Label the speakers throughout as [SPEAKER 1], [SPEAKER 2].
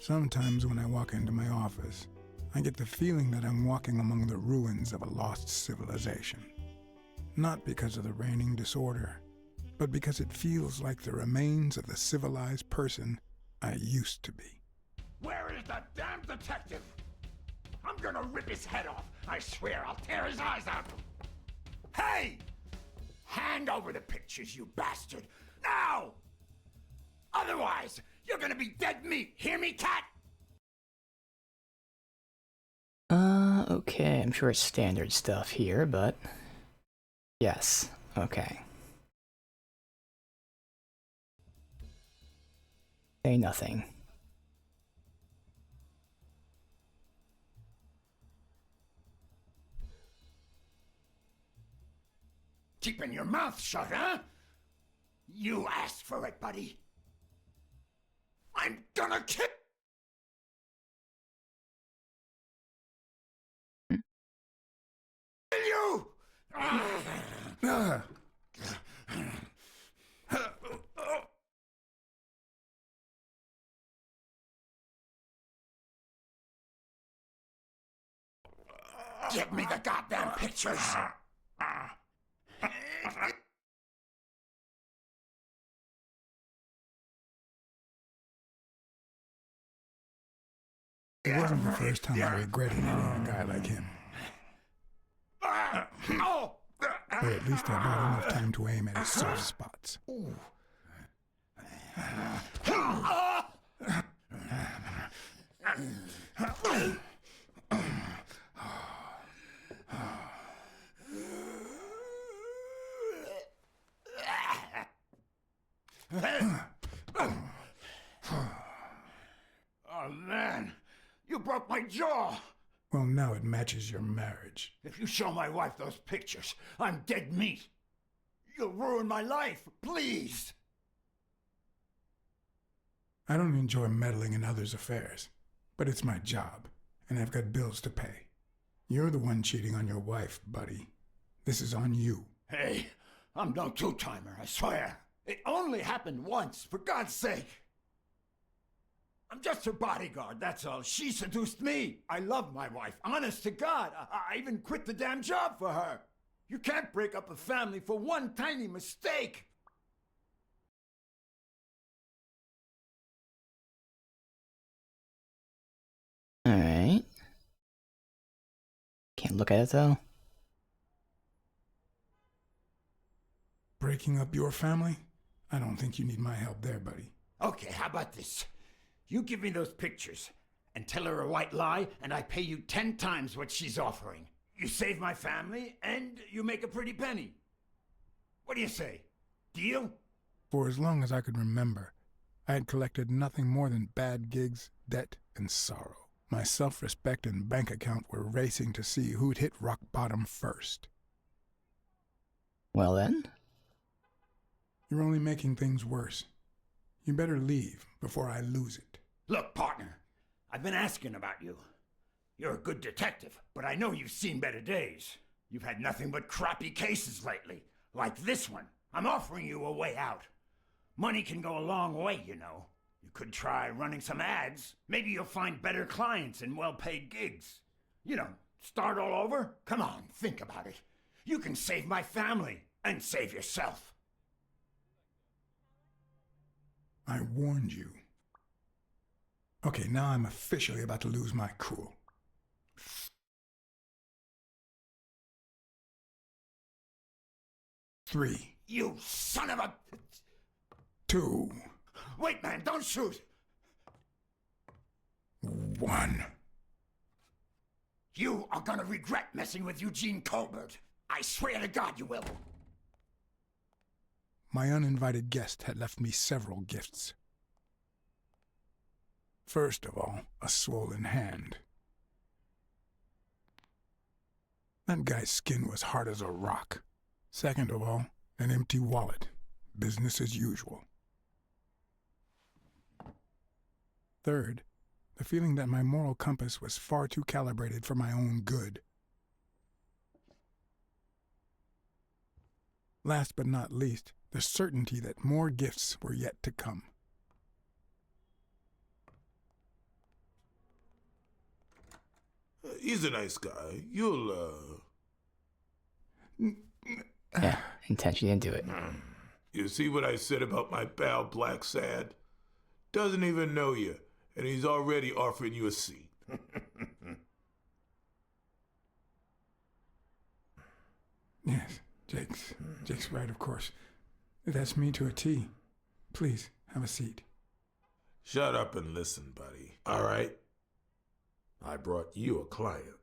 [SPEAKER 1] Sometimes when I walk into my office, I get the feeling that I'm walking among the ruins of a lost civilization. Not because of the reigning disorder, but because it feels like the remains of the civilized person I used to be.
[SPEAKER 2] Where is the damn detective? I'm gonna rip his head off. I swear I'll tear his eyes out. Hey! Hand over the pictures, you bastard. Now! Otherwise, you're gonna be dead meat. Hear me, cat?
[SPEAKER 3] Okay, I'm sure it's standard stuff here, but... Yes, okay. Say nothing.
[SPEAKER 2] Keeping your mouth shut, huh? You asked for it, buddy. I'm gonna kill you! Give me the goddamn pictures!
[SPEAKER 1] It wasn't the first time I regretted hitting a guy like him. But at least I bought enough time to aim at his soft spots.
[SPEAKER 2] Oh, man. You broke my jaw.
[SPEAKER 1] Well, now it matches your marriage.
[SPEAKER 2] If you show my wife those pictures, I'm dead meat. You'll ruin my life, please.
[SPEAKER 1] I don't enjoy meddling in others' affairs, but it's my job, and I've got bills to pay. You're the one cheating on your wife, buddy. This is on you.
[SPEAKER 2] Hey, I'm no two-timer, I swear. It only happened once, for God's sake. I'm just her bodyguard, that's all. She seduced me. I love my wife, honest to God. I even quit the damn job for her. You can't break up a family for one tiny mistake.
[SPEAKER 3] Alright. Can't look at it though.
[SPEAKER 1] Breaking up your family? I don't think you need my help there, buddy.
[SPEAKER 2] Okay, how about this? You give me those pictures and tell her a white lie, and I pay you 10 times what she's offering. You save my family, and you make a pretty penny. What do you say? Deal?
[SPEAKER 1] For as long as I could remember, I had collected nothing more than bad gigs, debt, and sorrow. My self-respect and bank account were racing to see who'd hit rock bottom first.
[SPEAKER 3] Well then.
[SPEAKER 1] You're only making things worse. You better leave before I lose it.
[SPEAKER 2] Look, partner, I've been asking about you. You're a good detective, but I know you've seen better days. You've had nothing but crappy cases lately, like this one. I'm offering you a way out. Money can go a long way, you know. You could try running some ads. Maybe you'll find better clients and well-paid gigs. You know, start all over? Come on, think about it. You can save my family and save yourself.
[SPEAKER 1] I warned you. Okay, now I'm officially about to lose my cool. 3.
[SPEAKER 2] You son of a...
[SPEAKER 1] 2.
[SPEAKER 2] Wait, man, don't shoot!
[SPEAKER 1] 1.
[SPEAKER 2] You are gonna regret messing with Eugene Colbert. I swear to God you will.
[SPEAKER 1] My uninvited guest had left me several gifts. First of all, a swollen hand. That guy's skin was hard as a rock. Second of all, an empty wallet. Business as usual. Third, the feeling that my moral compass was far too calibrated for my own good. Last but not least, the certainty that more gifts were yet to come.
[SPEAKER 4] He's a nice guy. You'll,
[SPEAKER 3] Yeah, intentionally didn't do it.
[SPEAKER 4] You see what I said about my pal Blacksad? Doesn't even know you, and he's already offering you a seat.
[SPEAKER 1] Yes, Jake's right, of course. That's me to a T. Please, have a seat.
[SPEAKER 4] Shut up and listen, buddy. All right? I brought you a client.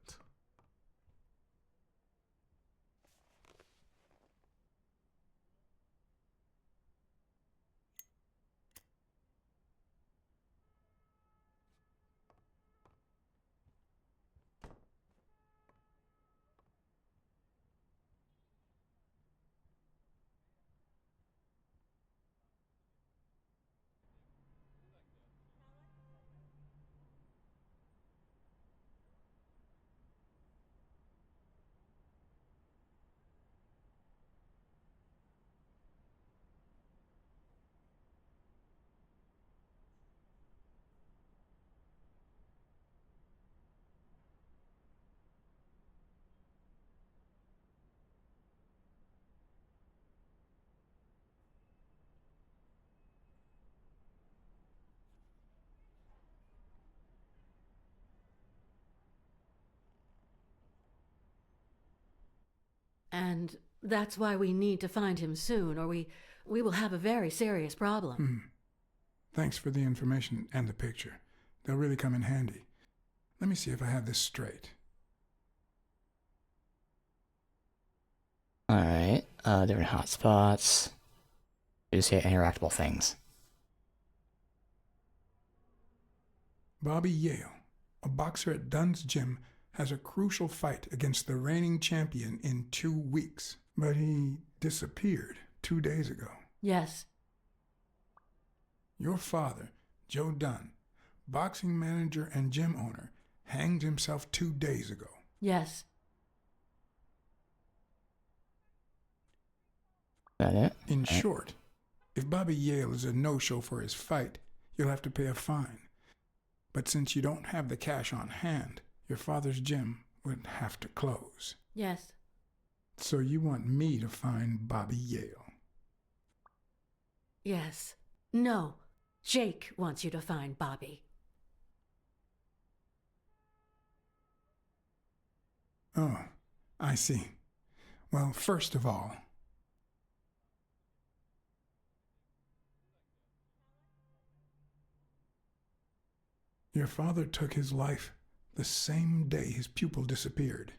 [SPEAKER 5] And that's why we need to find him soon, or we will have a very serious problem.
[SPEAKER 1] Thanks for the information and the picture. They'll really come in handy. Let me see if I have this straight.
[SPEAKER 3] Alright, different hotspots. You just hit interactable things.
[SPEAKER 1] Bobby Yale, a boxer at Dunn's gym, has a crucial fight against the reigning champion in 2 weeks. But he disappeared 2 days ago.
[SPEAKER 5] Yes.
[SPEAKER 1] Your father, Joe Dunn, boxing manager and gym owner, hanged himself 2 days ago.
[SPEAKER 5] Yes.
[SPEAKER 3] Is that it?
[SPEAKER 1] In short, if Bobby Yale is a no-show for his fight, you'll have to pay a fine. But since you don't have the cash on hand, your father's gym would have to close.
[SPEAKER 5] Yes.
[SPEAKER 1] So you want me to find Bobby Yale?
[SPEAKER 5] Yes. No. Jake wants you to find Bobby.
[SPEAKER 1] Oh, I see. Well, first of all, your father took his life the same day his pupil disappeared.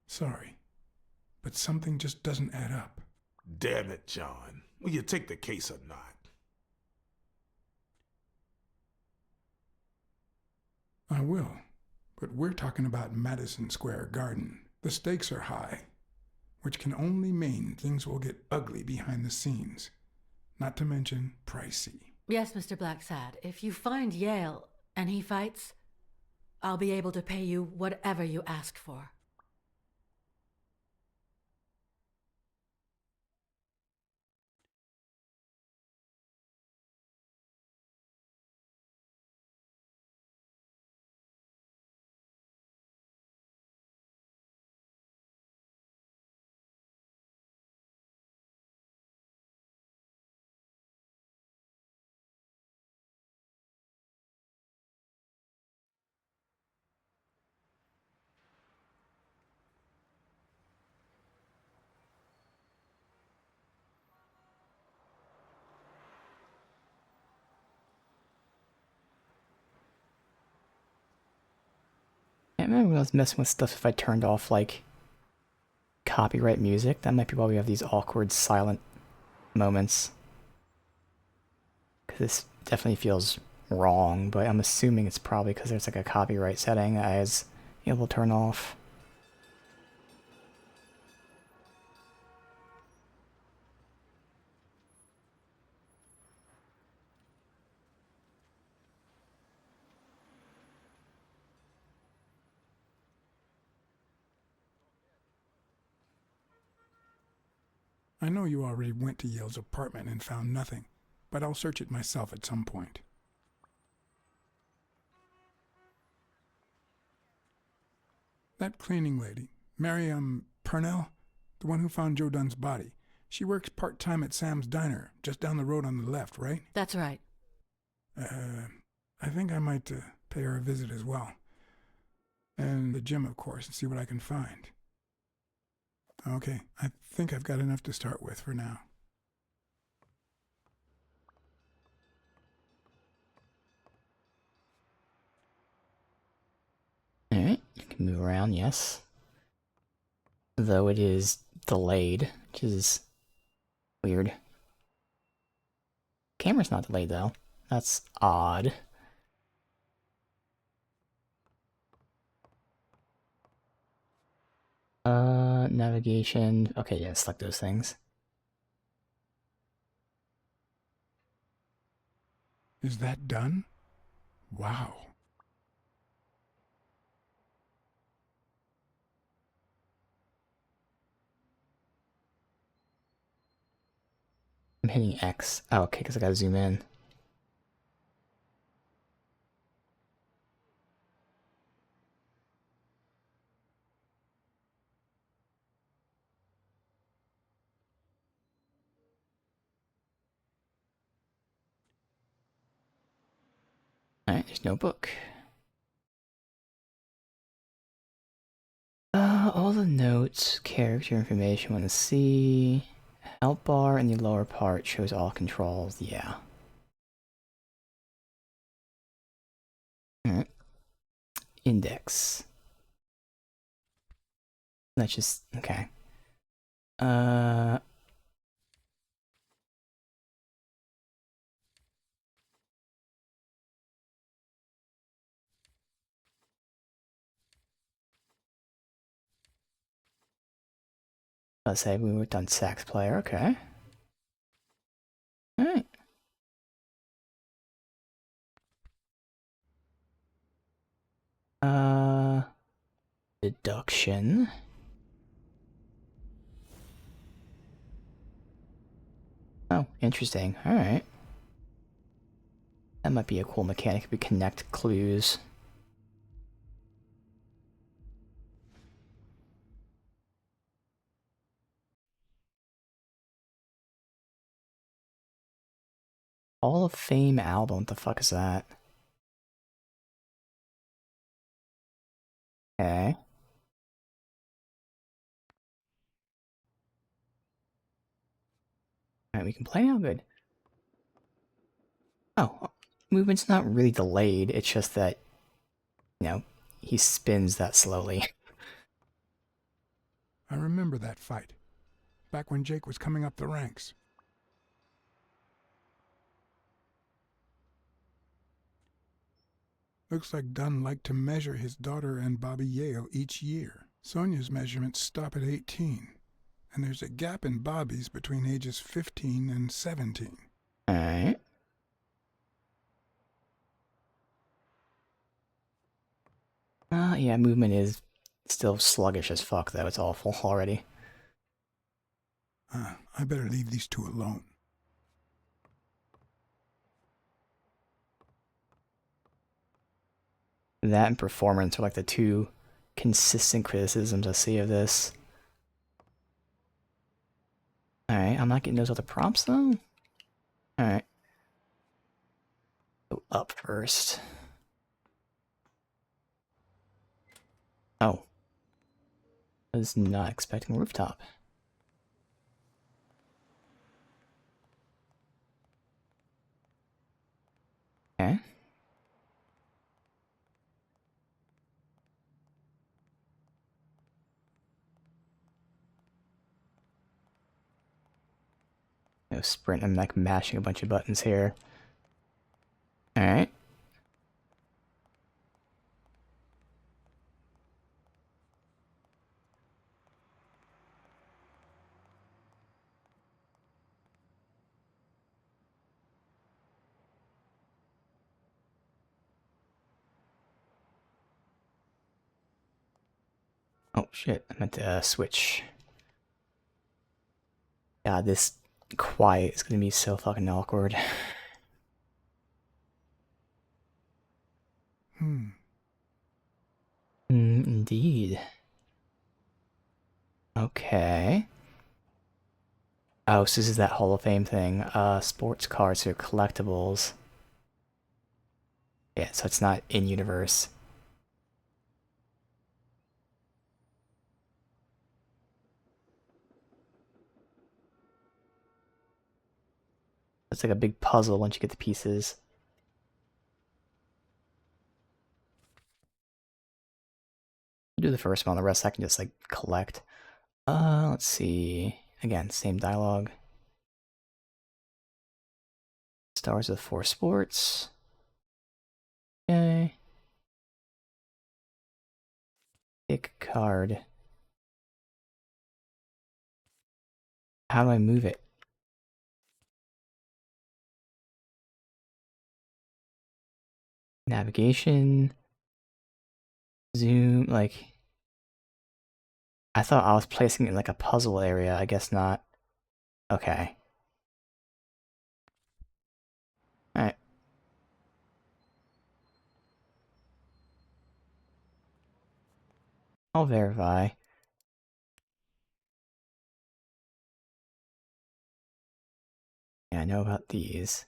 [SPEAKER 1] Sorry, but something just doesn't add up.
[SPEAKER 4] Damn it, John. Will you take the case or not?
[SPEAKER 1] I will, but we're talking about Madison Square Garden. The stakes are high, which can only mean things will get ugly behind the scenes, not to mention pricey.
[SPEAKER 5] Yes, Mr. Blacksad. If you find Yale and he fights, I'll be able to pay you whatever you ask for.
[SPEAKER 3] I remember when I was messing with stuff if I turned off, like, copyright music. That might be why we have these awkward, silent moments. Because this definitely feels wrong, but I'm assuming it's probably because there's, like, a copyright setting that I was able to turn off.
[SPEAKER 1] I know you already went to Yale's apartment and found nothing, but I'll search it myself at some point. That cleaning lady, Mary, Purnell, the one who found Joe Dunn's body. She works part-time at Sam's Diner, just down the road on the left, right?
[SPEAKER 5] That's right.
[SPEAKER 1] I think I might pay her a visit as well. And the gym, of course, and see what I can find. Okay, I think I've got enough to start with for now.
[SPEAKER 3] Alright, you can move around, yes. Though it is delayed, which is weird. Camera's not delayed though. That's odd. Navigation. Okay, yeah, select those things.
[SPEAKER 1] Is that done? Wow.
[SPEAKER 3] I'm hitting X. Oh, okay, because I gotta zoom in. Alright, there's no book. All the notes, character information, want to see. Help bar in the lower part shows all controls, yeah. Alright. Index. That's just, okay. Let's say we worked on sax player, okay. Alright. Deduction. Oh, interesting. Alright. That might be a cool mechanic if we connect clues. Hall of Fame album, what the fuck is that? Okay. Alright, we can play now? Good. Oh, movement's not really delayed, it's just that, you know, he spins that slowly.
[SPEAKER 1] I remember that fight. Back when Jake was coming up the ranks. Looks like Dunn liked to measure his daughter and Bobby Yale each year. Sonia's measurements stop at 18, and there's a gap in Bobby's between ages 15 and 17.
[SPEAKER 3] Alright. Yeah, movement is still sluggish as fuck, though. It's awful already.
[SPEAKER 1] I better leave these two alone.
[SPEAKER 3] That and performance are like the two consistent criticisms I see of this. Alright, I'm not getting those other prompts, though. Alright. Go up first. Oh. I was not expecting a rooftop. Okay. No sprint, I'm like mashing a bunch of buttons here. Alright. Oh shit, I meant to switch. God, this quiet is gonna be so fucking awkward. Indeed. Okay. Oh, so this is that Hall of Fame thing. Sports cards are collectibles. Yeah, so it's not in-universe. It's like a big puzzle once you get the pieces. Do the first one, the rest I can just like collect. Let's see. Again, same dialogue. Stars with 4 sports. Okay. Pick card. How do I move it? Navigation. Zoom, like... I thought I was placing it in like a puzzle area, I guess not. Okay. Alright. I'll verify. Yeah, I know about these.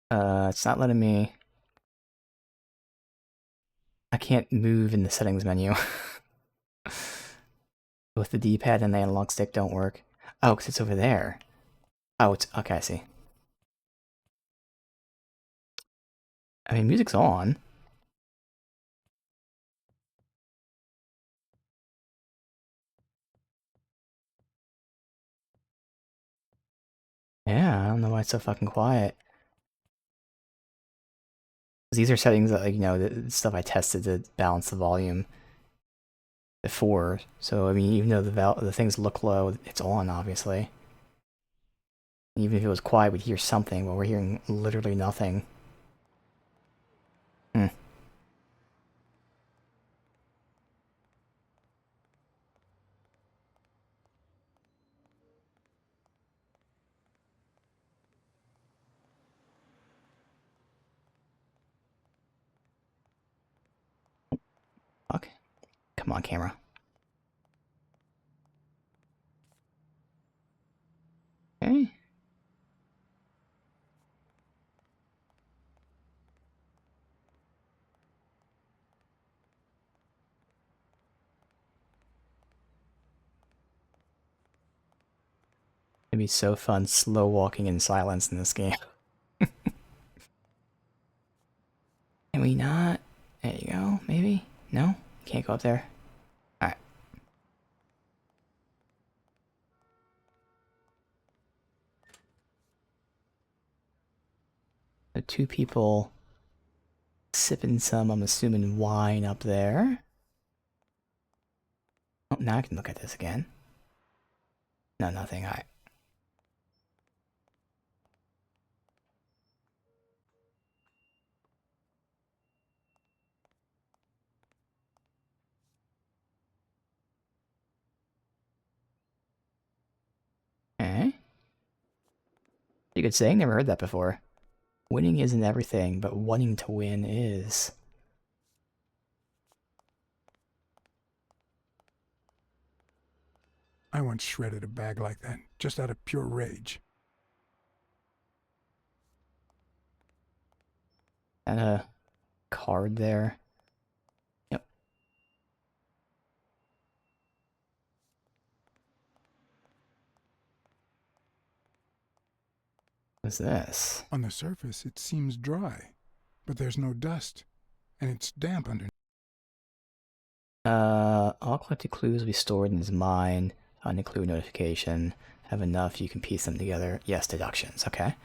[SPEAKER 3] It's not letting me... I can't move in the settings menu. With the D-pad and the analog stick don't work. Oh, because it's over there. Oh, it's... Okay, I see. I mean, music's on. Yeah, I don't know why it's so fucking quiet. These are settings that, like, you know, the stuff I tested to balance the volume before. So, I mean, even though the things look low, it's on, obviously. Even if it was quiet, we'd hear something, but we're hearing literally nothing. Hmm. Fuck. Come on, camera. Okay. It'd be so fun slow walking in silence in this game. Can we not? There you go, maybe? No? Can't go up there? Alright. So 2 people sipping some, I'm assuming, wine up there. Oh, now I can look at this again. No, nothing. Alright. Okay. You could say, never heard that before. Winning isn't everything, but wanting to win is.
[SPEAKER 1] I once shredded a bag like that, just out of pure rage.
[SPEAKER 3] And a card there. Yep. What's this?
[SPEAKER 1] On the surface, it seems dry, but there's no dust, and it's damp underneath.
[SPEAKER 3] All collected clues will be stored in his mind. On a clue notification. Have enough, you can piece them together. Yes, deductions, okay.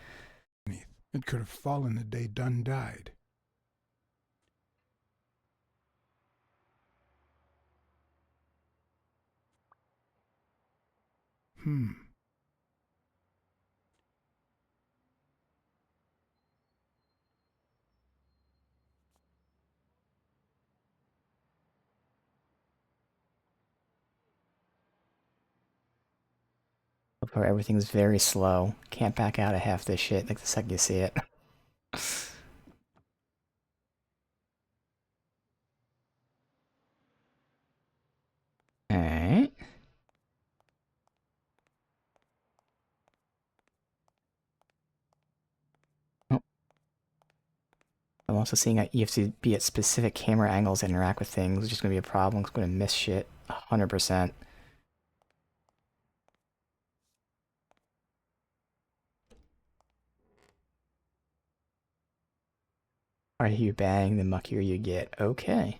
[SPEAKER 1] It could have fallen the day Dunn died.
[SPEAKER 3] So far, everything's very slow. Can't back out of half this shit like the second you see it. Also seeing that you have to be at specific camera angles to interact with things is just going to be a problem. It's going to miss shit 100%. The harder you bang, the muckier you get. Okay.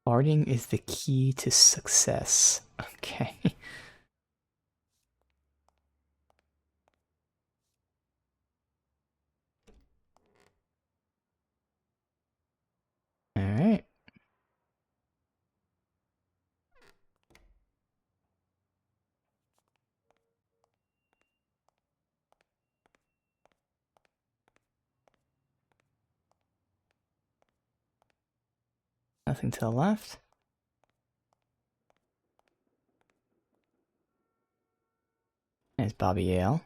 [SPEAKER 3] Farting is the key to success. Okay. Alright. Nothing to the left. There's Bobby Yale.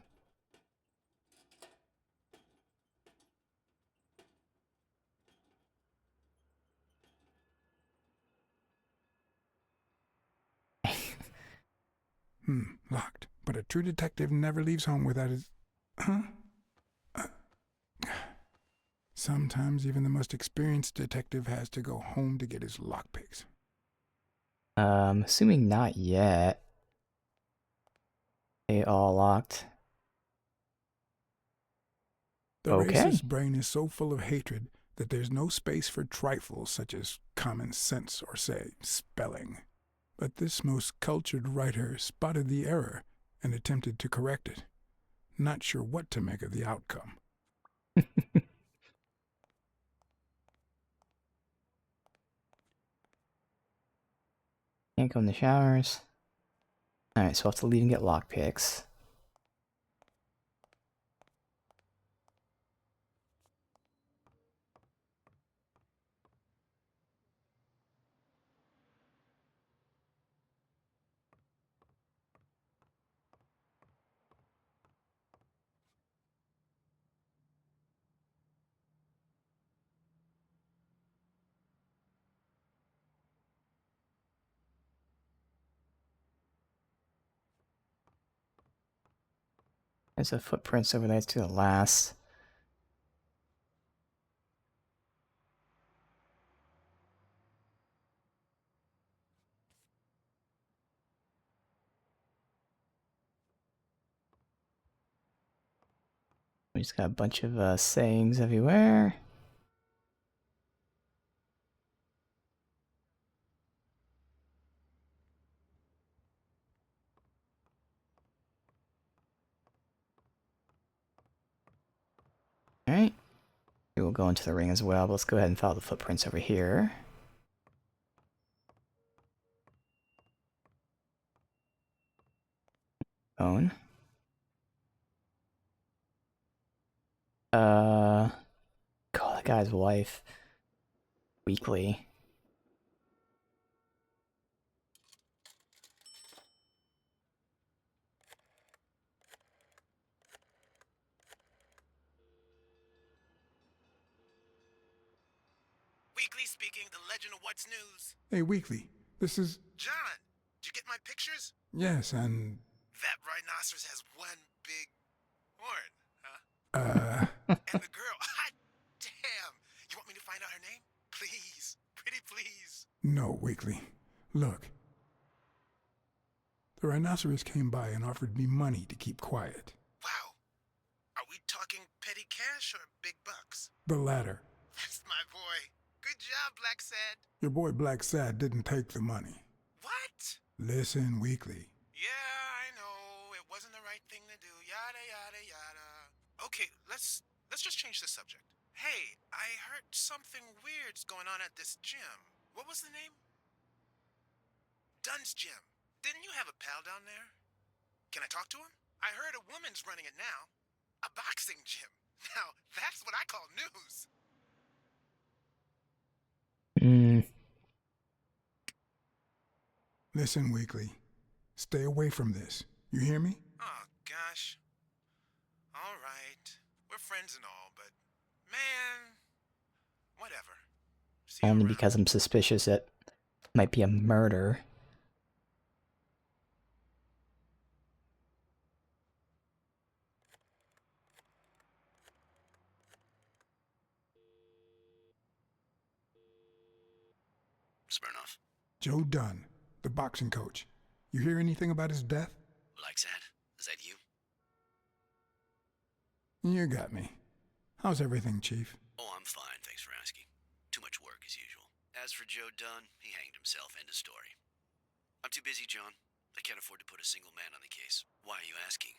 [SPEAKER 1] Locked. But a true detective never leaves home without his... Huh? Sometimes even the most experienced detective has to go home to get his lockpicks.
[SPEAKER 3] Assuming not yet. They all locked.
[SPEAKER 1] The
[SPEAKER 3] Okay.
[SPEAKER 1] racist brain is so full of hatred that there's no space for trifles such as common sense or, say, spelling. But this most cultured writer spotted the error and attempted to correct it. Not sure what to make of the outcome.
[SPEAKER 3] Can't go in the showers. Alright, so I'll have to leave and get lockpicks. There's the footprints over there to the last. We just got a bunch of sayings everywhere. Alright. We will go into the ring as well, but let's go ahead and follow the footprints over here. Phone. Call that guy's wife. Weekly.
[SPEAKER 6] Weekly speaking, the legend of what's news.
[SPEAKER 1] Hey, Weekly, this is...
[SPEAKER 6] John, did you get my pictures?
[SPEAKER 1] Yes, and...
[SPEAKER 6] That rhinoceros has one big horn, huh? And the girl, hot damn. You want me to find out her name? Please, pretty please.
[SPEAKER 1] No, Weekly. Look. The rhinoceros came by and offered me money to keep quiet.
[SPEAKER 6] Wow. Are we talking petty cash or big bucks?
[SPEAKER 1] The latter.
[SPEAKER 6] That's my boy. Good job, Blacksad.
[SPEAKER 1] Your boy Blacksad didn't take the money.
[SPEAKER 6] What?
[SPEAKER 1] Listen, Weekly.
[SPEAKER 6] Yeah, I know. It wasn't the right thing to do. Yada, yada, yada. Okay, let's just change the subject. Hey, I heard something weird's going on at this gym. What was the name? Dunn's Gym. Didn't you have a pal down there? Can I talk to him? I heard a woman's running it now. A boxing gym. Now, that's what I call news.
[SPEAKER 1] Listen, Weekly. Stay away from this. You hear me?
[SPEAKER 6] Oh, gosh. All right. We're friends and all, but... Man... Whatever. See you
[SPEAKER 3] Only
[SPEAKER 6] around.
[SPEAKER 3] because I'm suspicious that Might be a murder.
[SPEAKER 7] Smirnoff.
[SPEAKER 1] Joe Dunn, the boxing coach. You hear anything about his death?
[SPEAKER 7] Blacksad, is that you?
[SPEAKER 1] You got me. How's everything, Chief?
[SPEAKER 7] Oh, I'm fine, thanks for asking. Too much work as usual. As for Joe Dunn, he hanged himself, end of story. I'm too busy, John. I can't afford to put a single man on the case. Why are you asking?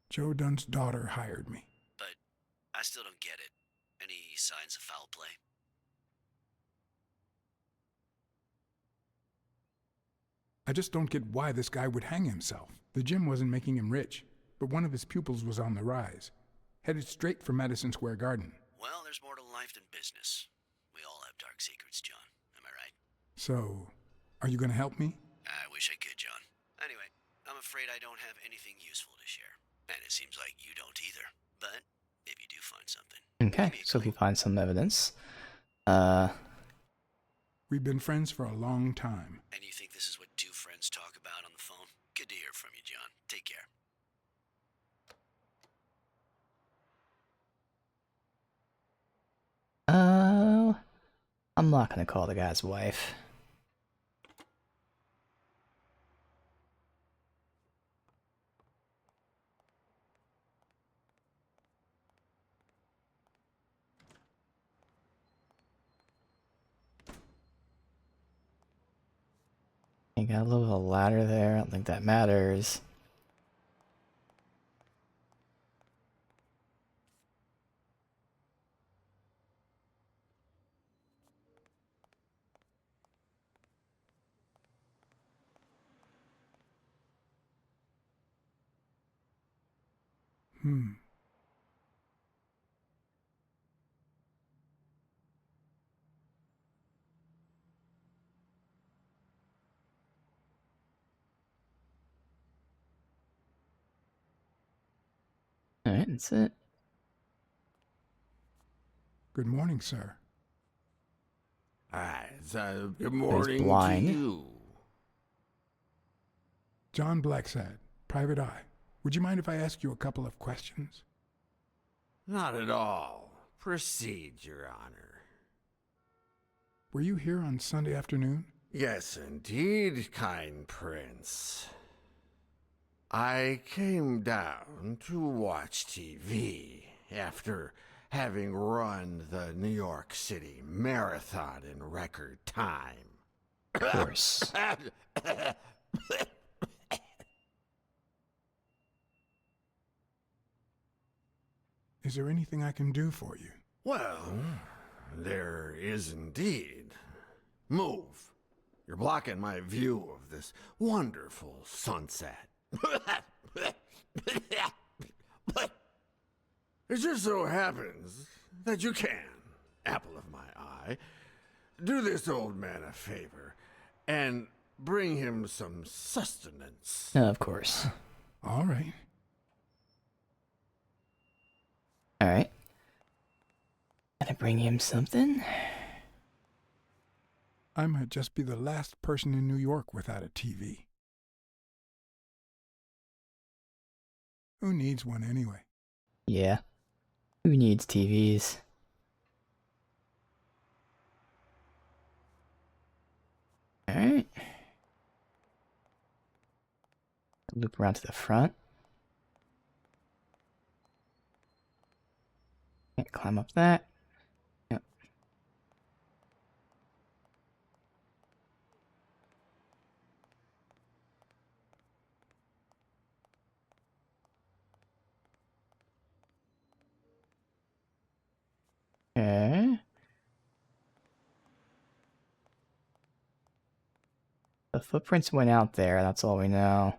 [SPEAKER 1] Joe Dunn's daughter hired me.
[SPEAKER 7] But I still don't get it. Any signs of foul play?
[SPEAKER 1] I just don't get why this guy would hang himself. The gym wasn't making him rich, but one of his pupils was on the rise. Headed straight for Madison Square Garden.
[SPEAKER 7] Well, there's more to life than business. We all have dark secrets, John. Am I right?
[SPEAKER 1] So, are you gonna help me?
[SPEAKER 7] I wish I could, John. Anyway, I'm afraid I don't have anything useful to share. And it seems like you don't either. But if you do find something...
[SPEAKER 3] Okay, so if you find some evidence,
[SPEAKER 1] We've been friends for a long time.
[SPEAKER 7] And you think this is what two friends talk about on the phone? Good to hear from you, John. Take care.
[SPEAKER 3] I'm not gonna call the guy's wife. You got a little bit of a ladder there. I don't think that matters. Alright, that's it.
[SPEAKER 1] Good morning, sir.
[SPEAKER 8] Good morning to
[SPEAKER 3] blind.
[SPEAKER 8] you.
[SPEAKER 1] John Blacksad, Private Eye. Would you mind if I ask you a couple of questions?
[SPEAKER 8] Not at all. Proceed, Your Honor.
[SPEAKER 1] Were you here on Sunday afternoon?
[SPEAKER 8] Yes, indeed, kind prince. I came down to watch TV after having run the New York City Marathon in record time.
[SPEAKER 3] Of course.
[SPEAKER 1] Is there anything I can do for you?
[SPEAKER 8] Well, there is indeed. Move. You're blocking my view of this wonderful sunset. It just so happens that you can, apple of my eye, do this old man a favor and bring him some sustenance.
[SPEAKER 3] Of course.
[SPEAKER 1] All right.
[SPEAKER 3] Alright. Gotta bring him something.
[SPEAKER 1] I might just be the last person in New York without a TV. Who needs one anyway?
[SPEAKER 3] Yeah. Who needs TVs? Alright. Loop around to the front. Can't climb up that. Yep. Okay. The footprints went out there, that's all we know.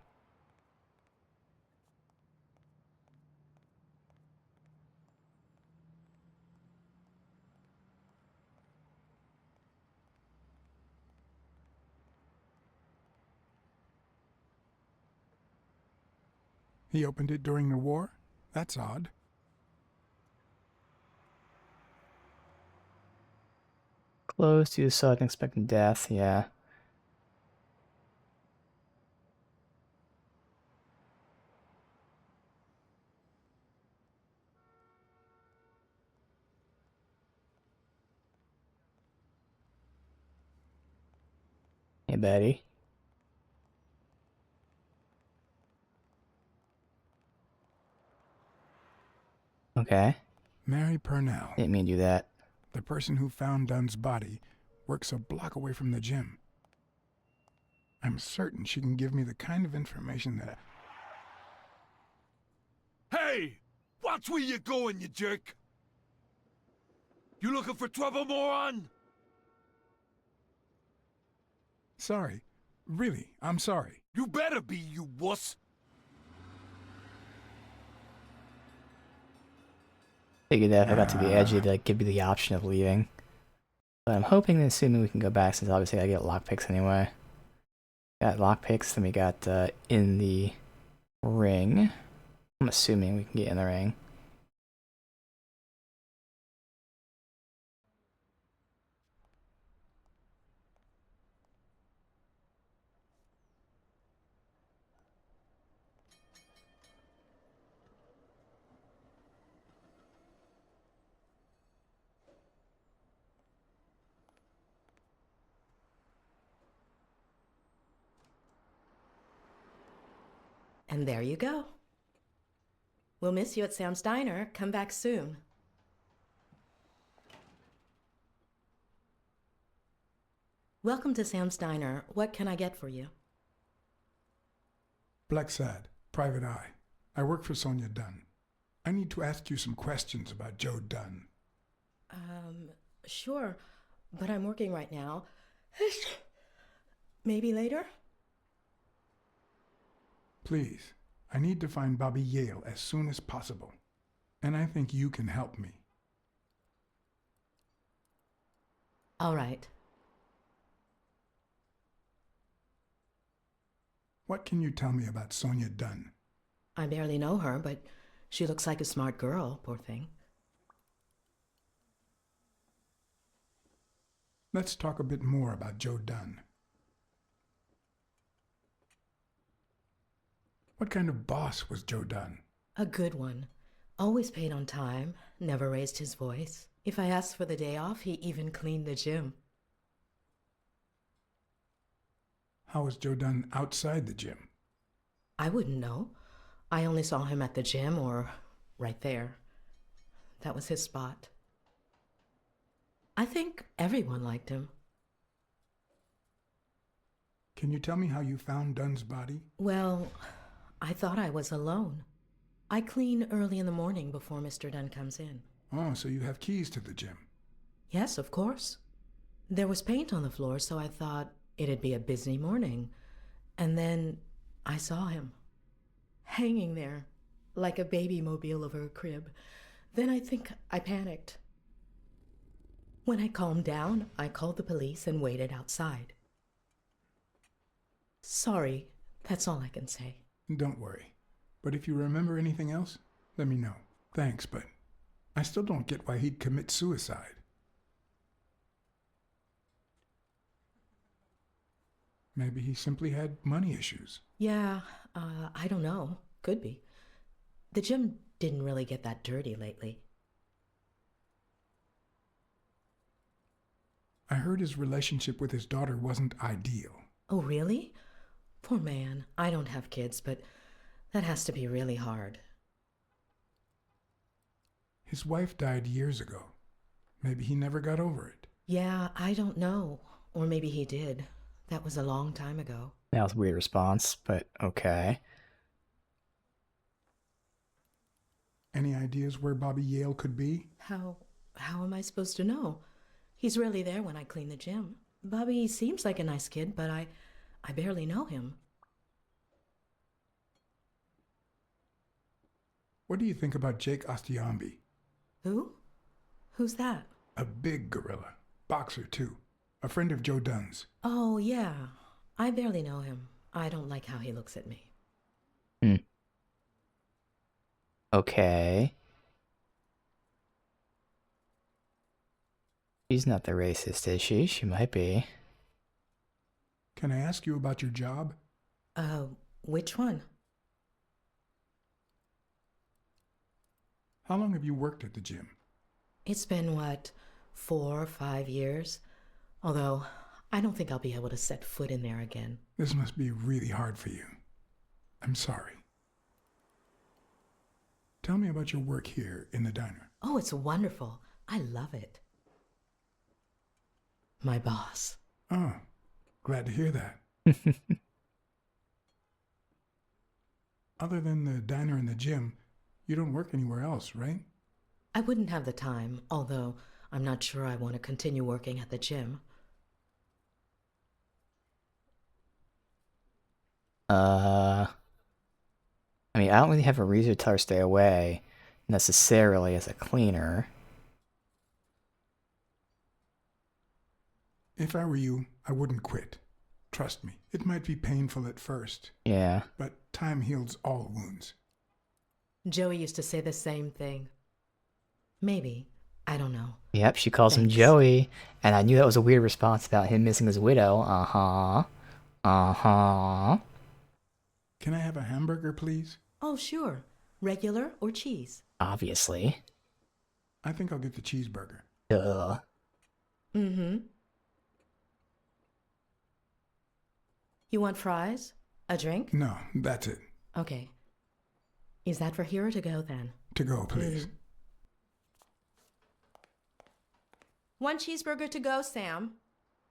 [SPEAKER 1] He opened it during the war? That's odd.
[SPEAKER 3] Close to sudden expected death, yeah. Hey, Betty. Okay.
[SPEAKER 1] Mary Purnell,
[SPEAKER 3] Didn't mean to do that.
[SPEAKER 1] the person who found Dunn's body, works a block away from the gym. I'm certain she can give me the kind of information that
[SPEAKER 9] Hey! Watch where you're going, you jerk! You looking for trouble, moron?
[SPEAKER 1] Sorry. Really, I'm sorry.
[SPEAKER 9] You better be, you wuss!
[SPEAKER 3] Figured that if I got to the edge, it'd give me the option of leaving. But I'm hoping and assuming we can go back, since obviously I get lockpicks anyway. Got lockpicks, then we got in the ring. I'm assuming we can get in the ring.
[SPEAKER 10] And there you go. We'll miss you at Sam's Diner. Come back soon. Welcome to Sam's Diner. What can I get for you?
[SPEAKER 1] Blacksad, Private Eye. I work for Sonia Dunn. I need to ask you some questions about Joe Dunn.
[SPEAKER 10] Sure, but I'm working right now. Maybe later?
[SPEAKER 1] Please, I need to find Bobby Yale as soon as possible. And I think you can help me.
[SPEAKER 10] All right.
[SPEAKER 1] What can you tell me about Sonia Dunn?
[SPEAKER 10] I barely know her, but she looks like a smart girl, poor thing.
[SPEAKER 1] Let's talk a bit more about Joe Dunn. What kind of boss was Joe Dunn?
[SPEAKER 10] A good one. Always paid on time, never raised his voice. If I asked for the day off, he even cleaned the gym.
[SPEAKER 1] How was Joe Dunn outside the gym?
[SPEAKER 10] I wouldn't know. I only saw him at the gym or right there. That was his spot. I think everyone liked him.
[SPEAKER 1] Can you tell me how you found Dunn's body?
[SPEAKER 10] Well, I thought I was alone. I clean early in the morning before Mr. Dunn comes in.
[SPEAKER 1] Oh, so you have keys to the gym.
[SPEAKER 10] Yes, of course. There was paint on the floor, so I thought it'd be a busy morning. And then I saw him, hanging there, like a baby mobile over a crib. Then I think I panicked. When I calmed down, I called the police and waited outside. Sorry, that's all I can say.
[SPEAKER 1] Don't worry. But if you remember anything else, let me know. Thanks, but I still don't get why he'd commit suicide. Maybe he simply had money issues.
[SPEAKER 10] Yeah, I don't know. Could be. The gym didn't really get that dirty lately.
[SPEAKER 1] I heard his relationship with his daughter wasn't ideal.
[SPEAKER 10] Oh, really? Poor man. I don't have kids, but that has to be really hard.
[SPEAKER 1] His wife died years ago. Maybe he never got over it.
[SPEAKER 10] Yeah, I don't know. Or maybe he did. That was a long time ago.
[SPEAKER 3] That was a weird response, but okay.
[SPEAKER 1] Any ideas where Bobby Yale could be?
[SPEAKER 10] How am I supposed to know? He's rarely there when I clean the gym. Bobby seems like a nice kid, but I barely know him.
[SPEAKER 1] What do you think about Jake Ostiambi?
[SPEAKER 10] Who? Who's that?
[SPEAKER 1] A big gorilla. Boxer, too. A friend of Joe Dunn's.
[SPEAKER 10] Oh, yeah. I barely know him. I don't like how he looks at me.
[SPEAKER 3] Okay. She's not the racist, is she? She might be.
[SPEAKER 1] Can I ask you about your job?
[SPEAKER 10] Which one?
[SPEAKER 1] How long have you worked at the gym?
[SPEAKER 10] It's been, 4 or 5 years? Although, I don't think I'll be able to set foot in there again.
[SPEAKER 1] This must be really hard for you. I'm sorry. Tell me about your work here in the diner.
[SPEAKER 10] Oh, it's wonderful. I love it. My boss.
[SPEAKER 1] Oh, glad to hear that. Other than the diner and the gym, you don't work anywhere else, right?
[SPEAKER 10] I wouldn't have the time, although I'm not sure I want to continue working at the gym.
[SPEAKER 3] I mean, I don't really have a reason to tell her to stay away, necessarily as a cleaner.
[SPEAKER 1] If I were you, I wouldn't quit. Trust me, it might be painful at first.
[SPEAKER 3] Yeah.
[SPEAKER 1] But time heals all wounds.
[SPEAKER 10] Joey used to say the same thing. Maybe. I don't know.
[SPEAKER 3] Yep, she calls him
[SPEAKER 10] Thanks.
[SPEAKER 3] Joey, and I knew that was a weird response about him missing his widow. Uh-huh. Uh-huh.
[SPEAKER 1] Can I have a hamburger, please?
[SPEAKER 10] Oh, sure. Regular or cheese?
[SPEAKER 3] Obviously.
[SPEAKER 1] I think I'll get the cheeseburger.
[SPEAKER 3] Duh.
[SPEAKER 10] Mm-hmm. You want fries? A drink?
[SPEAKER 1] No, that's it.
[SPEAKER 10] Okay. Is that for here or to go then?
[SPEAKER 1] To go, please.
[SPEAKER 10] One cheeseburger to go, Sam.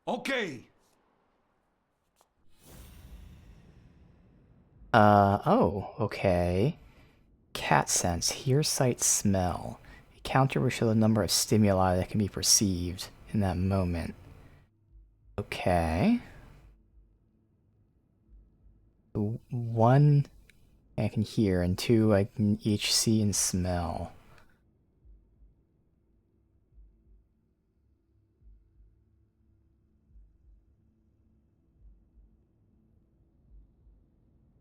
[SPEAKER 9] Okay.
[SPEAKER 3] Oh, okay. Cat sense, hear, sight, smell. A counter will show the number of stimuli that can be perceived in that moment. Okay. So 1, I can hear, and 2, I can each see and smell.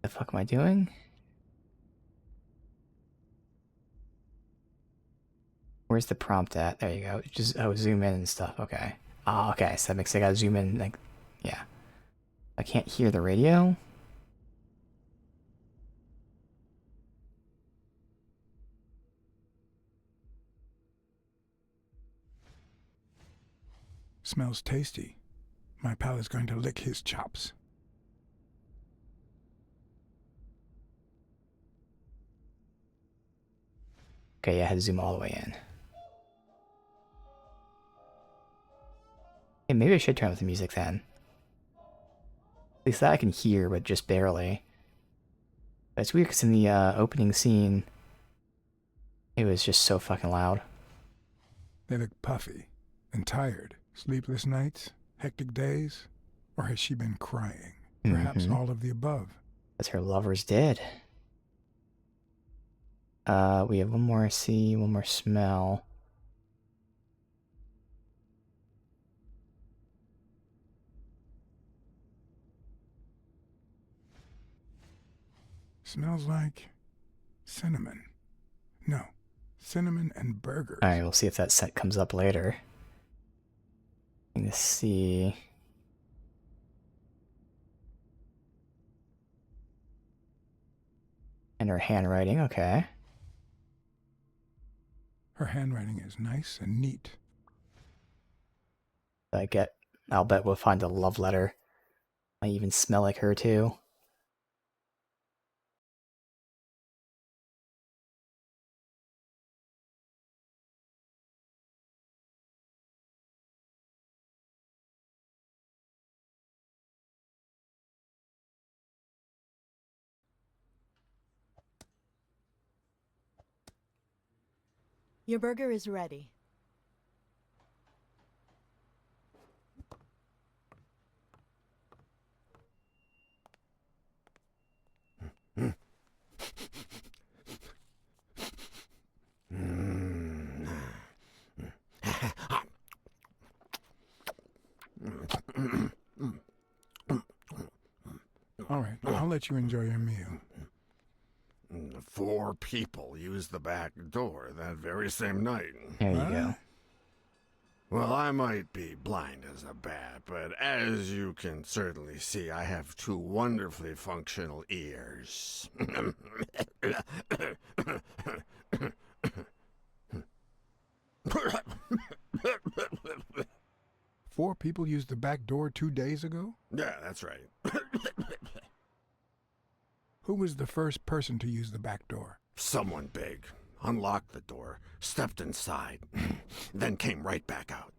[SPEAKER 3] The fuck am I doing? Where's the prompt at? There you go. Just zoom in and stuff. Okay. Ah, okay. So that makes I gotta zoom in. Like, yeah. I can't hear the radio.
[SPEAKER 1] Smells tasty. My pal is going to lick his chops.
[SPEAKER 3] Okay, yeah, I had to zoom all the way in. Hey, maybe I should turn off the music then. At least that I can hear, but just barely. But it's weird because in the opening scene, it was just so fucking loud.
[SPEAKER 1] They look puffy and tired. Sleepless nights? Hectic days? Or has she been crying? Perhaps all of the above.
[SPEAKER 3] Because her lover's dead. We have one more see, one more smell.
[SPEAKER 1] Smells like cinnamon. No, cinnamon and burgers.
[SPEAKER 3] Alright, we'll see if that scent comes up later. Let's see. And her handwriting, okay.
[SPEAKER 1] Her handwriting is nice and neat.
[SPEAKER 3] I'll bet we'll find a love letter. I even smell like her too.
[SPEAKER 11] Your burger is ready.
[SPEAKER 1] All right, I'll let you enjoy your meal.
[SPEAKER 8] 4 people used the back door that very same night.
[SPEAKER 3] There you go.
[SPEAKER 8] Well, I might be blind as a bat, but as you can certainly see, I have two wonderfully functional ears.
[SPEAKER 1] 4 people used the back door 2 days ago?
[SPEAKER 8] Yeah, that's right.
[SPEAKER 1] Who was the first person to use the back door?
[SPEAKER 8] Someone big. Unlocked the door, stepped inside, then came right back out.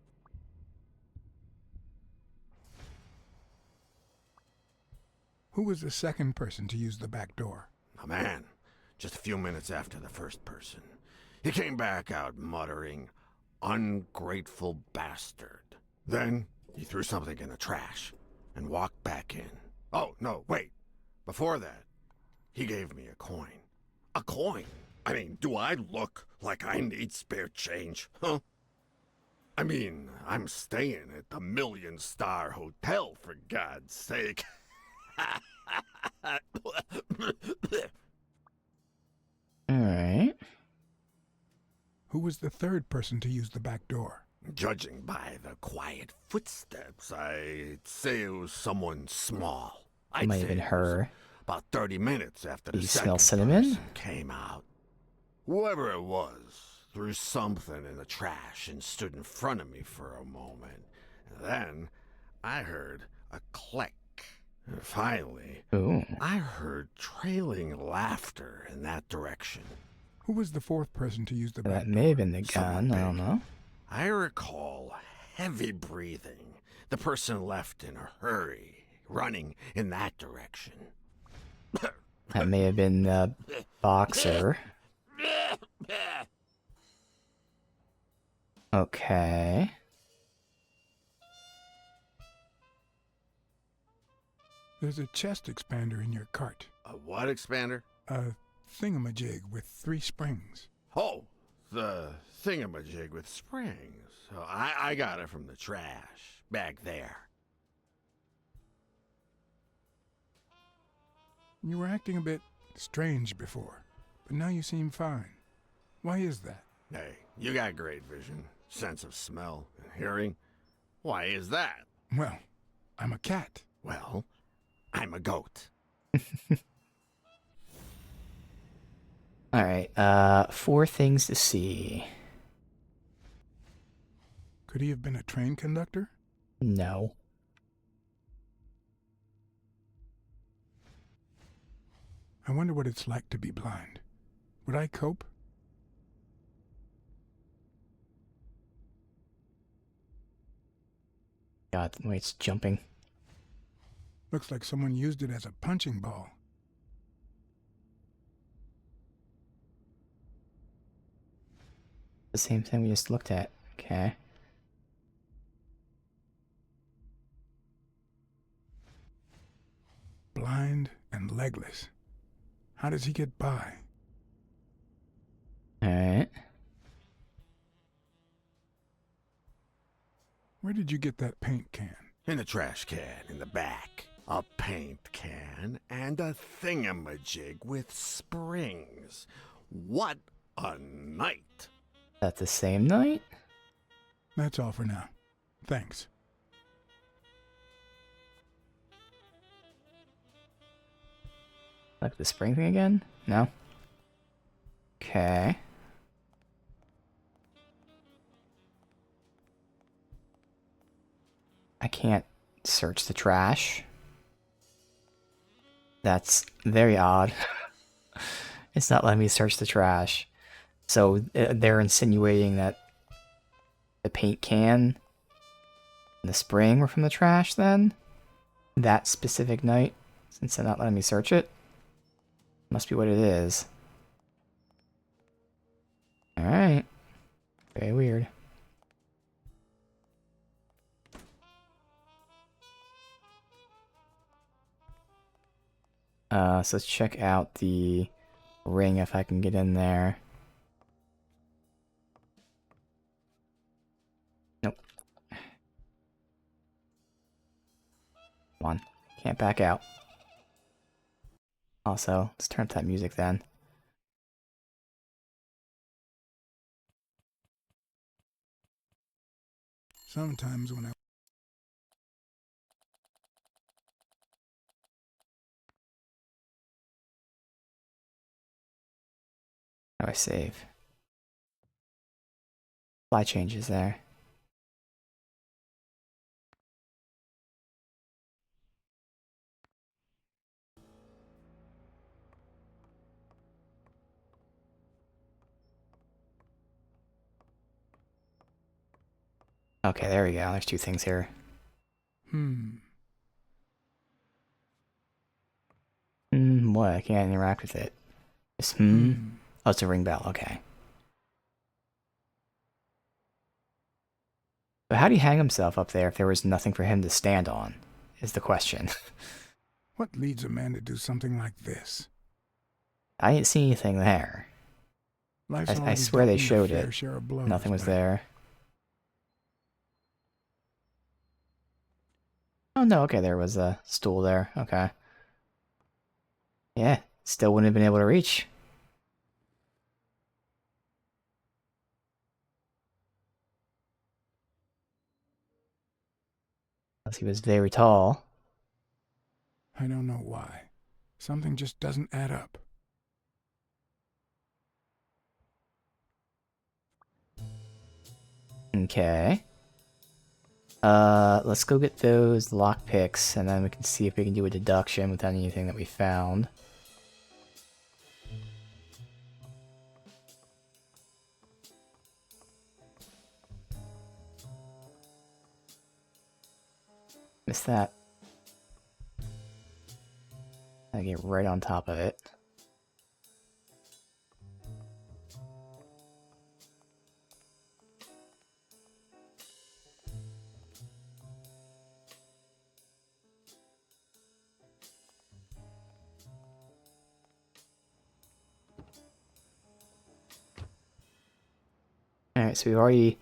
[SPEAKER 1] Who was the second person to use the back door?
[SPEAKER 8] A man, just a few minutes after the first person. He came back out muttering, "Ungrateful bastard." Then he threw something in the trash and walked back in. Oh, no, wait. Before that, he gave me a coin. A coin? I mean, do I look like I need spare change, huh? I mean, I'm staying at the million-star hotel, for God's sake.
[SPEAKER 3] Alright.
[SPEAKER 1] Who was the third person to use the back door?
[SPEAKER 8] Judging by the quiet footsteps, I'd say it was someone small.
[SPEAKER 3] It might have been her.
[SPEAKER 8] About 30 minutes after
[SPEAKER 3] Do
[SPEAKER 8] the
[SPEAKER 3] you
[SPEAKER 8] second
[SPEAKER 3] smell cinnamon?
[SPEAKER 8] person came out. Whoever it was threw something in the trash and stood in front of me for a moment. And then I heard a click. And finally,
[SPEAKER 3] Ooh.
[SPEAKER 8] I heard trailing laughter in that direction.
[SPEAKER 1] Who was the fourth person to use the back
[SPEAKER 3] That
[SPEAKER 1] door?
[SPEAKER 3] may have been the
[SPEAKER 8] Someone
[SPEAKER 3] gun, I don't
[SPEAKER 8] big.
[SPEAKER 3] know.
[SPEAKER 8] I recall heavy breathing. The person left in a hurry, running in that direction.
[SPEAKER 3] That may have been the boxer. Okay.
[SPEAKER 1] There's a chest expander in your cart.
[SPEAKER 8] A what expander?
[SPEAKER 1] A thingamajig with 3 springs.
[SPEAKER 8] Oh, the thingamajig with springs. Oh, I got it from the trash, back there.
[SPEAKER 1] You were acting a bit strange before, but now you seem fine. Why is that?
[SPEAKER 8] Hey, you got great vision, sense of smell, and hearing. Why is that?
[SPEAKER 1] Well, I'm a cat.
[SPEAKER 8] Well, I'm a goat.
[SPEAKER 3] Alright, 4 things to see.
[SPEAKER 1] Could he have been a train conductor?
[SPEAKER 3] No.
[SPEAKER 1] I wonder what it's like to be blind. Would I cope?
[SPEAKER 3] God, wait, it's jumping.
[SPEAKER 1] Looks like someone used it as a punching ball.
[SPEAKER 3] The same thing we just looked at. Okay.
[SPEAKER 1] Blind and legless. How does he get by?
[SPEAKER 3] Alright.
[SPEAKER 1] Where did you get that paint can?
[SPEAKER 8] In the trash can in the back. A paint can and a thingamajig with springs. What a night!
[SPEAKER 3] That the same night?
[SPEAKER 1] That's all for now. Thanks.
[SPEAKER 3] Like the spring thing again? No? Okay. I can't search the trash. That's very odd. It's not letting me search the trash. So they're insinuating that the paint can and the spring were from the trash then? That specific night? Since they're not letting me search it? Must be what it is. Alright. Very weird. So let's check out the ring if I can get in there. Nope. Come on. Can't back out. Also, let's turn up that music then.
[SPEAKER 1] Sometimes when I
[SPEAKER 3] How do I save? Fly changes there. Okay, there we go. There's two things here. What? I can't interact with it. Just Oh, it's a ring bell. Okay. But how do you hang himself up there if there was nothing for him to stand on? Is the question.
[SPEAKER 1] What leads a man to do something like this?
[SPEAKER 3] I didn't see anything there. I swear they showed it. Nothing was there. Oh no, okay, there was a stool there. Okay. Yeah, still wouldn't have been able to reach. Unless he was very tall.
[SPEAKER 1] I don't know why. Something just doesn't add up.
[SPEAKER 3] Okay. Let's go get those lockpicks, and then we can see if we can do a deduction with anything that we found. Missed that. I get right on top of it. Alright, so we've already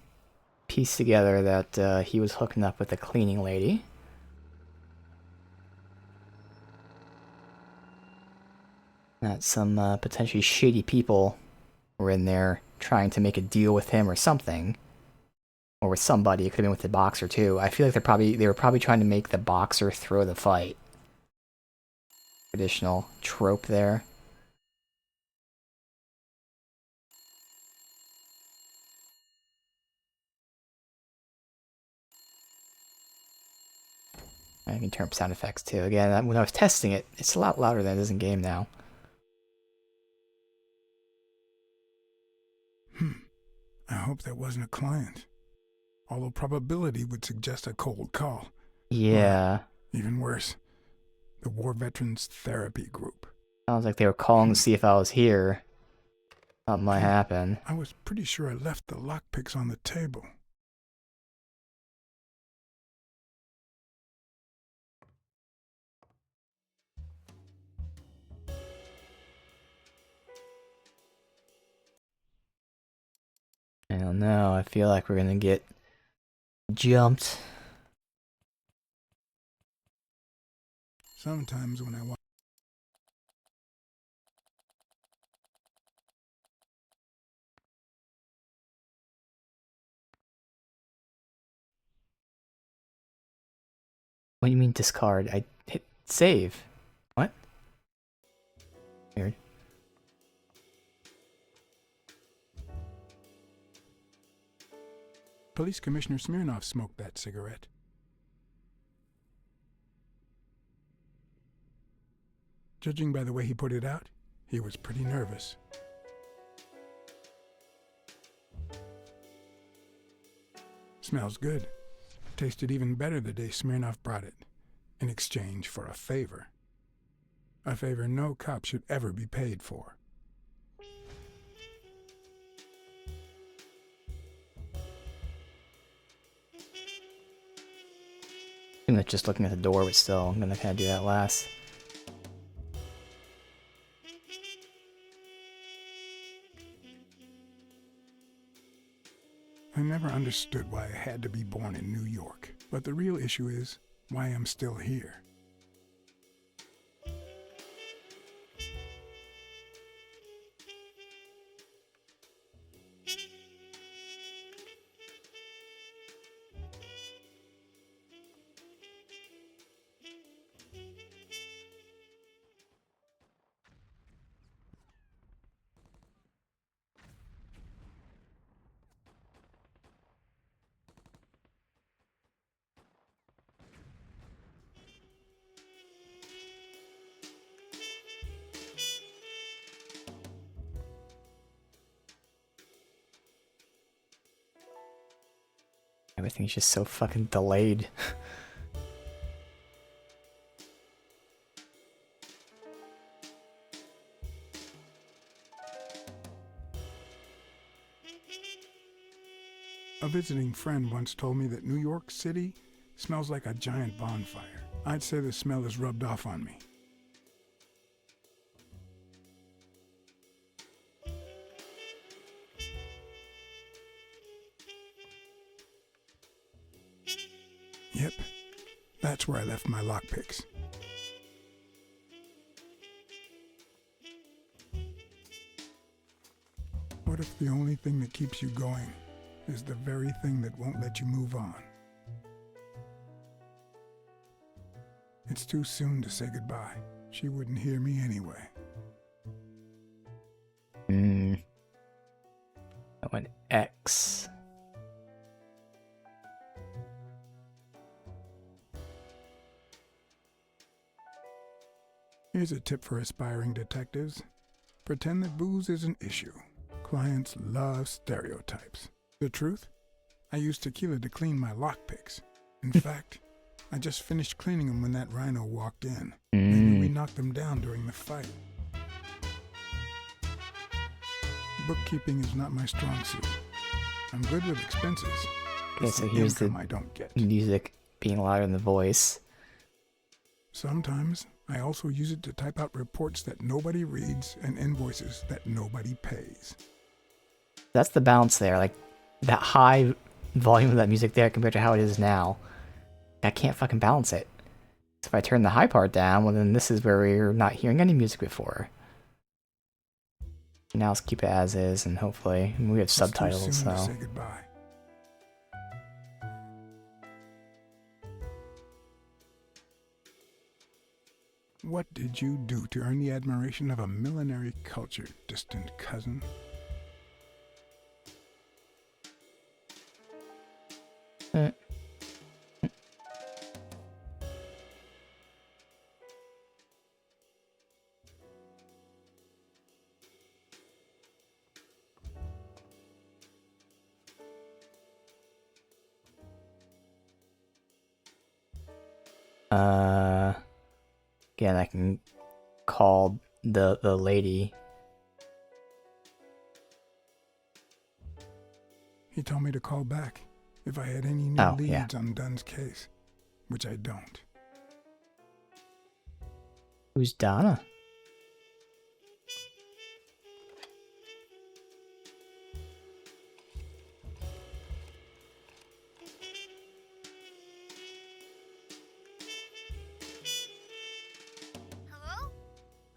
[SPEAKER 3] pieced together that he was hooking up with the cleaning lady. That some potentially shady people were in there trying to make a deal with him or something. Or with somebody. It could have been with the boxer too. I feel like they were probably trying to make the boxer throw the fight. Traditional trope there. I can turn up sound effects too. Again, when I was testing it, it's a lot louder than it is in game now.
[SPEAKER 1] I hope that wasn't a client. Although probability would suggest a cold call.
[SPEAKER 3] Yeah.
[SPEAKER 1] Or, even worse, the War Veterans Therapy Group.
[SPEAKER 3] Sounds like they were calling to see if I was here. Something might happen.
[SPEAKER 1] I was pretty sure I left the lockpicks on the table.
[SPEAKER 3] I don't know. I feel like we're gonna get jumped.
[SPEAKER 1] Sometimes when I watch.
[SPEAKER 3] What do you mean discard? I hit save. What? Weird.
[SPEAKER 1] Police Commissioner Smirnov smoked that cigarette. Judging by the way he put it out, he was pretty nervous. Smells good. Tasted even better the day Smirnov brought it, in exchange for a favor. A favor no cop should ever be paid for.
[SPEAKER 3] I think just looking at the door, but still, I'm gonna kind of do that last.
[SPEAKER 1] I never understood why I had to be born in New York, but the real issue is why I'm still here.
[SPEAKER 3] Everything's just so fucking delayed.
[SPEAKER 1] A visiting friend once told me that New York City smells like a giant bonfire. I'd say the smell is rubbed off on me. Yep, that's where I left my lockpicks. What if the only thing that keeps you going is the very thing that won't let you move on? It's too soon to say goodbye. She wouldn't hear me anyway.
[SPEAKER 3] I went X.
[SPEAKER 1] Here's a tip for aspiring detectives. Pretend that booze is an issue. Clients love stereotypes. The truth? I used tequila to clean my lockpicks. In fact, I just finished cleaning them when that rhino walked in. Maybe we knocked them down during the fight. Bookkeeping is not my strong suit. I'm good with expenses.
[SPEAKER 3] Okay, so here's the
[SPEAKER 1] I don't get.
[SPEAKER 3] music being louder than the voice.
[SPEAKER 1] Sometimes I also use it to type out reports that nobody reads and invoices that nobody pays.
[SPEAKER 3] That's the balance there, like that high volume of that music there compared to how it is now. I can't fucking balance it. So if I turn the high part down, well then this is where we're not hearing any music before. Now let's keep it as is, and hopefully we have subtitles.
[SPEAKER 1] It's too soon
[SPEAKER 3] So
[SPEAKER 1] to say goodbye. What did you do to earn the admiration of a millinery cultured distant cousin?
[SPEAKER 3] Again, I can call the lady.
[SPEAKER 1] He told me to call back if I had any new leads on Dunn's case, which I don't.
[SPEAKER 3] Who's Donna?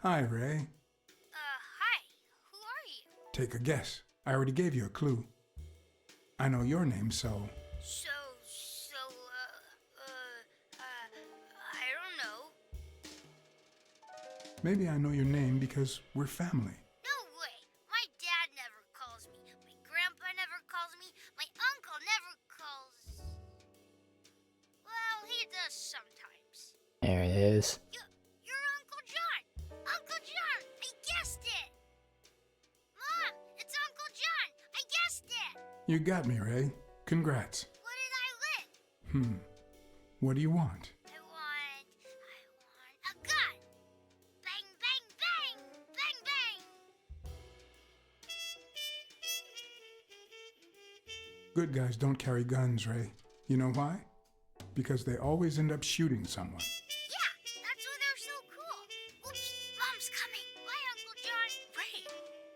[SPEAKER 1] Hi, Ray.
[SPEAKER 12] Hi. Who are you?
[SPEAKER 1] Take a guess. I already gave you a clue. I know your name, so...
[SPEAKER 12] I don't know.
[SPEAKER 1] Maybe I know your name because we're family.
[SPEAKER 12] No way. My dad never calls me. My grandpa never calls me. My uncle never calls... Well, he does sometimes.
[SPEAKER 3] There it is.
[SPEAKER 12] You're Uncle John! Uncle John! I guessed it! Mom, it's Uncle John! I guessed it!
[SPEAKER 1] You got me, Ray. Congrats.
[SPEAKER 12] What did I win?
[SPEAKER 1] What do you want?
[SPEAKER 12] I want a gun! Bang, bang, bang! Bang, bang!
[SPEAKER 1] Good guys don't carry guns, Ray. You know why? Because they always end up shooting someone.
[SPEAKER 12] Yeah, that's why they're so cool. Oops, Mom's coming. Bye, Uncle John.
[SPEAKER 13] Ray,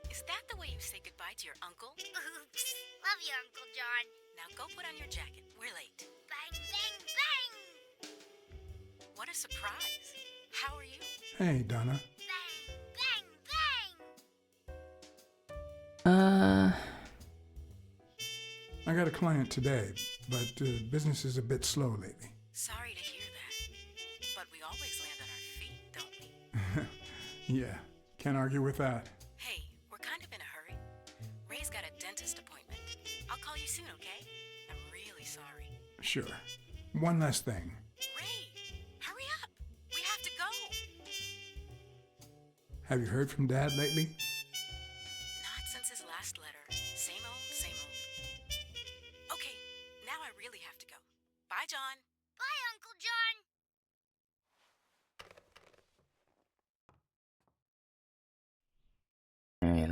[SPEAKER 13] is that the way you say goodbye to your uncle?
[SPEAKER 12] Oops. Love you, Uncle John.
[SPEAKER 13] Now go put on your jacket. We're late.
[SPEAKER 12] Bang, bang, bang!
[SPEAKER 13] What a surprise. How are you?
[SPEAKER 1] Hey, Donna.
[SPEAKER 12] Bang, bang, bang!
[SPEAKER 1] I got a client today, but business is a bit slow lately.
[SPEAKER 13] Sorry to hear that. But we always land on our feet, don't we?
[SPEAKER 1] Yeah, can't argue with that.
[SPEAKER 13] Hey, we're kind of in a hurry. Ray's got a dentist appointment. I'll call you soon, okay? I'm really sorry.
[SPEAKER 1] Sure. One last thing.
[SPEAKER 13] Ray, hurry up. We have to go.
[SPEAKER 1] Have you heard from Dad lately?
[SPEAKER 13] Not since his last letter. Same old, same old. Okay, now I really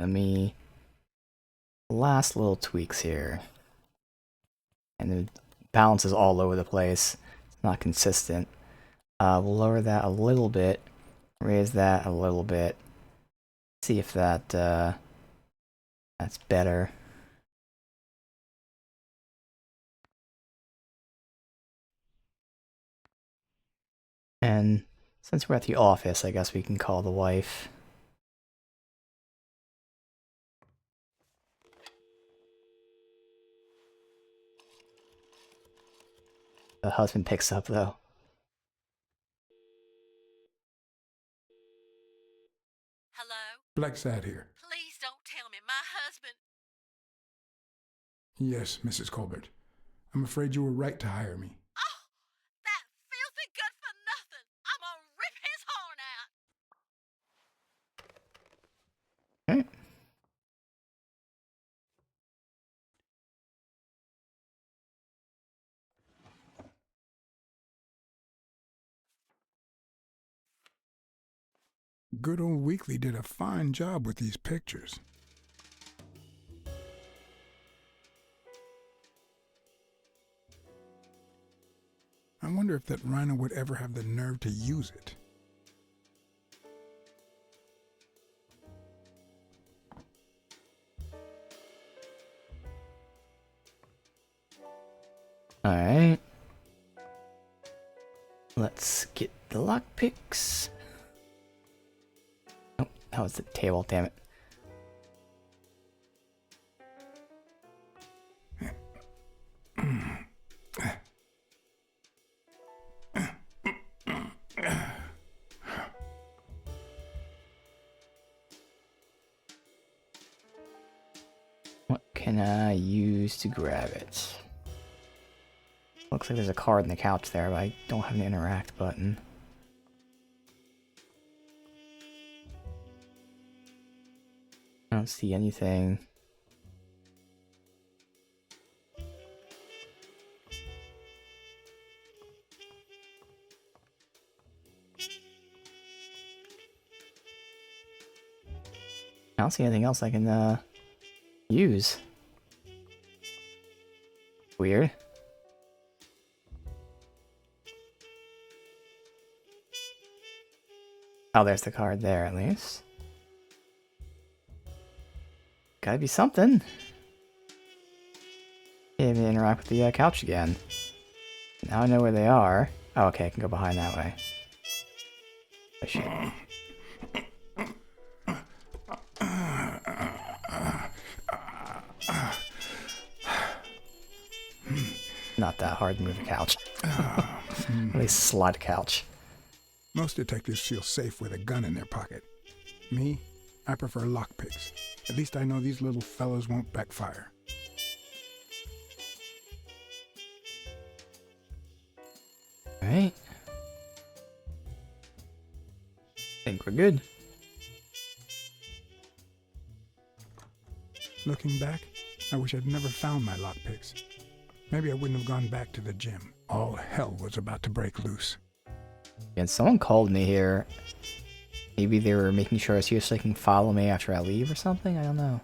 [SPEAKER 3] Let me... Last little tweaks here. And the balance is all over the place. It's not consistent. We'll lower that a little bit. Raise that a little bit. See if that, that's better. And since we're at the office, I guess we can call the wife. The husband picks up, though.
[SPEAKER 13] Hello?
[SPEAKER 1] Blacksad here.
[SPEAKER 13] Please don't tell me my husband...
[SPEAKER 1] Yes, Mrs. Colbert. I'm afraid you were right to hire me.
[SPEAKER 13] Oh, that filthy good for nothing! I'm gonna rip his horn out!
[SPEAKER 3] Okay.
[SPEAKER 1] Good old Weekly did a fine job with these pictures. I wonder if that rhino would ever have the nerve to use it.
[SPEAKER 3] Alright. Let's get the lockpicks. Oh, that was the table, damn it. What can I use to grab it? Looks like there's a card in the couch there, but I don't have an interact button. I don't see anything. I don't see anything else I can use. Weird. Oh, there's the card there at least. Gotta be something. Maybe interact with the couch again. Now I know where they are. Oh, okay, I can go behind that way. Oh, shit. Not that hard to move a couch. At least slide a couch.
[SPEAKER 1] Most detectives feel safe with a gun in their pocket. Me, I prefer lockpicks. At least I know these little fellows won't backfire.
[SPEAKER 3] Alright. Think we're good.
[SPEAKER 1] Looking back, I wish I'd never found my lockpicks. Maybe I wouldn't have gone back to the gym. All hell was about to break loose.
[SPEAKER 3] And someone called me here. Maybe they were making sure I see if they can follow me after I leave or something? I don't know.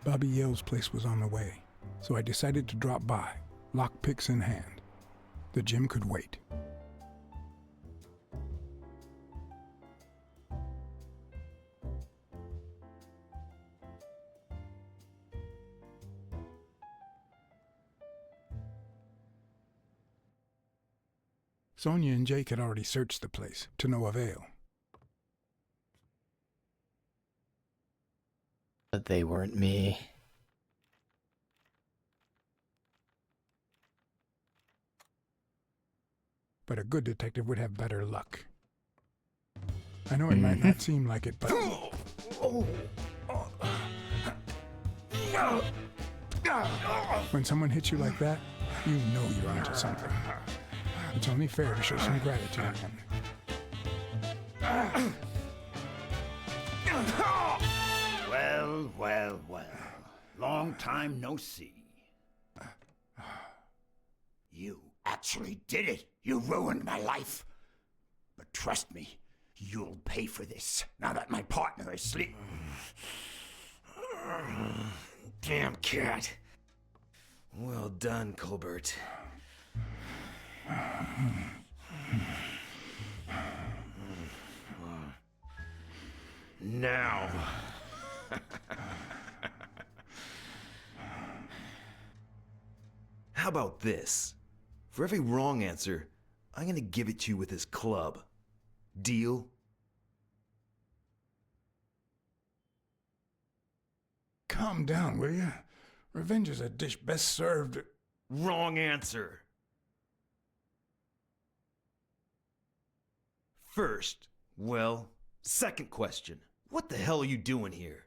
[SPEAKER 1] Bobby Yale's place was on the way, so I decided to drop by, lockpicks in hand. The gym could wait. Sonia and Jake had already searched the place, to no avail.
[SPEAKER 3] But they weren't me.
[SPEAKER 1] But a good detective would have better luck. I know it might not seem like it, but... When someone hits you like that, you know you're onto something. It's only fair to show some gratitude.
[SPEAKER 2] Well, well, well. Long time no see. You actually did it. You ruined my life. But trust me, you'll pay for this now that my partner is asleep.
[SPEAKER 14] Damn cat. Well done, Colbert. Now. How about this? For every wrong answer, I'm gonna give it to you with this club. Deal?
[SPEAKER 1] Calm down, will you? Revenge is a dish best served.
[SPEAKER 14] Wrong answer. First, well, second question. What the hell are you doing here?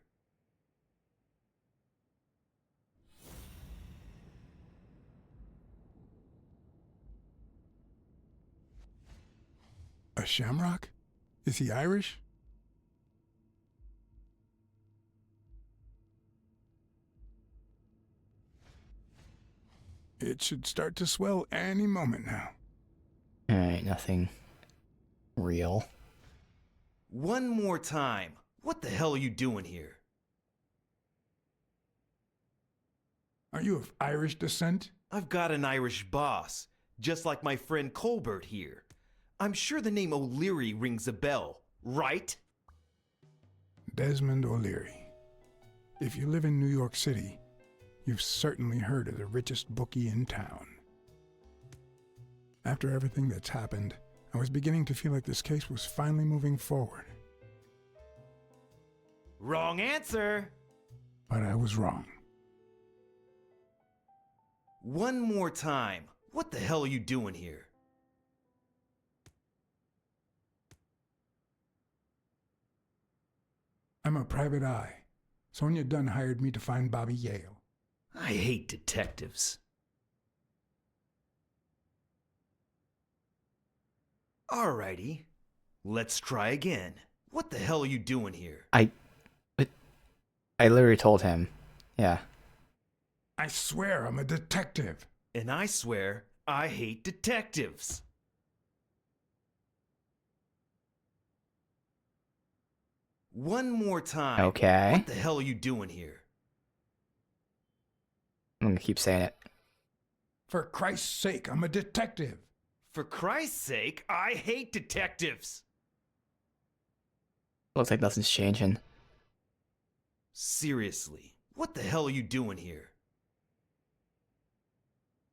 [SPEAKER 1] A shamrock? Is he Irish? It should start to swell any moment now.
[SPEAKER 3] Alright, nothing real.
[SPEAKER 14] One more time. What the hell are you doing here?
[SPEAKER 1] Are you of Irish descent?
[SPEAKER 14] I've got an Irish boss, just like my friend Colbert here. I'm sure the name O'Leary rings a bell, right?
[SPEAKER 1] Desmond O'Leary. If you live in New York City, you've certainly heard of the richest bookie in town. After everything that's happened, I was beginning to feel like this case was finally moving forward.
[SPEAKER 14] Wrong answer!
[SPEAKER 1] But I was wrong.
[SPEAKER 14] One more time. What the hell are you doing here?
[SPEAKER 1] I'm a private eye. Sonia Dunn hired me to find Bobby Yale.
[SPEAKER 14] I hate detectives. Alrighty. Let's try again. What the hell are you doing here?
[SPEAKER 3] I literally told him. Yeah.
[SPEAKER 1] I swear I'm a detective.
[SPEAKER 14] And I swear I hate detectives. One more time.
[SPEAKER 3] Okay.
[SPEAKER 14] What the hell are you doing here?
[SPEAKER 3] I'm gonna keep saying it.
[SPEAKER 1] For Christ's sake, I'm a detective.
[SPEAKER 14] For Christ's sake, I hate detectives.
[SPEAKER 3] Looks like nothing's changing.
[SPEAKER 14] Seriously, what the hell are you doing here?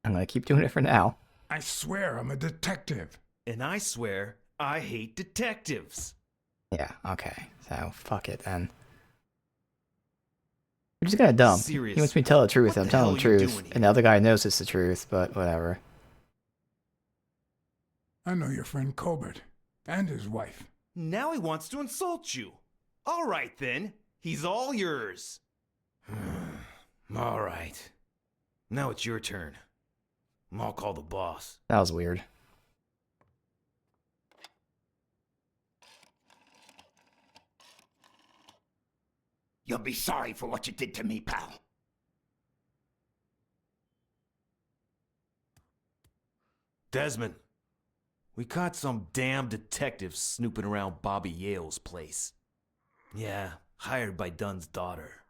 [SPEAKER 3] I'm gonna keep doing it for now.
[SPEAKER 1] I swear I'm a detective.
[SPEAKER 14] And I swear I hate detectives.
[SPEAKER 3] Yeah, okay. So, fuck it then. We're just gonna dump.
[SPEAKER 14] Serious.
[SPEAKER 3] He wants me to tell the truth,
[SPEAKER 14] What
[SPEAKER 3] I'm
[SPEAKER 14] the
[SPEAKER 3] telling
[SPEAKER 14] hell
[SPEAKER 3] the
[SPEAKER 14] are you
[SPEAKER 3] truth.
[SPEAKER 14] doing here?
[SPEAKER 3] And the other guy knows it's the truth, but whatever.
[SPEAKER 1] I know your friend Colbert and his wife.
[SPEAKER 14] Now he wants to insult you. All right then, he's all yours. All right. Now it's your turn. I'll call the boss.
[SPEAKER 3] That was weird.
[SPEAKER 2] You'll be sorry for what you did to me, pal.
[SPEAKER 14] Desmond, we caught some damn detectives snooping around Bobby Yale's place. Yeah, hired by Dunn's daughter.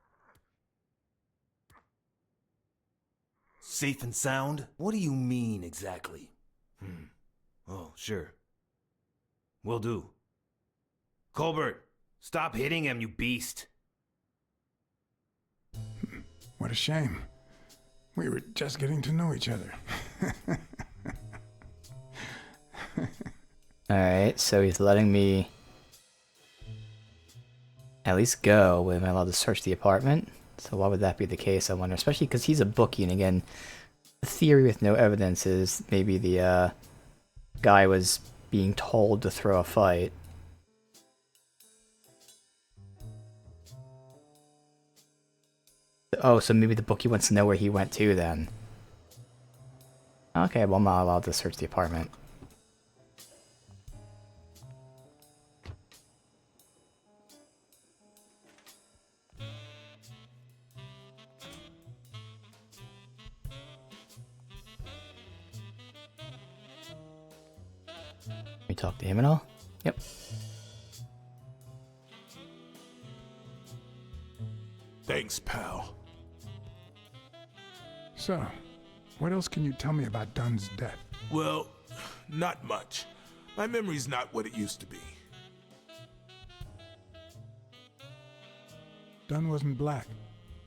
[SPEAKER 14] Safe and sound? What do you mean exactly? Oh, sure. Will do. Colbert, stop hitting him, you beast.
[SPEAKER 1] What a shame. We were just getting to know each other.
[SPEAKER 3] Alright, so he's letting me at least go, but am I allowed to search the apartment? So why would that be the case, I wonder? Especially because he's a bookie, and again, the theory with no evidence is maybe the guy was being told to throw a fight. Oh, so maybe the bookie wants to know where he went to then. Okay, well I'm not allowed to search the apartment. We talk to him at all? Yep.
[SPEAKER 4] Thanks, pal.
[SPEAKER 1] So, what else can you tell me about Dunn's death?
[SPEAKER 4] Well, not much. My memory's not what it used to be.
[SPEAKER 1] Dunn wasn't black,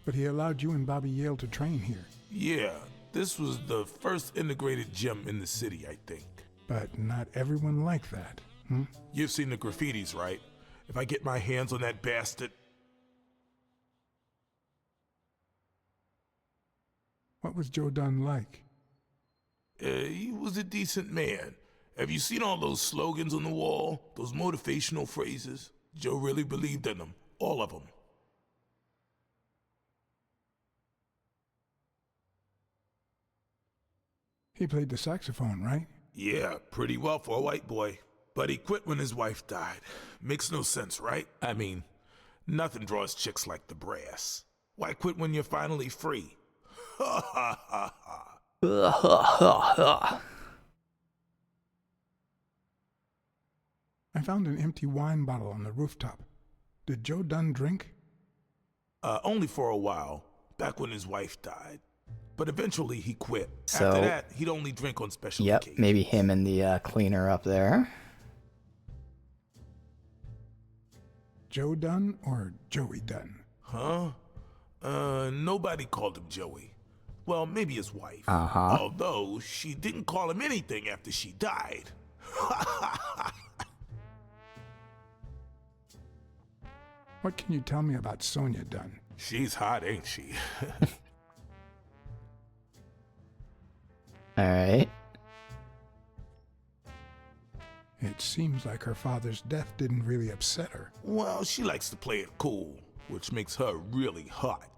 [SPEAKER 1] but he allowed you and Bobby Yale to train here.
[SPEAKER 4] Yeah, this was the first integrated gym in the city, I think.
[SPEAKER 1] But not everyone liked that, hmm?
[SPEAKER 4] You've seen the graffitis, right? If I get my hands on that bastard...
[SPEAKER 1] What was Joe Dunn like?
[SPEAKER 4] He was a decent man. Have you seen all those slogans on the wall? Those motivational phrases? Joe really believed in them. All of them.
[SPEAKER 1] He played the saxophone, right?
[SPEAKER 4] Yeah, pretty well for a white boy. But he quit when his wife died. Makes no sense, right? I mean, nothing draws chicks like the brass. Why quit when you're finally free? Ha ha ha ha.
[SPEAKER 1] I found an empty wine bottle on the rooftop. Did Joe Dunn drink?
[SPEAKER 4] Only for a while, back when his wife died. But eventually he quit.
[SPEAKER 3] So,
[SPEAKER 4] after that, he'd only drink on special
[SPEAKER 3] yep,
[SPEAKER 4] occasions.
[SPEAKER 3] maybe him and the cleaner up there.
[SPEAKER 1] Joe Dunn or Joey Dunn?
[SPEAKER 4] Huh? Nobody called him Joey. Well, maybe his wife.
[SPEAKER 3] Uh-huh.
[SPEAKER 4] Although, she didn't call him anything after she died.
[SPEAKER 1] What can you tell me about Sonia Dunn?
[SPEAKER 4] She's hot, ain't she?
[SPEAKER 3] Alright.
[SPEAKER 1] It seems like her father's death didn't really upset her.
[SPEAKER 4] Well, she likes to play it cool, which makes her really hot.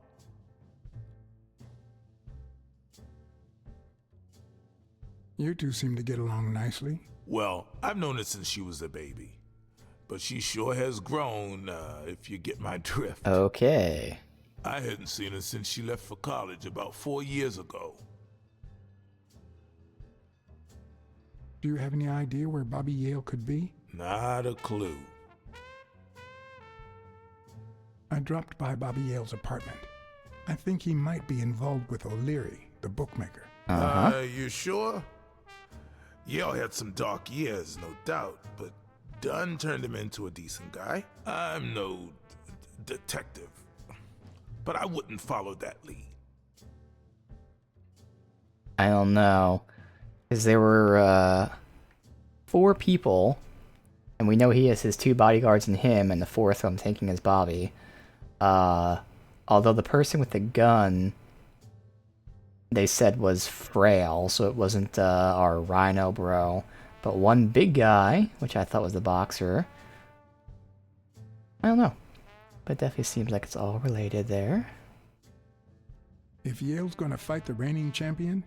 [SPEAKER 1] You two seem to get along nicely.
[SPEAKER 4] Well, I've known her since she was a baby. But she sure has grown, if you get my drift.
[SPEAKER 3] Okay.
[SPEAKER 4] I hadn't seen her since she left for college about 4 years ago.
[SPEAKER 1] Do you have any idea where Bobby Yale could be?
[SPEAKER 4] Not a clue.
[SPEAKER 1] I dropped by Bobby Yale's apartment. I think he might be involved with O'Leary, the bookmaker.
[SPEAKER 4] You sure? Yale had some dark years, no doubt, but Dunn turned him into a decent guy. I'm no detective, but I wouldn't follow that lead.
[SPEAKER 3] I don't know. Because there were 4 people, and we know he has his 2 bodyguards and him, and the 4th I'm thinking is Bobby. Although the person with the gun, they said was frail, so it wasn't our Rhino bro. But one big guy, which I thought was the boxer, I don't know. But it definitely seems like it's all related there.
[SPEAKER 1] If Yale's gonna fight the reigning champion,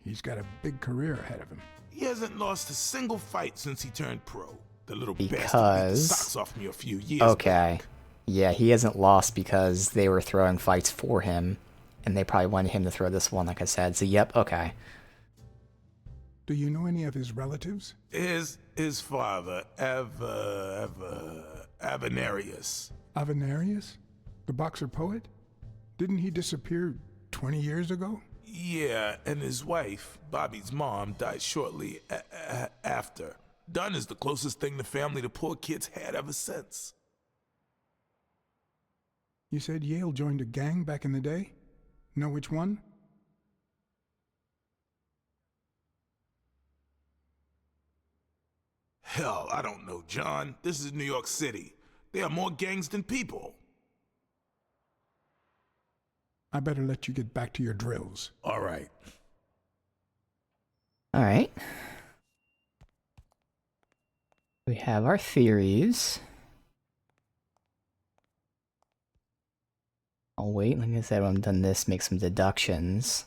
[SPEAKER 1] he's got a big career ahead of him.
[SPEAKER 4] He hasn't lost a single fight since he turned pro. The little bastard beat the
[SPEAKER 3] Because...
[SPEAKER 4] socks off me a few years
[SPEAKER 3] Okay.
[SPEAKER 4] back.
[SPEAKER 3] Yeah, he hasn't lost because they were throwing fights for him, and they probably wanted him to throw this one, like I said. So, yep, okay.
[SPEAKER 1] Do you know any of his relatives?
[SPEAKER 4] His father, Avenarius.
[SPEAKER 1] Avenarius? The boxer poet? Didn't he disappear 20 years ago?
[SPEAKER 4] Yeah, and his wife, Bobby's mom, died shortly after. Dunn is the closest thing the family the poor kids had ever since.
[SPEAKER 1] You said Yale joined a gang back in the day? Know which one?
[SPEAKER 4] Hell, I don't know, John. This is New York City. There are more gangs than people.
[SPEAKER 1] I better let you get back to your drills.
[SPEAKER 4] All right.
[SPEAKER 3] All right. We have our theories. I'll wait, like I said, when I'm done this, make some deductions.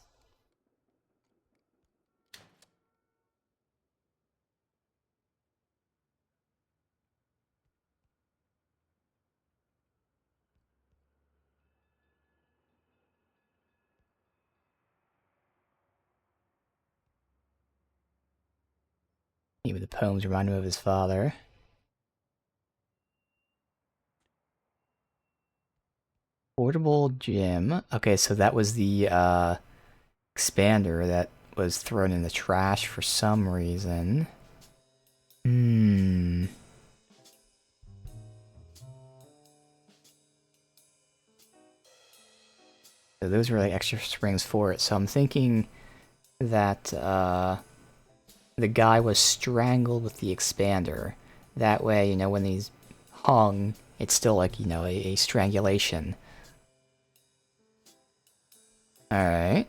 [SPEAKER 3] Maybe the poems remind him of his father. Portable gym. Okay, so that was the expander that was thrown in the trash for some reason. Hmm. So those were like extra springs for it. So I'm thinking that the guy was strangled with the expander. That way, you know, when he's hung, it's still like, you know, a strangulation. Alright.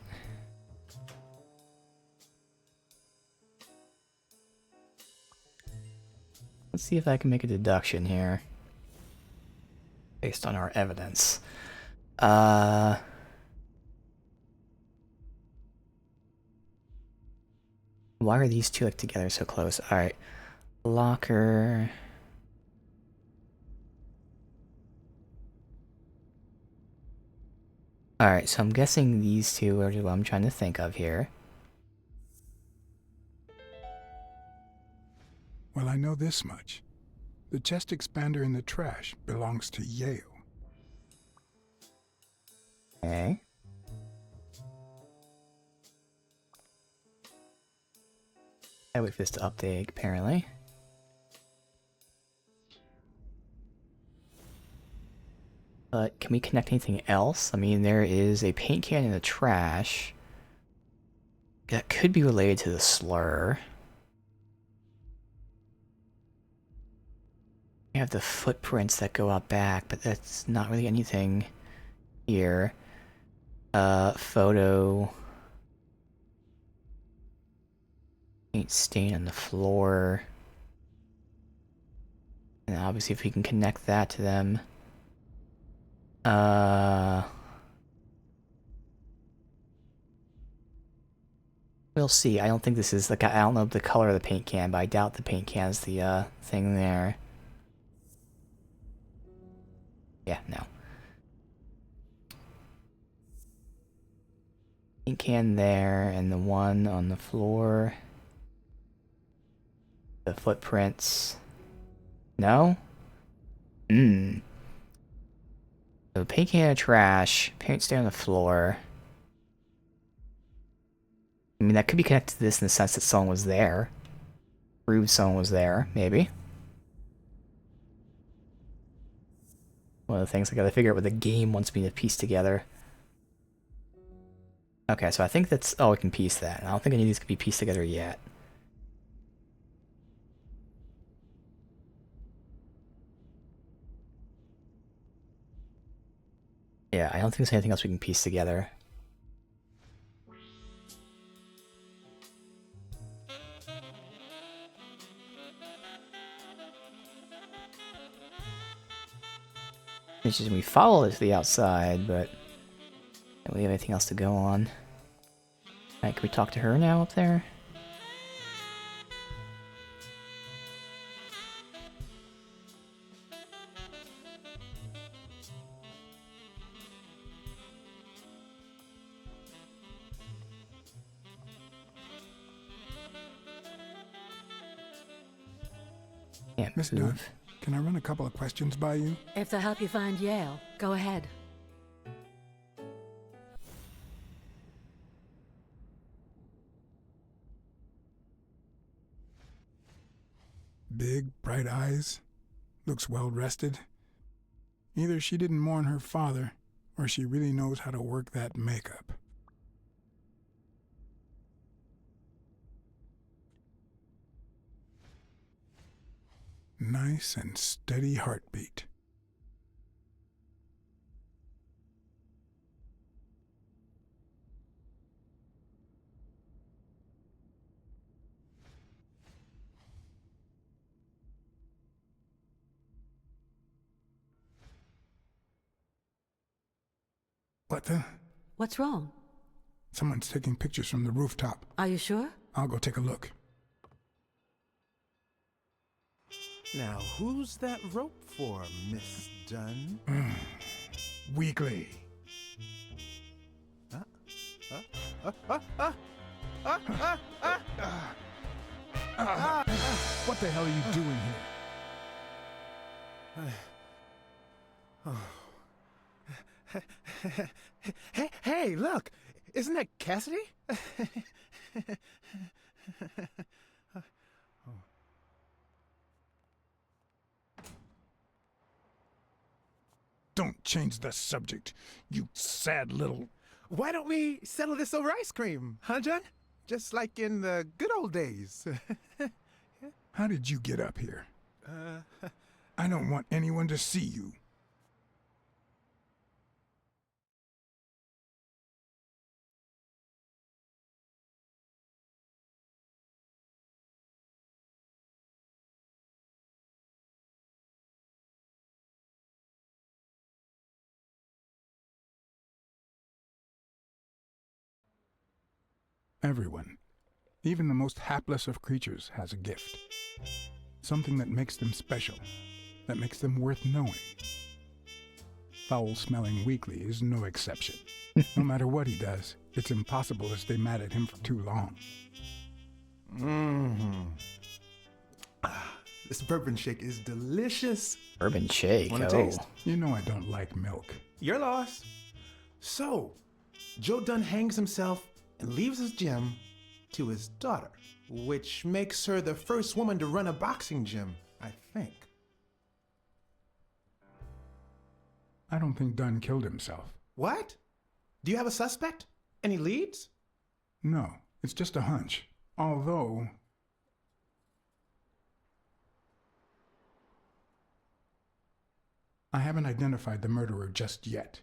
[SPEAKER 3] Let's see if I can make a deduction here. Based on our evidence. Why are these two like together so close? Alright. Locker. Alright, so I'm guessing these two are what I'm trying to think of here.
[SPEAKER 1] Well, I know this much. The chest expander in the trash belongs to Yale.
[SPEAKER 3] Okay. I wait for this to update, apparently. But can we connect anything else? I mean, there is a paint can in the trash. That could be related to the slur. We have the footprints that go out back, but that's not really anything here. Photo. Paint stain on the floor. And obviously if we can connect that to them. We'll see. I don't think this is, like, I don't know the color of the paint can, but I doubt the paint can's the, thing there. Yeah, no. Paint can there, and the one on the floor. The footprints. No? So the paint can of trash, paint stain on the floor. I mean, that could be connected to this in the sense that someone was there. Prove someone was there, maybe. One of the things I gotta figure out what the game wants me to piece together. Okay, so I think that's... Oh, we can piece that. I don't think any of these can be pieced together yet. Yeah, I don't think there's anything else we can piece together. It's just we follow it to the outside, but don't we have anything else to go on? Alright, can we talk to her now up there? Yeah,
[SPEAKER 1] Miss Dunn, can I run a couple of questions by you?
[SPEAKER 5] If they'll help you find Yale, go ahead.
[SPEAKER 1] Big, bright eyes. Looks well rested. Either she didn't mourn her father, or she really knows how to work that makeup. Nice and steady heartbeat. What the?
[SPEAKER 5] What's wrong?
[SPEAKER 1] Someone's taking pictures from the rooftop.
[SPEAKER 5] Are you sure?
[SPEAKER 1] I'll go take a look.
[SPEAKER 6] Now, who's that rope for, Miss Dunn?
[SPEAKER 1] Weekly. What the hell are you doing here?
[SPEAKER 6] Hey, look! Isn't that Cassidy?
[SPEAKER 1] Don't change the subject, you sad little...
[SPEAKER 6] Why don't we settle this over ice cream, huh, John? Just like in the good old days.
[SPEAKER 1] How did you get up here? I don't want anyone to see you. Everyone, even the most hapless of creatures, has a gift. Something that makes them special, that makes them worth knowing. Foul-smelling Weekly is no exception. No matter what he does, it's impossible to stay mad at him for too long.
[SPEAKER 6] This bourbon shake is delicious.
[SPEAKER 3] Bourbon shake,
[SPEAKER 6] Wanna
[SPEAKER 3] oh.
[SPEAKER 6] taste?
[SPEAKER 1] You know I don't like milk.
[SPEAKER 6] Your loss. So, Joe Dunn hangs himself and leaves his gym to his daughter, which makes her the first woman to run a boxing gym, I think.
[SPEAKER 1] I don't think Dunn killed himself.
[SPEAKER 6] What? Do you have a suspect? Any leads?
[SPEAKER 1] No, it's just a hunch. Although... I haven't identified the murderer just yet.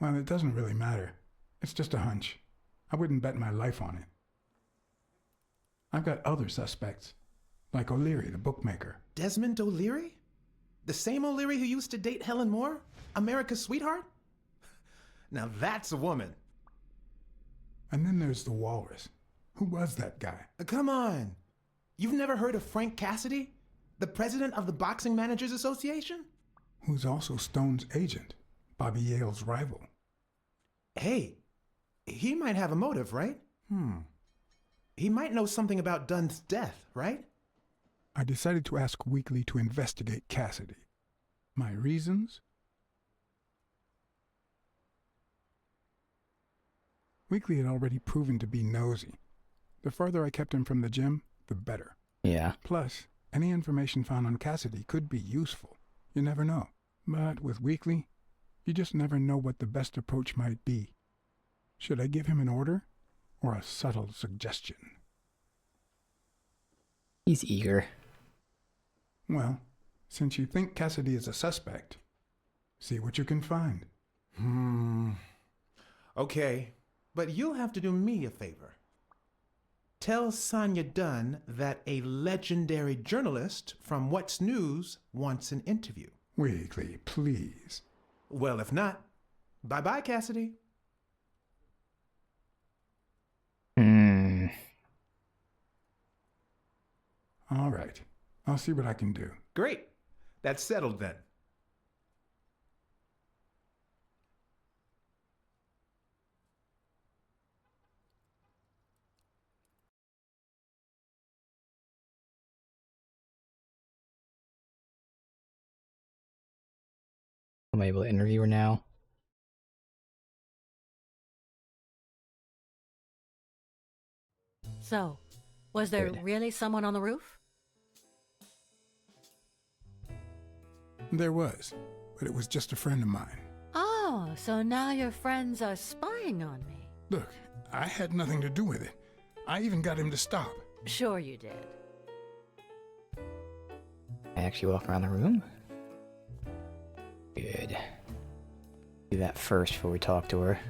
[SPEAKER 1] Well, it doesn't really matter. It's just a hunch. I wouldn't bet my life on it. I've got other suspects, like O'Leary, the bookmaker.
[SPEAKER 6] Desmond O'Leary? The same O'Leary who used to date Helen Moore? America's sweetheart? Now that's a woman.
[SPEAKER 1] And then there's the Walrus. Who was that guy?
[SPEAKER 6] Come on. You've never heard of Frank Cassidy? The president of the Boxing Managers Association?
[SPEAKER 1] Who's also Stone's agent, Bobby Yale's rival.
[SPEAKER 6] Hey, he might have a motive, right? He might know something about Dunn's death, right?
[SPEAKER 1] I decided to ask Weekly to investigate Cassidy. My reasons? Weekly had already proven to be nosy. The farther I kept him from the gym, the better.
[SPEAKER 3] Yeah.
[SPEAKER 1] Plus, any information found on Cassidy could be useful. You never know. But with Weekly, you just never know what the best approach might be. Should I give him an order or a subtle suggestion?
[SPEAKER 3] He's eager.
[SPEAKER 1] Well, since you think Cassidy is a suspect, see what you can find.
[SPEAKER 6] Okay, but you'll have to do me a favor. Tell Sonia Dunn that a legendary journalist from What's News wants an interview.
[SPEAKER 1] Weekly, please.
[SPEAKER 6] Well, if not, bye-bye, Cassidy.
[SPEAKER 1] All right. I'll see what I can do.
[SPEAKER 6] Great. That's settled then.
[SPEAKER 3] I'm able to interview her now.
[SPEAKER 5] So, was there
[SPEAKER 3] Good.
[SPEAKER 5] really someone on the roof?
[SPEAKER 1] There was, but it was just a friend of mine.
[SPEAKER 5] Oh, so now your friends are spying on me.
[SPEAKER 1] Look, I had nothing to do with it. I even got him to stop.
[SPEAKER 5] Sure you did.
[SPEAKER 3] I actually walk around the room. Good. Do that first before we talk to her.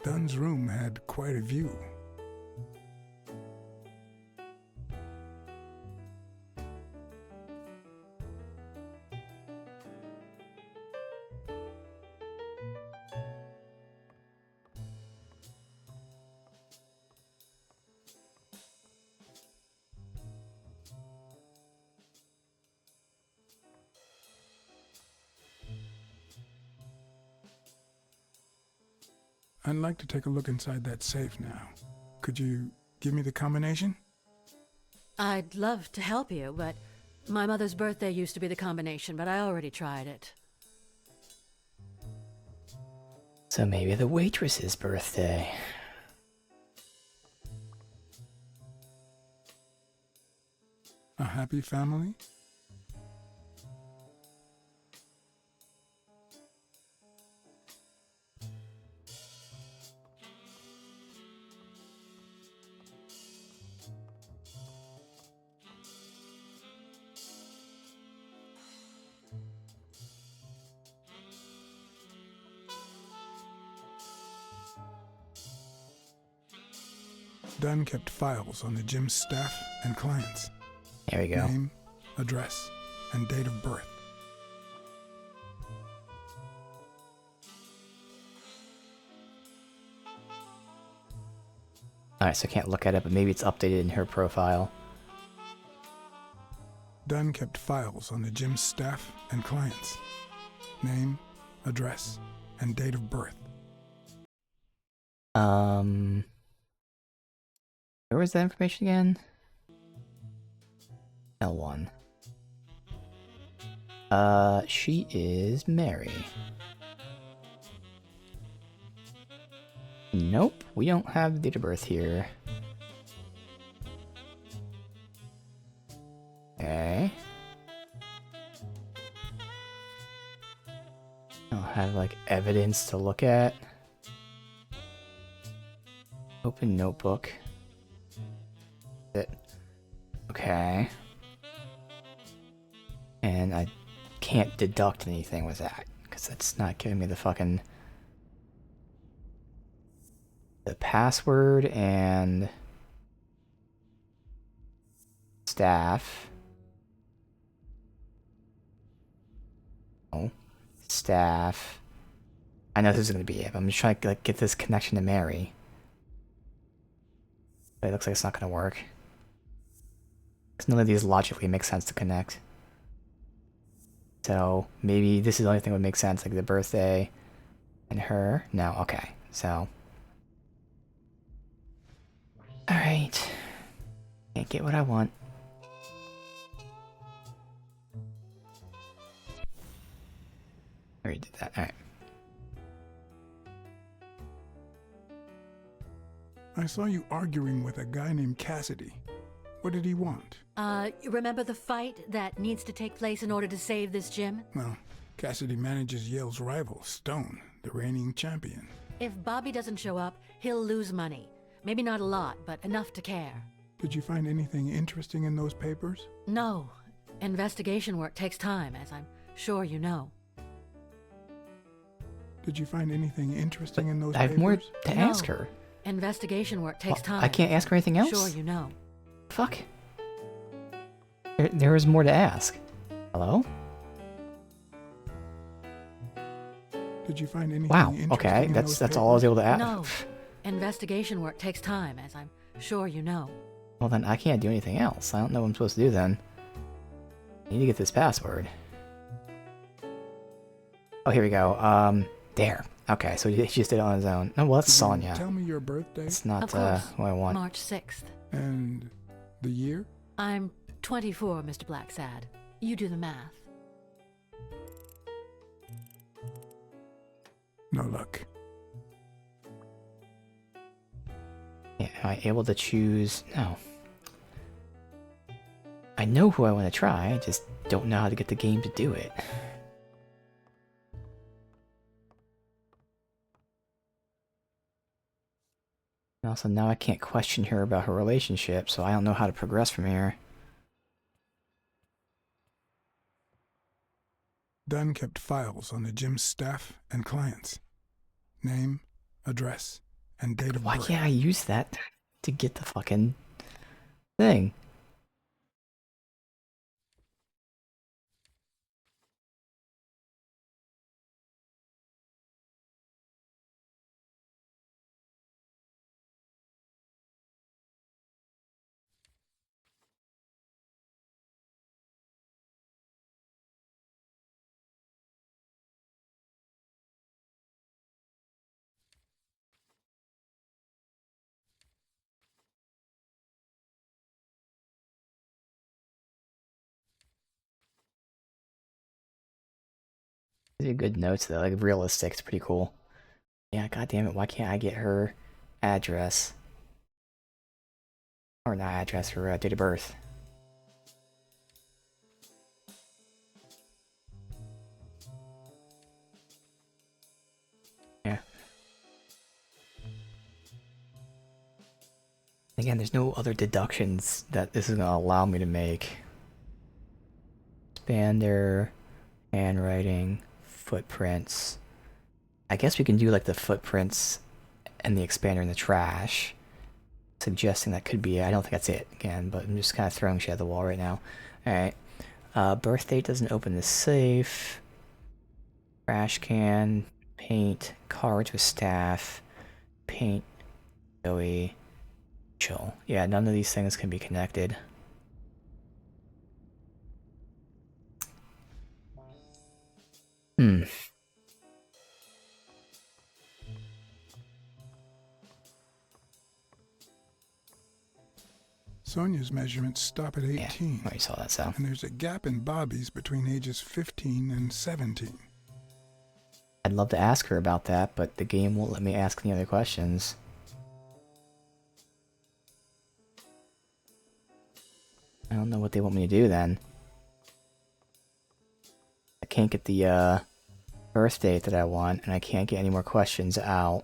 [SPEAKER 1] Dunn's room had quite a view. I'd like to take a look inside that safe now. Could you give me the combination?
[SPEAKER 5] I'd love to help you, but my mother's birthday used to be the combination, but I already tried it.
[SPEAKER 3] So maybe the waitress's birthday.
[SPEAKER 1] A happy family? Dunn kept files on the gym's staff and clients.
[SPEAKER 3] There we go.
[SPEAKER 1] Name, address, and date of birth.
[SPEAKER 3] Alright, so I can't look at it, but maybe it's updated in her profile.
[SPEAKER 1] Dunn kept files on the gym's staff and clients. Name, address, and date of birth.
[SPEAKER 3] Where was that information again? L1. She is Mary. Nope, we don't have the date of birth here. Okay. I don't have, like, evidence to look at. Open notebook. Okay. And I can't deduct anything with that, because that's not giving me the fucking... the password and... staff. Oh. Staff. I know this is going to be it, but I'm just trying to like, get this connection to Mary. But it looks like it's not going to work. Because none of these logically make sense to connect. So maybe this is the only thing that would make sense, like the birthday and her. No, okay. So. Alright. Can't get what I want. I already did that. Alright.
[SPEAKER 1] I saw you arguing with a guy named Cassidy. What did he want?
[SPEAKER 5] Remember the fight that needs to take place in order to save this gym?
[SPEAKER 1] Well, Cassidy manages Yale's rival, Stone, the reigning champion.
[SPEAKER 5] If Bobby doesn't show up, he'll lose money. Maybe not a lot, but enough to care.
[SPEAKER 1] Did you find anything interesting in those papers?
[SPEAKER 5] No. Investigation work takes time, as I'm sure you know.
[SPEAKER 1] Did you find anything interesting in those
[SPEAKER 3] I have
[SPEAKER 1] papers?
[SPEAKER 3] more to ask her.
[SPEAKER 5] Investigation work takes time.
[SPEAKER 3] I can't ask her anything else?
[SPEAKER 5] Sure you know.
[SPEAKER 3] Fuck. There is more to ask. Hello?
[SPEAKER 1] Did you find anything
[SPEAKER 3] wow,
[SPEAKER 1] interesting
[SPEAKER 3] okay,
[SPEAKER 1] in
[SPEAKER 3] that's
[SPEAKER 1] those
[SPEAKER 3] all I was able to ask.
[SPEAKER 5] No. Investigation work takes time, as I'm sure you know.
[SPEAKER 3] Well then, I can't do anything else. I don't know what I'm supposed to do then. I need to get this password. Oh, here we go. There. Okay, so he just did it on his own. No, well, that's Sonya.
[SPEAKER 1] Tell me your birthday.
[SPEAKER 3] It's not
[SPEAKER 5] Of course.
[SPEAKER 3] what I want.
[SPEAKER 5] March 6th.
[SPEAKER 1] And the year?
[SPEAKER 5] I'm 24, Mr. Blacksad. You do the math.
[SPEAKER 1] No luck.
[SPEAKER 3] Yeah, am I able to choose? No. I know who I want to try, I just don't know how to get the game to do it. And also, now I can't question her about her relationship, so I don't know how to progress from here.
[SPEAKER 1] Dunn kept files on the gym's staff and clients. Name, address, and date of
[SPEAKER 3] Why
[SPEAKER 1] birth.
[SPEAKER 3] can't I use that to get the fucking thing? These are good notes though, like realistic, it's pretty cool. Yeah, god damn it, why can't I get her address? Or not address, her date of birth. Yeah. Again, there's no other deductions that this is gonna allow me to make. Expander, handwriting, footprints. I guess we can do like the footprints and the expander in the trash. Suggesting that could be it. I don't think that's it again, but I'm just kind of throwing shit at the wall right now. Alright. Birth date doesn't open the safe. Trash can, paint, cards with staff, paint, Joey, chill. Yeah, none of these things can be connected. Hmm.
[SPEAKER 1] Sonia's measurements stop at 18.
[SPEAKER 3] Yeah, already saw that, so.
[SPEAKER 1] And there's a gap in Bobby's between ages 15 and 17.
[SPEAKER 3] I'd love to ask her about that, but the game won't let me ask any other questions. I don't know what they want me to do then. I can't get the birth date that I want, and I can't get any more questions out.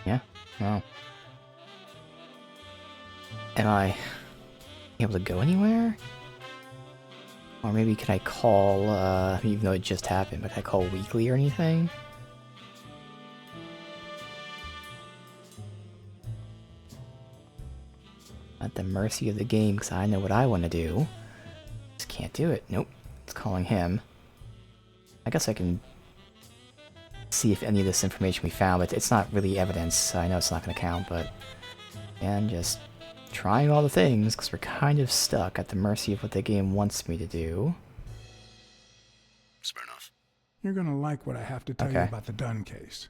[SPEAKER 3] Yeah, no. Am I able to go anywhere? Or maybe can I call, even though it just happened, but can I call weekly or anything? At the mercy of the game, because I know what I want to do. Just can't do it. Nope. It's calling him. I guess I can see if any of this information we found, but it's not really evidence, so I know it's not going to count, but... And just trying all the things, because we're kind of stuck at the mercy of what the game wants me to do.
[SPEAKER 7] Smirnoff.
[SPEAKER 1] You're gonna like what I have to tell you about the Dunn case.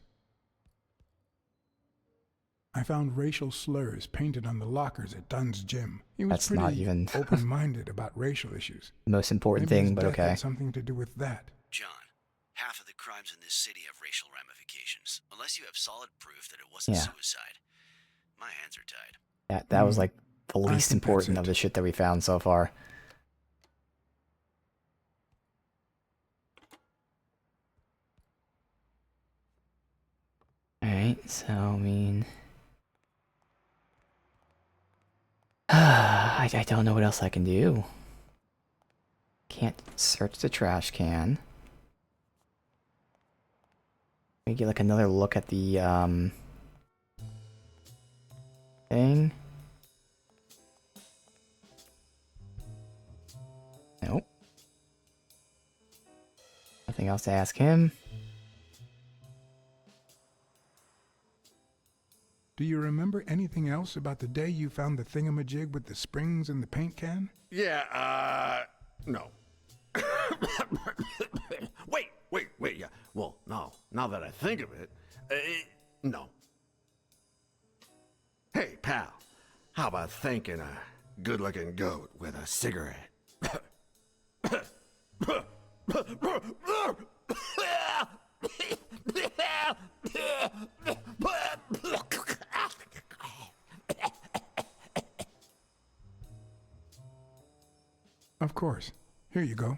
[SPEAKER 1] I found racial slurs painted on the lockers at Dunn's gym. He was
[SPEAKER 3] That's
[SPEAKER 1] pretty
[SPEAKER 3] not even
[SPEAKER 1] open-minded about racial issues.
[SPEAKER 3] the most important
[SPEAKER 1] Maybe
[SPEAKER 3] thing,
[SPEAKER 1] his
[SPEAKER 3] but
[SPEAKER 1] death
[SPEAKER 3] okay.
[SPEAKER 1] had something to do with that.
[SPEAKER 7] John, half of the crimes in this city have racial ramifications. Unless you have solid proof that it wasn't suicide, my hands are tied.
[SPEAKER 3] That was like the
[SPEAKER 1] I
[SPEAKER 3] least
[SPEAKER 1] think that's
[SPEAKER 3] important
[SPEAKER 1] it.
[SPEAKER 3] of the shit that we found so far. Alright, so I mean... I don't know what else I can do. Can't search the trash can. Let me get like another look at the thing. Nope. Nothing else to ask him.
[SPEAKER 1] Do you remember anything else about the day you found the thingamajig with the springs in the paint can?
[SPEAKER 8] Yeah, no. Wait, yeah. Well, no. Now that I think of it, no. Hey, pal, how about thanking a good-looking goat with a cigarette?
[SPEAKER 1] Of course. Here you go.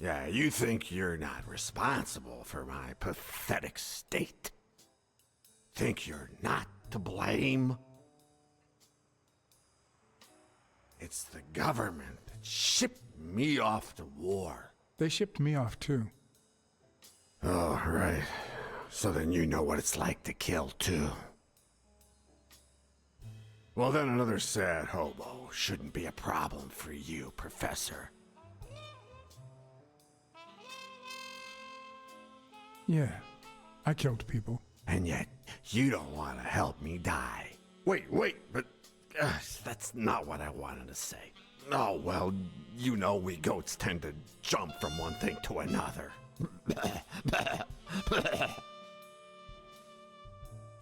[SPEAKER 8] Yeah, you think you're not responsible for my pathetic state? Think you're not to blame? It's the government that shipped me off to war.
[SPEAKER 1] They shipped me off too.
[SPEAKER 8] Oh, right. So then you know what it's like to kill too. Well, then another sad hobo shouldn't be a problem for you, Professor.
[SPEAKER 1] Yeah, I killed people.
[SPEAKER 8] And yet, you don't want to help me die. Wait, but that's not what I wanted to say. Oh, well, you know we goats tend to jump from one thing to another.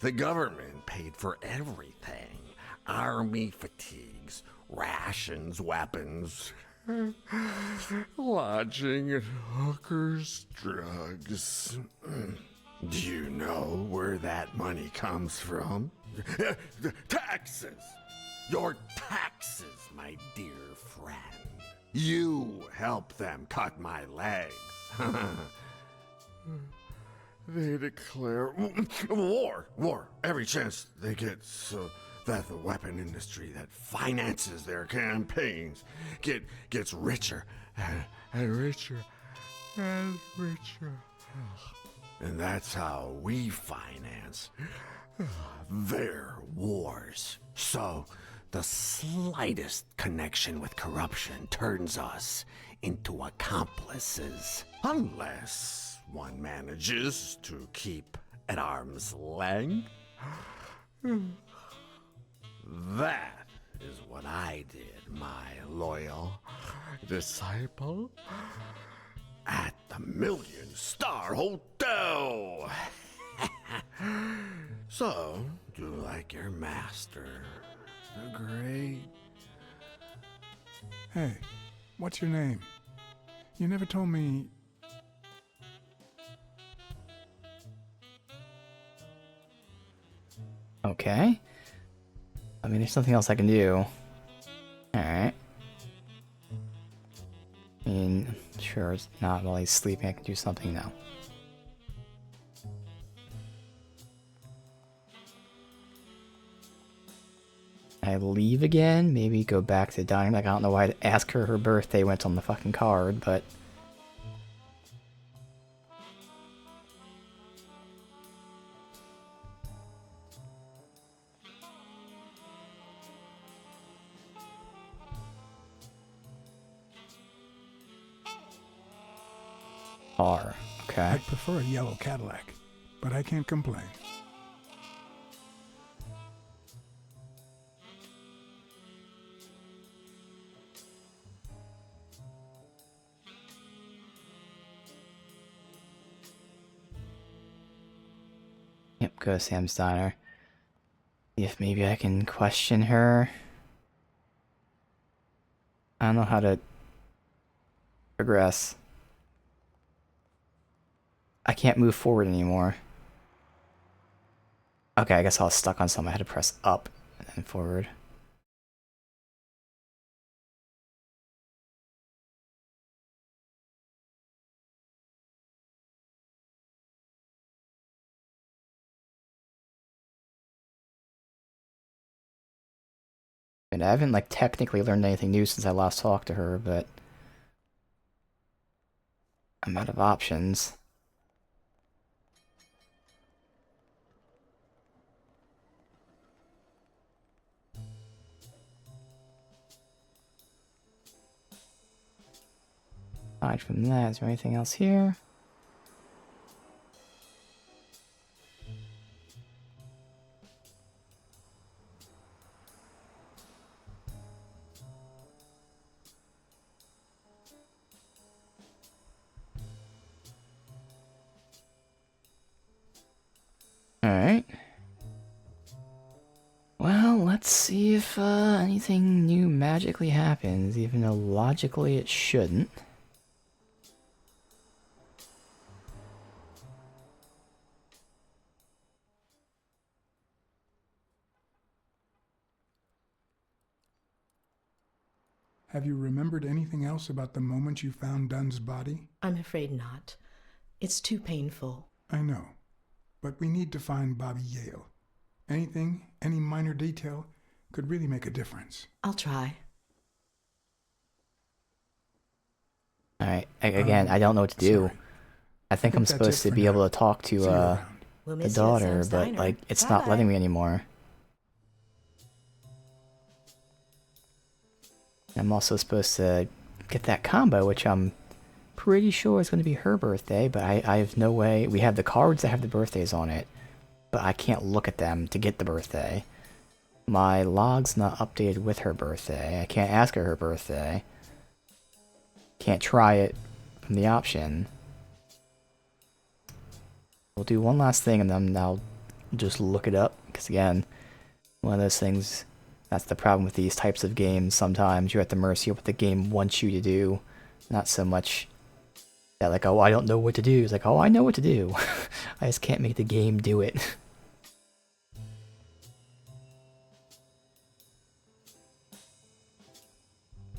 [SPEAKER 8] The government paid for everything. Army fatigues, rations, weapons, lodging and hookers, drugs. Do you know where that money comes from? Taxes! Your taxes, my dear friend. You help them cut my legs. They declare war every chance they get, so that the weapon industry that finances their campaigns gets richer and richer and richer. And that's how we finance their wars. So the slightest connection with corruption turns us into accomplices. Unless one manages to keep at arm's length. That is what I did, my loyal disciple, at the Million-Star Hotel. So, do like your master, the great...
[SPEAKER 1] Hey, what's your name? You never told me...
[SPEAKER 3] Okay. I mean, there's nothing else I can do. Alright. I mean, sure, it's not while he's sleeping. I can do something now. I leave again? Maybe go back to the dining. Like, I don't know why to ask her birthday went on the fucking card, but... R. Okay.
[SPEAKER 1] I'd prefer a yellow Cadillac, but I can't complain.
[SPEAKER 3] Yep, go to Sam's Diner. See if maybe I can question her. I don't know how to progress. I can't move forward anymore. Okay, I guess I was stuck on something. I had to press up and then forward. And I haven't, like, technically learned anything new since I last talked to her, but... I'm out of options. Aside from that, is there anything else here? Alright. Well, let's see if anything new magically happens, even though logically it shouldn't.
[SPEAKER 1] Have you remembered anything else about the moment you found Dunn's body?
[SPEAKER 10] I'm afraid not. It's too painful.
[SPEAKER 1] I know, but we need to find Bobby Yale. Anything, any minor detail, could really make a difference.
[SPEAKER 10] I'll try.
[SPEAKER 3] Alright, again, I don't know what to do.
[SPEAKER 1] Sorry.
[SPEAKER 3] I think I'm
[SPEAKER 1] that's
[SPEAKER 3] supposed
[SPEAKER 1] it
[SPEAKER 3] to
[SPEAKER 1] for
[SPEAKER 3] be
[SPEAKER 1] now.
[SPEAKER 3] able to talk to
[SPEAKER 1] See you around.
[SPEAKER 10] We'll
[SPEAKER 3] the
[SPEAKER 10] miss you at
[SPEAKER 3] daughter,
[SPEAKER 10] Sam's
[SPEAKER 3] but
[SPEAKER 10] Diner.
[SPEAKER 3] like it's not
[SPEAKER 10] Bye-bye.
[SPEAKER 3] letting me anymore. I'm also supposed to get that combo, which I'm pretty sure is going to be her birthday, but I have no way. We have the cards that have the birthdays on it, but I can't look at them to get the birthday. My log's not updated with her birthday. I can't ask her birthday. Can't try it from the option. We'll do one last thing and then I'll just look it up, because again, one of those things, that's the problem with these types of games. Sometimes you're at the mercy of what the game wants you to do, not so much that like, oh, I don't know what to do. It's like, oh, I know what to do. I just can't make the game do it.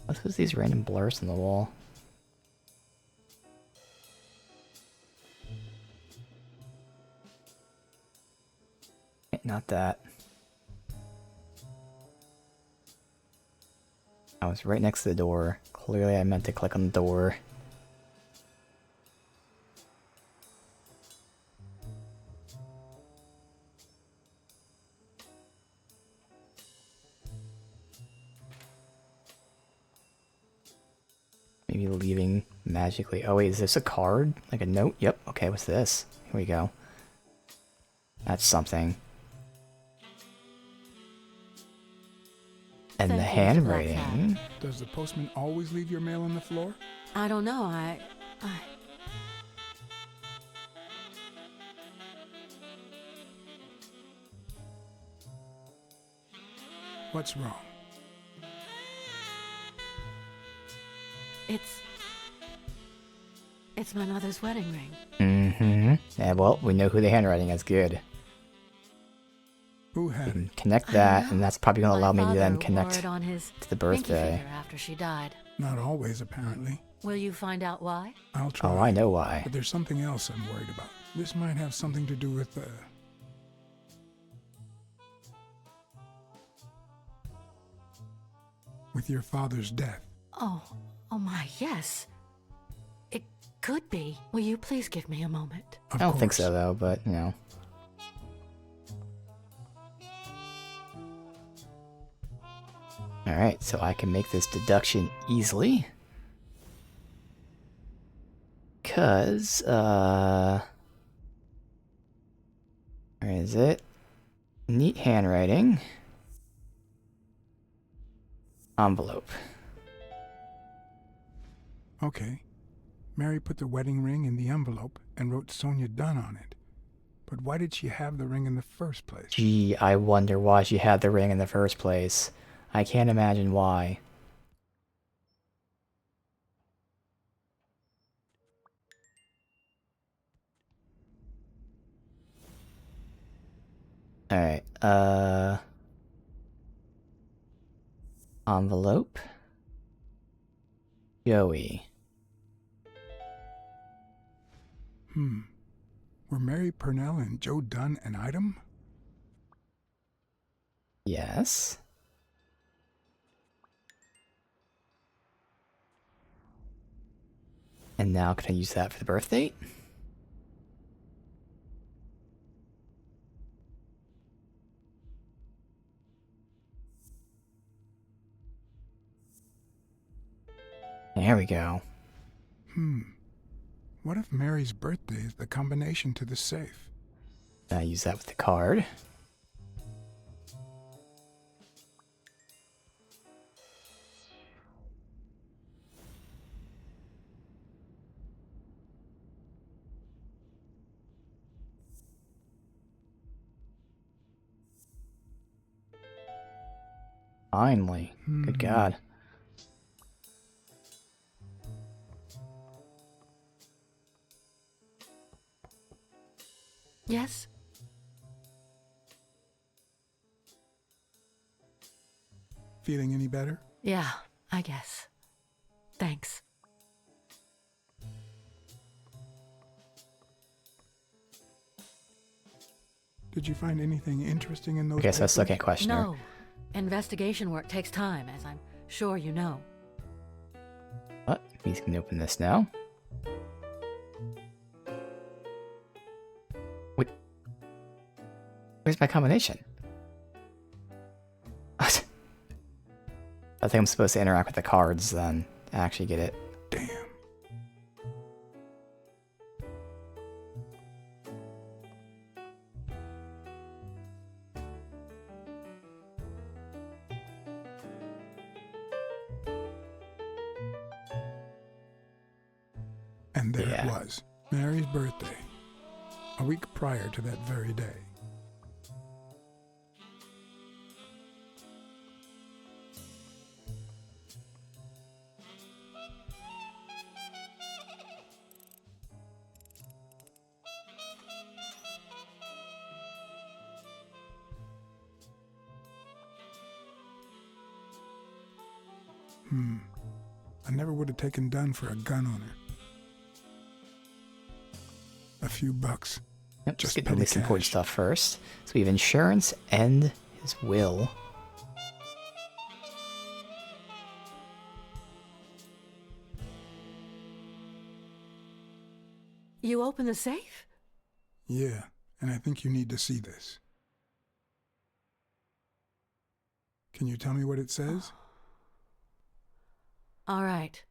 [SPEAKER 3] What's with these random blurs on the wall? Not that. I was right next to the door. Clearly I meant to click on the door. Maybe leaving magically. Oh wait, is this a card? Like a note? Yep. Okay, what's this? Here we go. That's something. And
[SPEAKER 5] Thank
[SPEAKER 3] the
[SPEAKER 5] you, Mr.
[SPEAKER 3] handwriting.
[SPEAKER 1] Does the postman always leave your mail on the floor?
[SPEAKER 5] I don't know,
[SPEAKER 1] What's wrong?
[SPEAKER 5] It's my mother's wedding ring.
[SPEAKER 3] Mm-hmm. Yeah, well, we know who the handwriting is. Good.
[SPEAKER 1] Who had
[SPEAKER 3] it? Connect that, and that's probably going to allow me to then connect
[SPEAKER 5] on his
[SPEAKER 3] to the birthday.
[SPEAKER 5] After she died.
[SPEAKER 1] Not always, apparently.
[SPEAKER 5] Will you find out why?
[SPEAKER 1] I'll try.
[SPEAKER 3] Oh, I know why.
[SPEAKER 1] But there's something else I'm worried about. This might have something to do with, with your father's death.
[SPEAKER 5] Oh my, yes. It could be. Will you please give me a moment?
[SPEAKER 3] I don't think so, though, but, you know. Alright, so I can make this deduction easily. Because, where is it? Neat handwriting. Envelope.
[SPEAKER 1] Okay. Mary put the wedding ring in the envelope and wrote Sonia Dunn on it. But why did she have the ring in the first place?
[SPEAKER 3] Gee, I wonder why she had the ring in the first place. I can't imagine why. Alright, envelope. Joey.
[SPEAKER 1] Were Mary Purnell and Joe Dunn an item?
[SPEAKER 3] Yes. And now can I use that for the birth date? There we go.
[SPEAKER 1] What if Mary's birthday is the combination to the safe?
[SPEAKER 3] I use that with the card. Finally. Good God.
[SPEAKER 5] Yes?
[SPEAKER 1] Feeling any better?
[SPEAKER 5] Yeah, I guess. Thanks.
[SPEAKER 1] Did you find anything interesting in those
[SPEAKER 3] I guess that's
[SPEAKER 1] papers?
[SPEAKER 3] second question.
[SPEAKER 5] No. Investigation work takes time, as I'm sure you know.
[SPEAKER 3] What? We can open this now. Wait. Where's my combination? What? I think I'm supposed to interact with the cards, then actually get it.
[SPEAKER 1] Damn. And there it was, Mary's birthday, a week prior to that very day. I never would have taken Dunn for a gun owner. A few bucks.
[SPEAKER 3] Yep,
[SPEAKER 1] Just
[SPEAKER 3] get the
[SPEAKER 1] petty
[SPEAKER 3] least important
[SPEAKER 1] cash.
[SPEAKER 3] stuff first. So we have insurance and his will.
[SPEAKER 5] You open the safe?
[SPEAKER 1] Yeah, and I think you need to see this. Can you tell me what it says?
[SPEAKER 5] All right.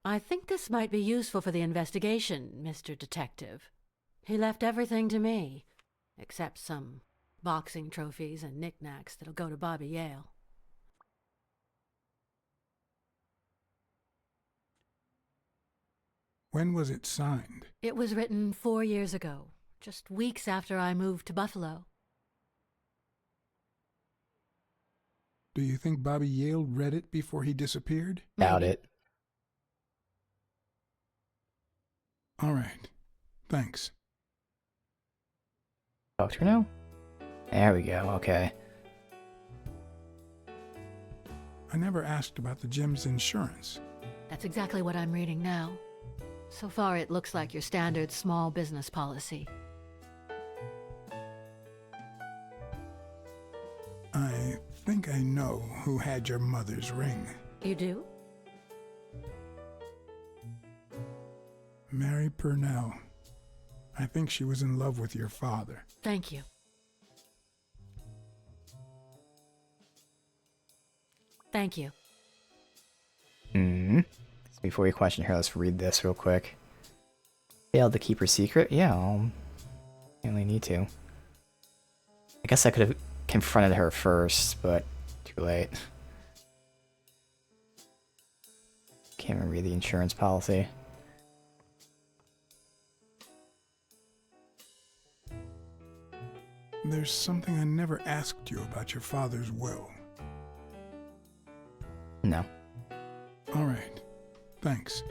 [SPEAKER 5] I think this might be useful for the investigation, Mr. Detective. He left everything to me, except some boxing trophies and knickknacks that'll go to Bobby Yale.
[SPEAKER 1] When was it signed?
[SPEAKER 5] It was written 4 years ago, just weeks after I moved to Buffalo.
[SPEAKER 1] Do you think Bobby Yale read it before he disappeared?
[SPEAKER 3] Doubt it.
[SPEAKER 1] All right. Thanks.
[SPEAKER 3] Talk to her now? There we go, okay.
[SPEAKER 1] I never asked about the gym's insurance.
[SPEAKER 5] That's exactly what I'm reading now. So far, it looks like your standard small business policy.
[SPEAKER 1] I think I know who had your mother's ring.
[SPEAKER 5] You do?
[SPEAKER 1] Mary Purnell. I think she was in love with your father.
[SPEAKER 5] Thank you. Thank you.
[SPEAKER 3] So before we question her, let's read this real quick. Failed to keep her secret? Yeah, I'll only need to. I guess I could have confronted her first, but too late. Can't even read the insurance policy.
[SPEAKER 1] There's something I never asked you about your father's will.
[SPEAKER 3] No.
[SPEAKER 1] All right. Thanks.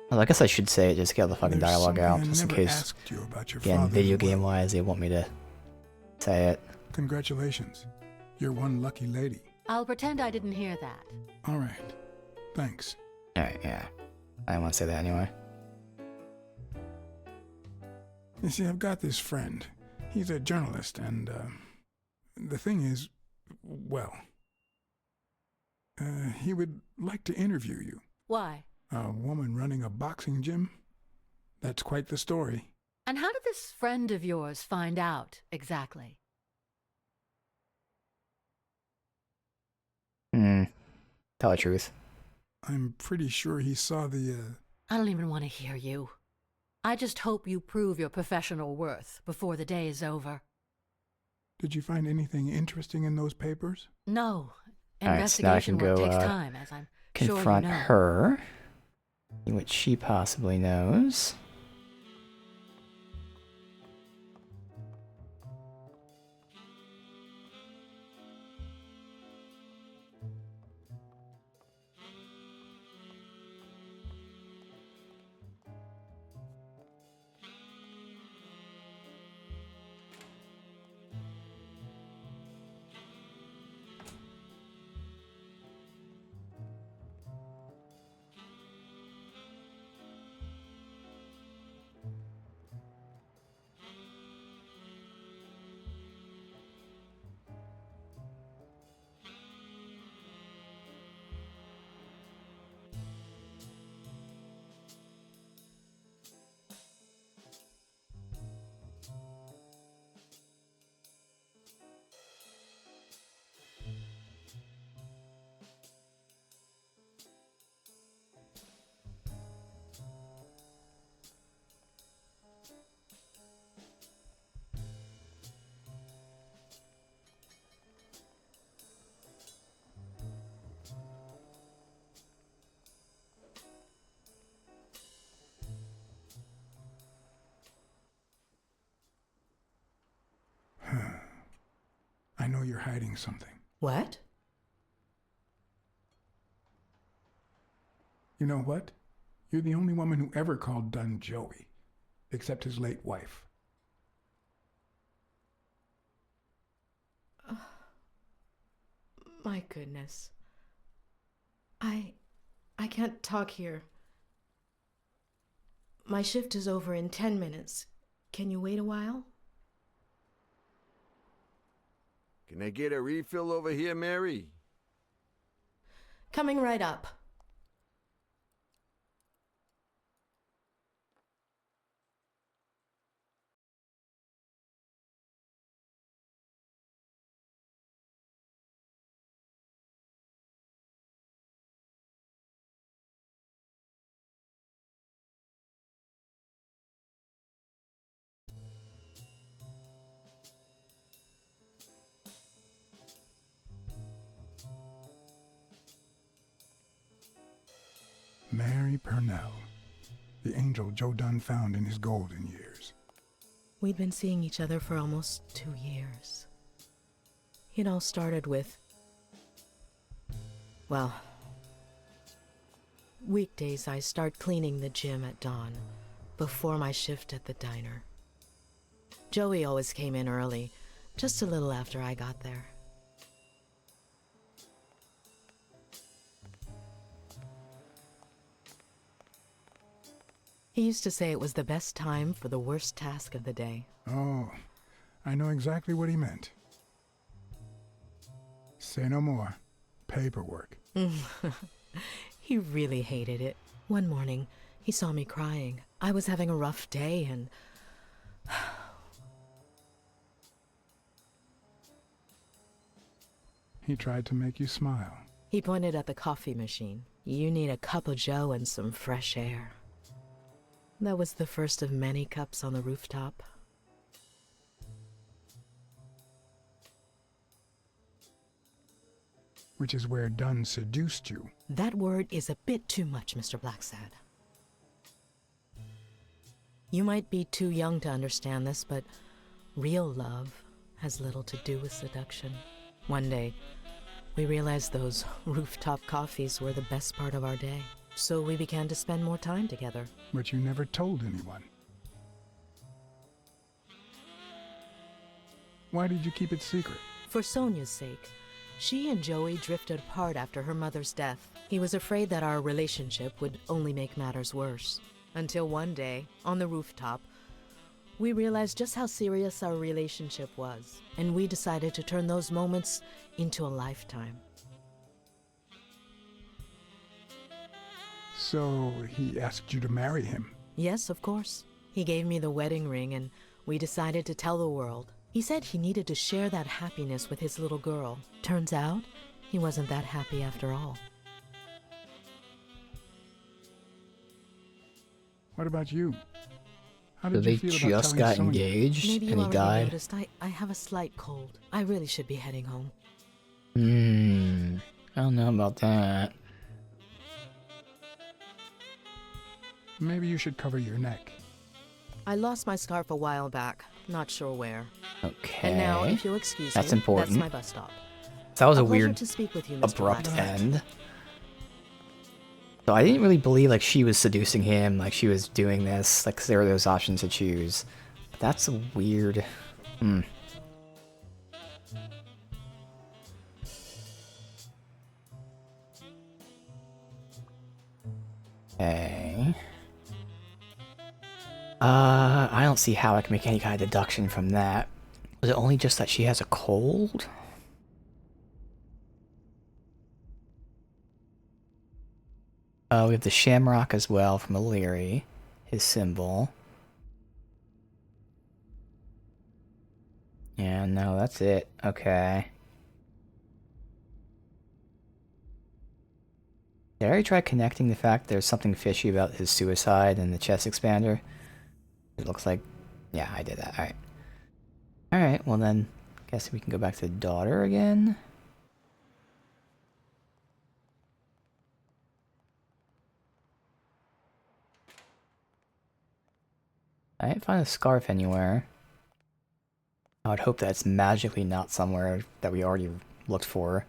[SPEAKER 3] Well, I guess I should say it just to get all the fucking
[SPEAKER 1] There's
[SPEAKER 3] dialogue
[SPEAKER 1] something
[SPEAKER 3] out,
[SPEAKER 1] I
[SPEAKER 3] just in
[SPEAKER 1] never
[SPEAKER 3] case.
[SPEAKER 1] asked you about your
[SPEAKER 3] Again,
[SPEAKER 1] father's
[SPEAKER 3] video
[SPEAKER 1] will.
[SPEAKER 3] game wise, they want me to say it.
[SPEAKER 1] Congratulations. You're one lucky lady.
[SPEAKER 5] I'll pretend I didn't hear that.
[SPEAKER 1] All right. Thanks.
[SPEAKER 3] Alright, yeah. I didn't want to say that anyway.
[SPEAKER 1] You see, I've got this friend. He's a journalist, and the thing is, well, he would like to interview you.
[SPEAKER 5] Why?
[SPEAKER 1] A woman running a boxing gym? That's quite the story.
[SPEAKER 5] And how did this friend of yours find out, exactly?
[SPEAKER 3] Tell the truth.
[SPEAKER 1] I'm pretty sure he saw the,
[SPEAKER 5] I don't even want to hear you. I just hope you prove your professional worth before the day is over.
[SPEAKER 1] Did you find anything interesting in those papers?
[SPEAKER 5] No.
[SPEAKER 3] Alright, so now I can
[SPEAKER 5] Investigation work
[SPEAKER 3] go,
[SPEAKER 5] takes time, as I'm sure you
[SPEAKER 3] confront
[SPEAKER 5] know.
[SPEAKER 3] her. See what she possibly knows.
[SPEAKER 1] you're hiding something.
[SPEAKER 10] What?
[SPEAKER 1] You know what? You're the only woman who ever called Dunn Joey, except his late wife.
[SPEAKER 10] My goodness. I can't talk here. My shift is over in 10 minutes. Can you wait a while?
[SPEAKER 8] Can I get a refill over here, Mary?
[SPEAKER 10] Coming right up.
[SPEAKER 1] Mary Purnell, the angel Joe Dunn found in his golden years.
[SPEAKER 10] We'd been seeing each other for almost 2 years. It all started with, well, weekdays I start cleaning the gym at dawn, before my shift at the diner. Joey always came in early, just a little after I got there. He used to say it was the best time for the worst task of the day.
[SPEAKER 1] Oh, I know exactly what he meant. Say no more. Paperwork.
[SPEAKER 10] He really hated it. One morning, he saw me crying. I was having a rough day and...
[SPEAKER 1] He tried to make you smile.
[SPEAKER 10] He pointed at the coffee machine. You need a cup of joe and some fresh air. That was the first of many cups on the rooftop.
[SPEAKER 1] Which is where Dunn seduced you.
[SPEAKER 10] That word is a bit too much, Mr. Blacksad. You might be too young to understand this, but real love has little to do with seduction. One day, we realized those rooftop coffees were the best part of our day. So we began to spend more time together.
[SPEAKER 1] But you never told anyone. Why did you keep it secret?
[SPEAKER 10] For Sonia's sake. She and Joey drifted apart after her mother's death. He was afraid that our relationship would only make matters worse. Until one day, on the rooftop, we realized just how serious our relationship was. And we decided to turn those moments into a lifetime.
[SPEAKER 1] So he asked you to marry him?
[SPEAKER 10] Yes, of course. He gave me the wedding ring and we decided to tell the world. He said he needed to share that happiness with his little girl. Turns out, he wasn't that happy after all.
[SPEAKER 1] What about you? How
[SPEAKER 3] So
[SPEAKER 1] did
[SPEAKER 3] they
[SPEAKER 1] you feel about
[SPEAKER 3] just
[SPEAKER 1] telling
[SPEAKER 3] got
[SPEAKER 1] Sonia?
[SPEAKER 3] engaged
[SPEAKER 10] Maybe
[SPEAKER 3] and
[SPEAKER 10] you
[SPEAKER 3] he
[SPEAKER 10] already
[SPEAKER 3] died?
[SPEAKER 10] noticed I have a slight cold. I really should be heading home.
[SPEAKER 3] I don't know about that.
[SPEAKER 1] Maybe you should cover your neck.
[SPEAKER 10] I lost my scarf a while back. Not sure where.
[SPEAKER 3] Okay.
[SPEAKER 10] And now, if you'll excuse
[SPEAKER 3] That's
[SPEAKER 10] me,
[SPEAKER 3] important.
[SPEAKER 10] that's my bus stop.
[SPEAKER 3] That was a
[SPEAKER 10] pleasure
[SPEAKER 3] weird,
[SPEAKER 10] to speak with you, Mr.
[SPEAKER 3] abrupt
[SPEAKER 10] Blacksad.
[SPEAKER 3] end. So I didn't really believe like she was seducing him, like she was doing this, like 'cause there were those options to choose. But that's a weird. Okay. I don't see how I can make any kind of deduction from that. Was it only just that she has a cold? We have the shamrock as well from O'Leary, his symbol. Yeah, no, that's it. Okay. Did I already try connecting the fact there's something fishy about his suicide and the chest expander? It looks like... Yeah, I did that. Alright. Alright, well then, guess we can go back to the daughter again. I didn't find a scarf anywhere. I would hope that it's magically not somewhere that we already looked for.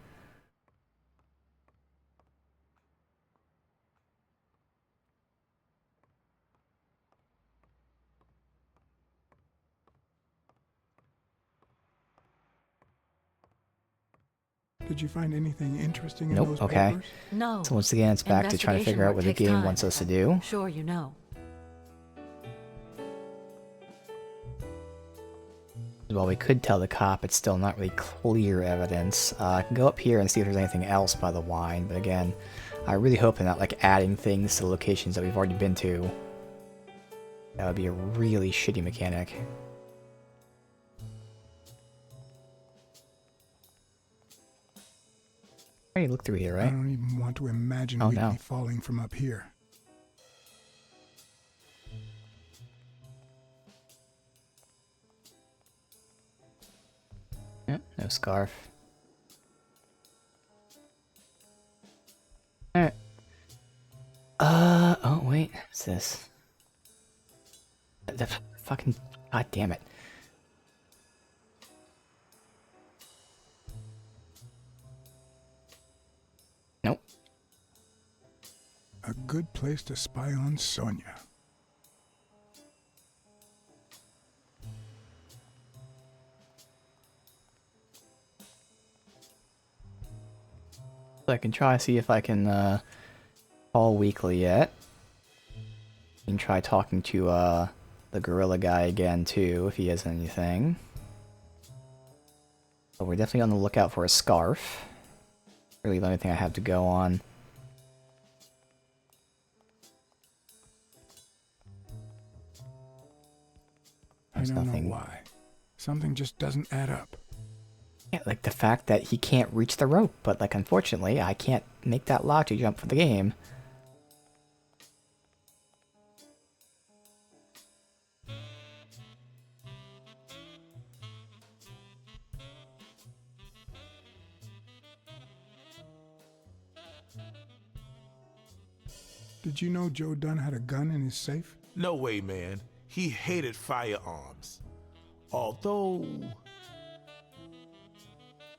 [SPEAKER 1] Did you find anything interesting in
[SPEAKER 3] Nope,
[SPEAKER 1] those
[SPEAKER 3] okay.
[SPEAKER 1] papers?
[SPEAKER 5] No.
[SPEAKER 3] So once again, it's back to trying to figure out what the game wants us to do.
[SPEAKER 5] Sure, you know.
[SPEAKER 3] While we could tell the cop, it's still not really clear evidence. I can go up here and see if there's anything else by the wine, but again, I really hope they're not like adding things to locations that we've already been to. That would be a really shitty mechanic. I already looked through here,
[SPEAKER 1] I
[SPEAKER 3] right?
[SPEAKER 1] don't even want to imagine
[SPEAKER 3] Oh,
[SPEAKER 1] we'd
[SPEAKER 3] no.
[SPEAKER 1] be falling from up here.
[SPEAKER 3] Yep, no scarf. Alright. Oh wait, what's this? The fucking, god damn it. Nope.
[SPEAKER 1] A good place to spy on Sonia.
[SPEAKER 3] So I can try to see if I can, call Weekly yet. You can try talking to, the gorilla guy again, too, if he has anything. But we're definitely on the lookout for a scarf. Really the only thing I have to go on.
[SPEAKER 1] I
[SPEAKER 3] There's
[SPEAKER 1] don't
[SPEAKER 3] nothing.
[SPEAKER 1] know why. Something just doesn't add up.
[SPEAKER 3] Yeah, like the fact that he can't reach the rope, but like unfortunately I can't make that lock to jump for the game.
[SPEAKER 1] Did you know Joe Dunn had a gun in his safe?
[SPEAKER 4] No way, man. He hated firearms. Although,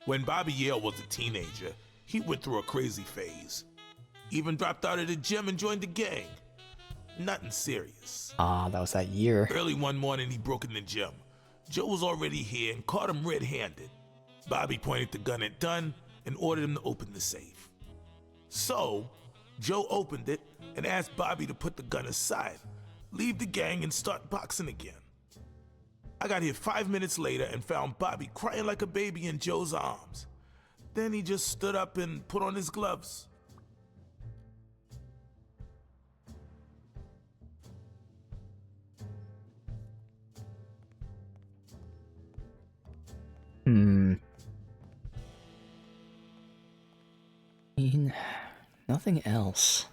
[SPEAKER 4] when Bobby Yale was a teenager, he went through a crazy phase. Even dropped out of the gym and joined the gang. Nothing serious.
[SPEAKER 3] Ah, that was that year.
[SPEAKER 4] Early one morning, he broke in the gym. Joe was already here and caught him red-handed. Bobby pointed the gun at Dunn and ordered him to open the safe. So, Joe opened it and asked Bobby to put the gun aside, leave the gang and start boxing again. I got here 5 minutes later and found Bobby crying like a baby in Joe's arms. Then he just stood up and put on his gloves.
[SPEAKER 3] Nothing else.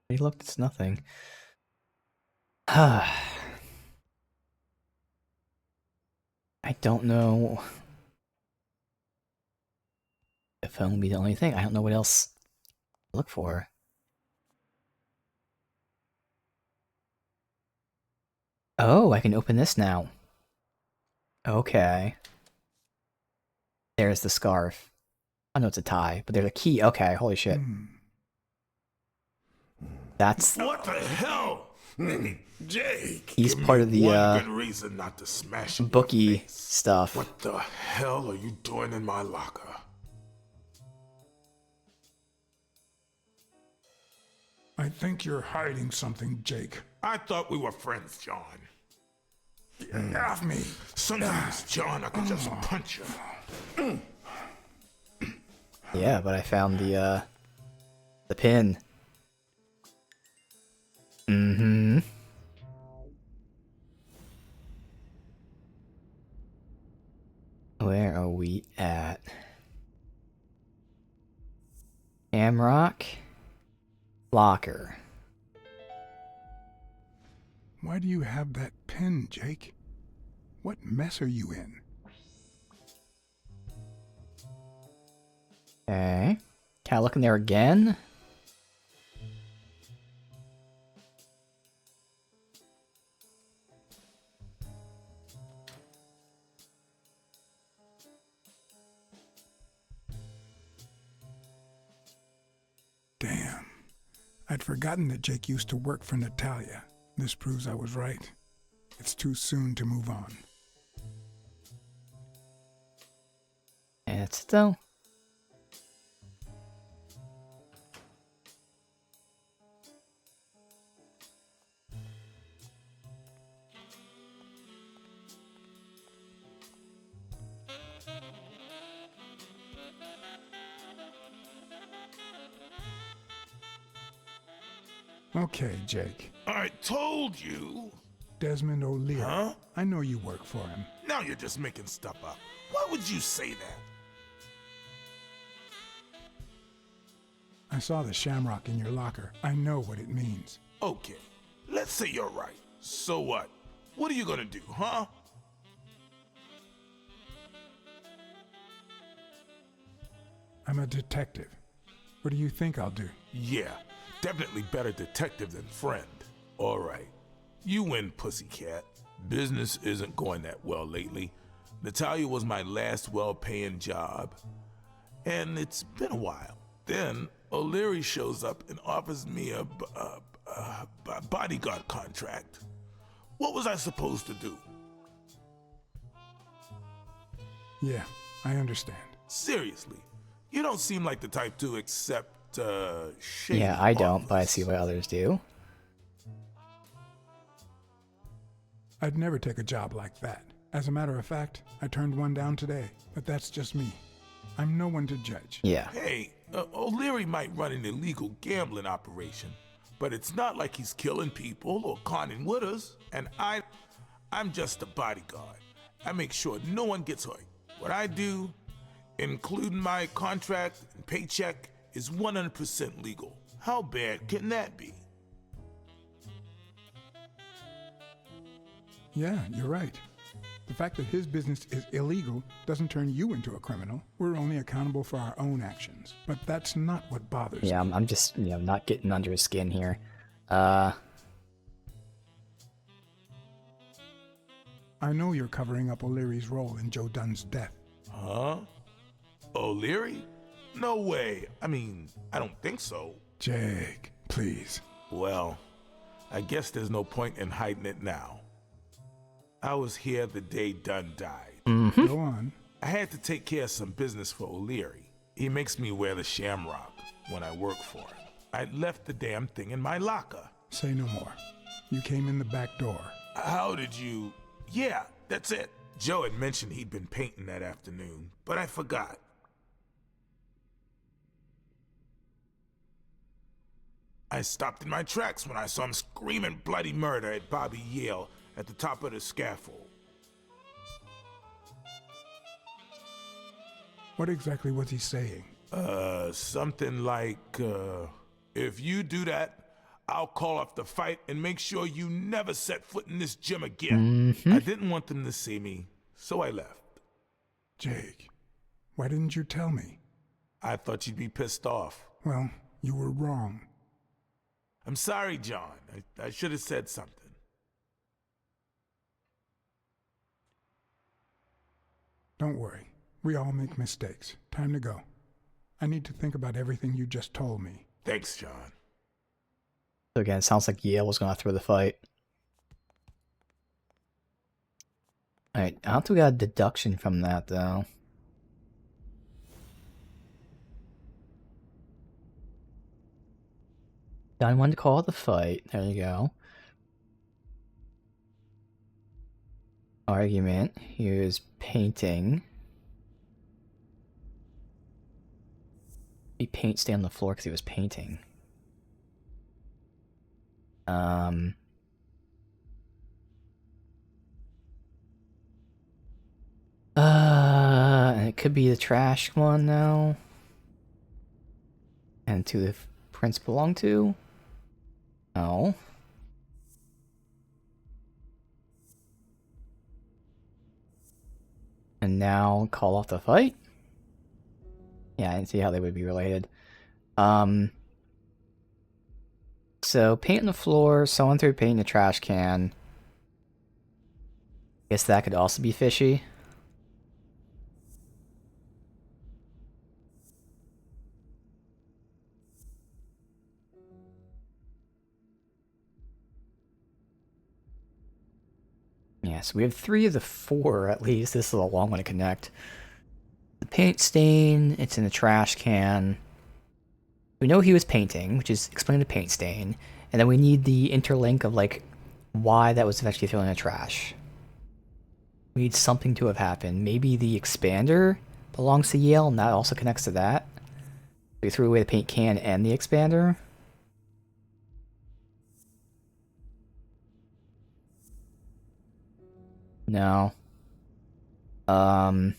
[SPEAKER 3] Hey, look, it's nothing. I don't know. The phone would be the only thing. I don't know what else to look for. Oh, I can open this now. Okay. There's the scarf. I know it's a tie, but there's a key. Okay, holy shit. That's...
[SPEAKER 4] What the hell? Jake,
[SPEAKER 3] He's
[SPEAKER 4] give
[SPEAKER 3] part
[SPEAKER 4] me
[SPEAKER 3] of the,
[SPEAKER 4] one good reason not to smash in your
[SPEAKER 3] bookie
[SPEAKER 4] face.
[SPEAKER 3] stuff.
[SPEAKER 4] What the hell are you doing in my locker?
[SPEAKER 1] I think you're hiding something, Jake.
[SPEAKER 4] I thought we were friends, John.
[SPEAKER 1] Get off me.
[SPEAKER 4] Sometimes, John, I could just punch you.
[SPEAKER 3] Yeah, but I found the pin. Mm-hmm. Where are we at? Shamrock? Locker.
[SPEAKER 1] Why do you have that pen, Jake? What mess are you in?
[SPEAKER 3] Okay. Can I look in there again?
[SPEAKER 1] Damn. I'd forgotten that Jake used to work for Natalia. This proves I was right. It's too soon to move on.
[SPEAKER 3] It's still.
[SPEAKER 1] Okay, Jake.
[SPEAKER 4] I told you.
[SPEAKER 1] Desmond O'Leary.
[SPEAKER 4] Huh?
[SPEAKER 1] I know you work for him.
[SPEAKER 4] Now you're just making stuff up. Why would you say that?
[SPEAKER 1] I saw the shamrock in your locker. I know what it means.
[SPEAKER 4] Okay, let's say you're right. So what? What are you gonna do, huh?
[SPEAKER 1] I'm a detective. What do you think I'll do?
[SPEAKER 4] Yeah, definitely better detective than friend. All right, you win, pussycat. Business isn't going that well lately. Natalia was my last well-paying job, and it's been a while. Then O'Leary shows up and offers me a bodyguard contract. What was I supposed to do?
[SPEAKER 1] Yeah, I understand.
[SPEAKER 4] Seriously, you don't seem like the type to accept shady
[SPEAKER 3] Yeah, I don't, but I
[SPEAKER 4] offers.
[SPEAKER 3] see what others do.
[SPEAKER 1] I'd never take a job like that. As a matter of fact, I turned one down today, but that's just me. I'm no one to judge.
[SPEAKER 3] Yeah.
[SPEAKER 4] Hey, O'Leary might run an illegal gambling operation, but it's not like he's killing people or conning widows. And I'm just a bodyguard. I make sure no one gets hurt. What I do, including my contract and paycheck, is 100% legal. How bad can that be?
[SPEAKER 1] Yeah, you're right. The fact that his business is illegal doesn't turn you into a criminal. We're only accountable for our own actions. But that's not what bothers
[SPEAKER 3] Yeah,
[SPEAKER 1] me.
[SPEAKER 3] I'm just, not getting under his skin here.
[SPEAKER 1] I know you're covering up O'Leary's role in Joe Dunn's death.
[SPEAKER 4] Huh? O'Leary? No way. I mean, I don't think so.
[SPEAKER 1] Jake, please.
[SPEAKER 4] Well, I guess there's no point in hiding it now. I was here the day Dunn died.
[SPEAKER 3] Mm-hmm.
[SPEAKER 1] Go on.
[SPEAKER 4] I had to take care of some business for O'Leary. He makes me wear the shamrock when I work for him. I left the damn thing in my locker.
[SPEAKER 1] Say no more. You came in the back door.
[SPEAKER 4] How did you... Yeah, that's it. Joe had mentioned he'd been painting that afternoon, but I forgot. I stopped in my tracks when I saw him screaming bloody murder at Bobby Yale at the top of the scaffold.
[SPEAKER 1] What exactly was he saying?
[SPEAKER 4] Something like, if you do that, I'll call off the fight and make sure you never set foot in this gym again.
[SPEAKER 3] Mm-hmm.
[SPEAKER 4] I didn't want them to see me, so I left.
[SPEAKER 1] Jake, why didn't you tell me?
[SPEAKER 4] I thought you'd be pissed off.
[SPEAKER 1] Well, you were wrong.
[SPEAKER 4] I'm sorry, John. I should have said something.
[SPEAKER 1] Don't worry. We all make mistakes. Time to go. I need to think about everything you just told me.
[SPEAKER 4] Thanks, John.
[SPEAKER 3] So again, it sounds like Yale was going to throw the fight. Alright, I don't think we got a deduction from that, though. Dunn wanted to call it the fight. There you go. Argument. He was painting. He paint stay on the floor because he was painting. And it could be the trash one now. And to the prince belong to? No. And now call off the fight? Yeah, I didn't see how they would be related. So paint on the floor, someone threw paint in the trash can. Guess that could also be fishy. Yeah, so we have 3 of the 4 at least. This is a long one to connect. The paint stain, it's in the trash can. We know he was painting, which is explain the paint stain. And then we need the interlink of, like, why that was eventually thrown in the trash. We need something to have happened. Maybe the expander belongs to Yale, and that also connects to that. We threw away the paint can and the expander. No. Yeah,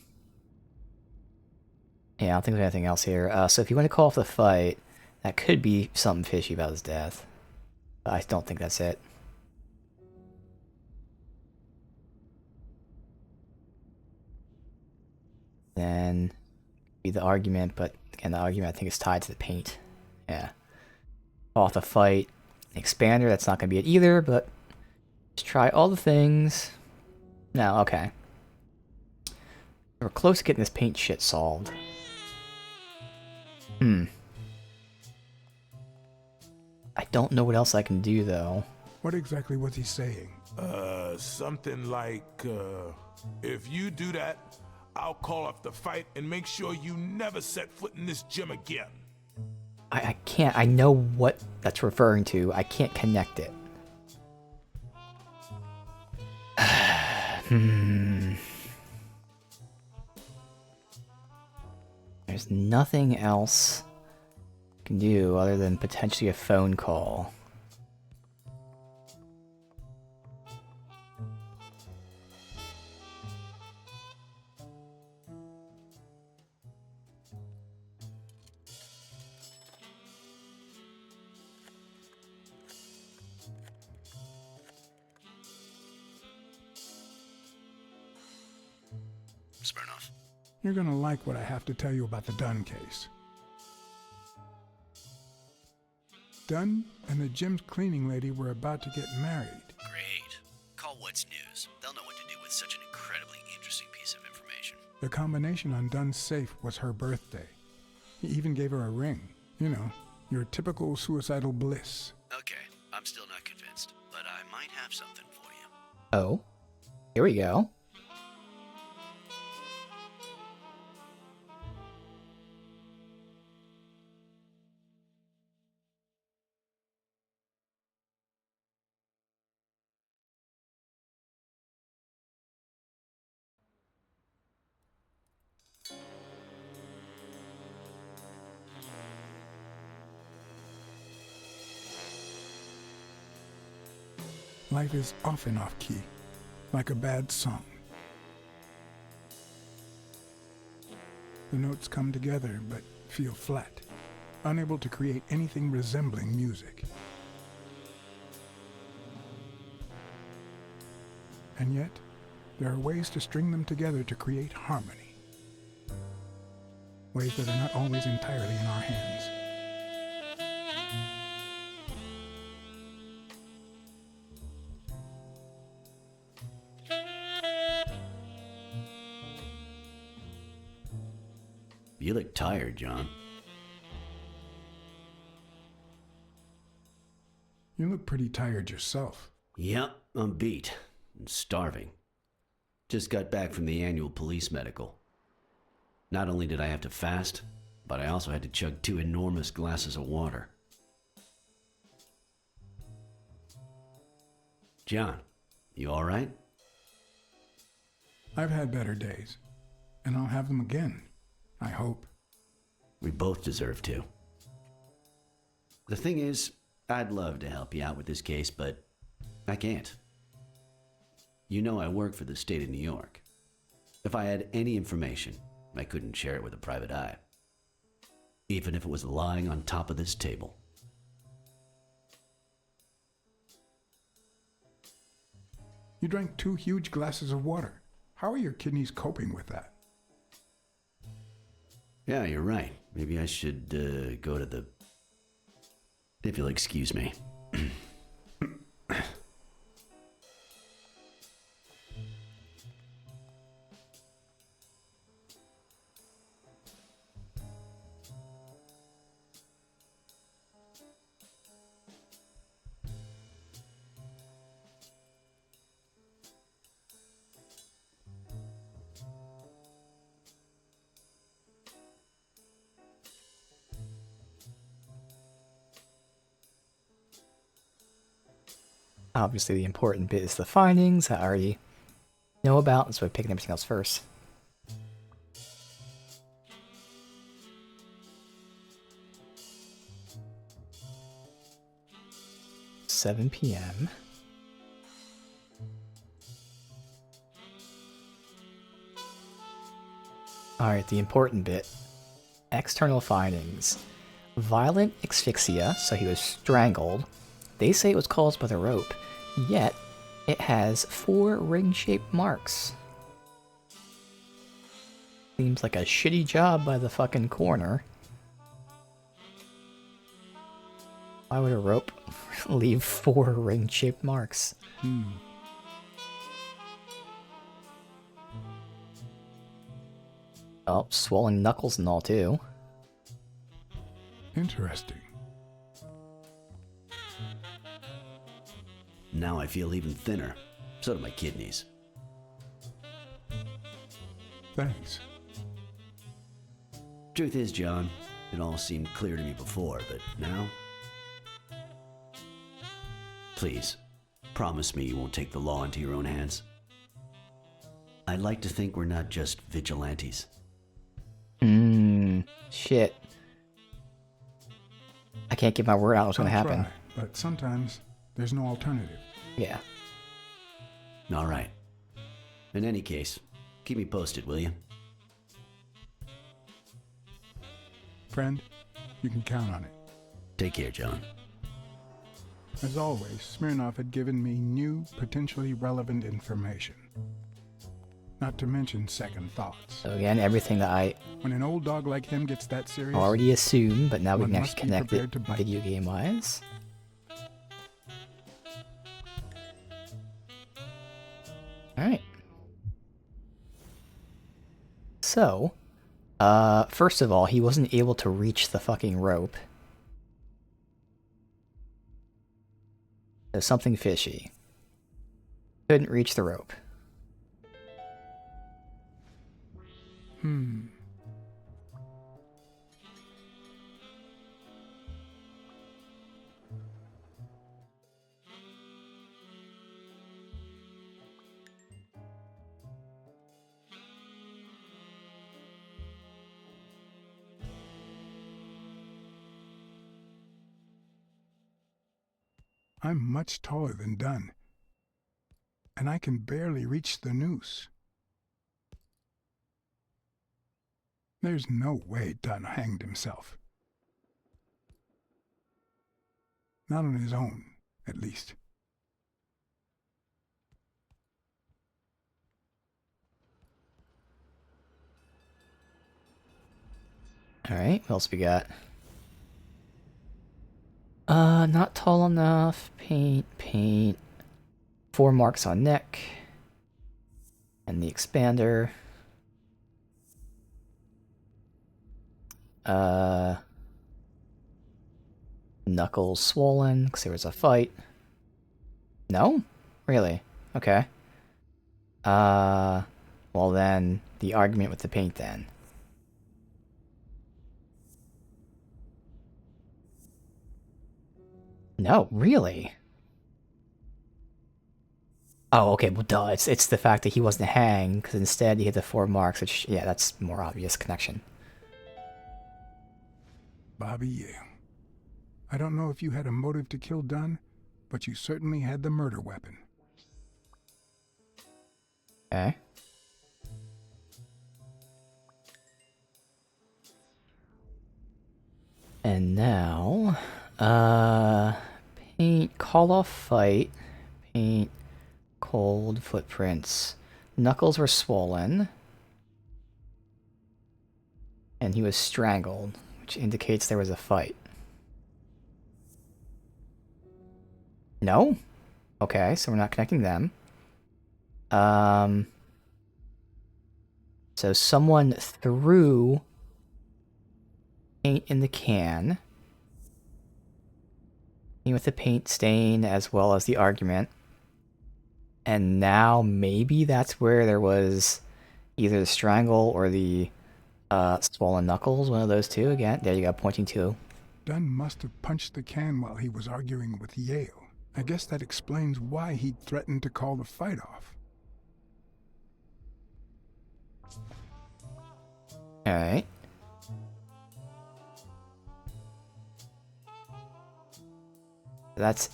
[SPEAKER 3] I don't think there's anything else here. So if you want to call off the fight, that could be something fishy about his death. But I don't think that's it. Then be the argument, but again, the argument I think is tied to the paint. Yeah. Call off the fight. Expander, that's not going to be it either, but let's try all the things. No, okay. We're close to getting this paint shit solved. I don't know what else I can do, though.
[SPEAKER 1] What exactly was he saying?
[SPEAKER 4] Something like, if you do that, I'll call off the fight and make sure you never set foot in this gym again.
[SPEAKER 3] I can't, I know what that's referring to. I can't connect it. There's nothing else I can do other than potentially a phone call.
[SPEAKER 7] Smirnoff.
[SPEAKER 1] You're gonna like what I have to tell you about the Dunn case. Dunn and the gym's cleaning lady were about to get married.
[SPEAKER 7] Great. Call What's News. They'll know what to do with such an incredibly interesting piece of information.
[SPEAKER 1] The combination on Dunn's safe was her birthday. He even gave her a ring. You know, your typical suicidal bliss.
[SPEAKER 7] Okay, I'm still not convinced, but I might have something for you.
[SPEAKER 3] Oh, here we go.
[SPEAKER 1] Life is often off key, like a bad song. The notes come together but feel flat, unable to create anything resembling music. And yet, there are ways to string them together to create harmony. Ways that are not always entirely in our hands.
[SPEAKER 7] You look tired, John.
[SPEAKER 1] You look pretty tired yourself.
[SPEAKER 7] Yep, I'm beat and starving. Just got back from the annual police medical. Not only did I have to fast, but I also had to chug 2 enormous glasses of water. John, you all right?
[SPEAKER 1] I've had better days, and I'll have them again, I hope.
[SPEAKER 7] We both deserve to. The thing is, I'd love to help you out with this case, but I can't. You know I work for the state of New York. If I had any information, I couldn't share it with a private eye. Even if it was lying on top of this table.
[SPEAKER 1] You drank 2 huge glasses of water. How are your kidneys coping with that?
[SPEAKER 7] Yeah, you're right. Maybe I should go to the... If you'll excuse me.
[SPEAKER 3] Obviously, the important bit is the findings I already know about, so I'm picking everything else first. $7 p.m. Alright, the important bit. External findings. Violent asphyxia, so he was strangled. They say it was caused by the rope, yet it has 4 ring-shaped marks. Seems like a shitty job by the fucking coroner. Why would a rope leave 4 ring-shaped marks? Oh, swollen knuckles and all, too.
[SPEAKER 1] Interesting.
[SPEAKER 7] Now I feel even thinner. So do my kidneys.
[SPEAKER 1] Thanks.
[SPEAKER 7] Truth is, John, it all seemed clear to me before, but now... Please, promise me you won't take the law into your own hands. I'd like to think we're not just vigilantes.
[SPEAKER 3] Shit. I can't give my word out what's gonna happen.
[SPEAKER 1] Try, but sometimes there's no alternative.
[SPEAKER 3] Yeah.
[SPEAKER 7] All right. In any case, keep me posted, will you?
[SPEAKER 1] Friend, you can count on it.
[SPEAKER 7] Take care, John.
[SPEAKER 1] As always, Smirnov had given me new, potentially relevant information. Not to mention second thoughts.
[SPEAKER 3] So again, everything that I
[SPEAKER 1] When an old dog like him gets that serious,
[SPEAKER 3] already assumed, but now we
[SPEAKER 1] one
[SPEAKER 3] can
[SPEAKER 1] must
[SPEAKER 3] actually
[SPEAKER 1] be
[SPEAKER 3] connect it
[SPEAKER 1] prepared to bite.
[SPEAKER 3] video game-wise. Alright. So, first of all, he wasn't able to reach the fucking rope. There's something fishy. Couldn't reach the rope.
[SPEAKER 1] I'm much taller than Dunn, and I can barely reach the noose. There's no way Dunn hanged himself. Not on his own, at least.
[SPEAKER 3] Alright, what else we got? Not tall enough. Paint. 4 marks on neck. And the expander. Knuckles swollen, because there was a fight. No? Really? Okay. Well then, the argument with the paint then. No, really? Oh, okay, well duh, it's the fact that he wasn't hanged, because instead he had the 4 marks, which, yeah, that's more obvious connection.
[SPEAKER 1] Bobby, yeah. I don't know if you had a motive to kill Dunn, but you certainly had the murder weapon.
[SPEAKER 3] Okay. And now, paint, call off fight, paint, cold, footprints, knuckles were swollen. And he was strangled, which indicates there was a fight. No? Okay, so we're not connecting them. So someone threw paint in the can. With the paint stain as well as the argument. And now maybe that's where there was either the strangle or the swollen knuckles, one of those two. Again, there you go, pointing to.
[SPEAKER 1] Dunn must have punched the can while he was arguing with Yale. I guess that explains why he'd threatened to call the fight off.
[SPEAKER 3] Alright. That's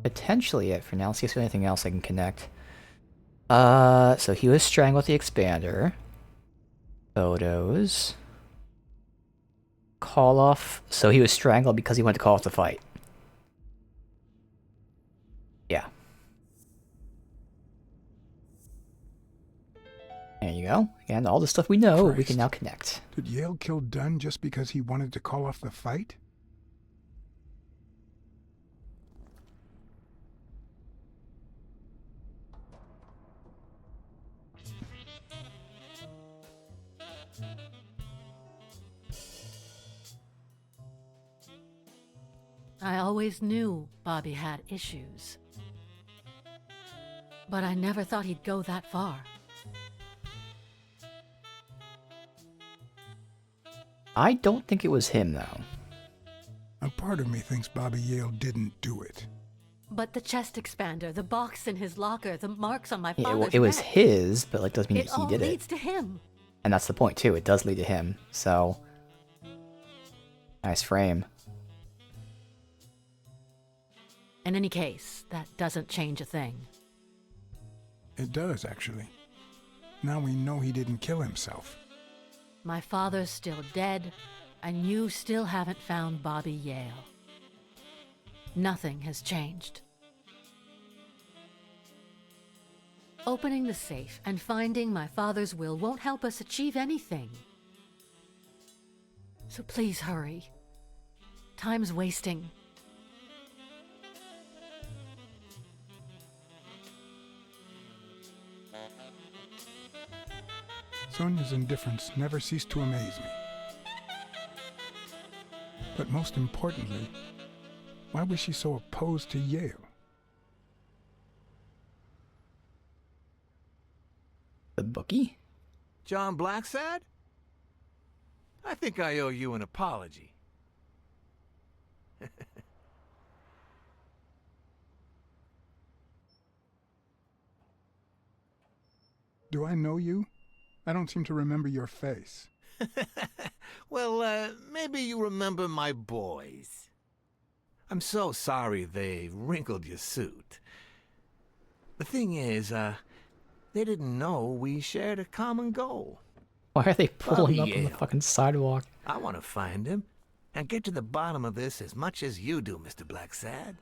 [SPEAKER 3] potentially it for now. Let's see if there's anything else I can connect. So he was strangled with the expander. Photos. Call off. So he was strangled because he went to call off the fight. Yeah. There you go. And all the stuff we know, we can now connect.
[SPEAKER 1] Did Yale kill Dunn just because he wanted to call off the fight?
[SPEAKER 5] I always knew Bobby had issues. But I never thought he'd go that far.
[SPEAKER 3] I don't think it was him, though.
[SPEAKER 1] A part of me thinks Bobby Yale didn't do it.
[SPEAKER 5] But the chest expander, the box in his locker, the marks on my
[SPEAKER 3] Yeah,
[SPEAKER 5] father's
[SPEAKER 3] well, it was
[SPEAKER 5] neck.
[SPEAKER 3] his, but like doesn't mean
[SPEAKER 5] It
[SPEAKER 3] that he
[SPEAKER 5] all
[SPEAKER 3] did
[SPEAKER 5] leads
[SPEAKER 3] it.
[SPEAKER 5] to him.
[SPEAKER 3] And that's the point too. It does lead to him. So nice frame.
[SPEAKER 5] In any case, that doesn't change a thing.
[SPEAKER 1] It does, actually. Now we know he didn't kill himself.
[SPEAKER 5] My father's still dead, and you still haven't found Bobby Yale. Nothing has changed. Opening the safe and finding my father's will won't help us achieve anything. So please hurry. Time's wasting.
[SPEAKER 1] Sonia's indifference never ceased to amaze me. But most importantly, why was she so opposed to Yale?
[SPEAKER 3] The bookie?
[SPEAKER 9] John Blacksad? I think I owe you an apology.
[SPEAKER 1] Do I know you? I don't seem to remember your face.
[SPEAKER 9] Well, maybe you remember my boys. I'm so sorry they wrinkled your suit. The thing is, they didn't know we shared a common goal.
[SPEAKER 3] Why are they pulling
[SPEAKER 9] Bobby
[SPEAKER 3] up on the
[SPEAKER 9] Yale.
[SPEAKER 3] fucking sidewalk?
[SPEAKER 9] I want to find him and get to the bottom of this as much as you do, Mr. Blacksad.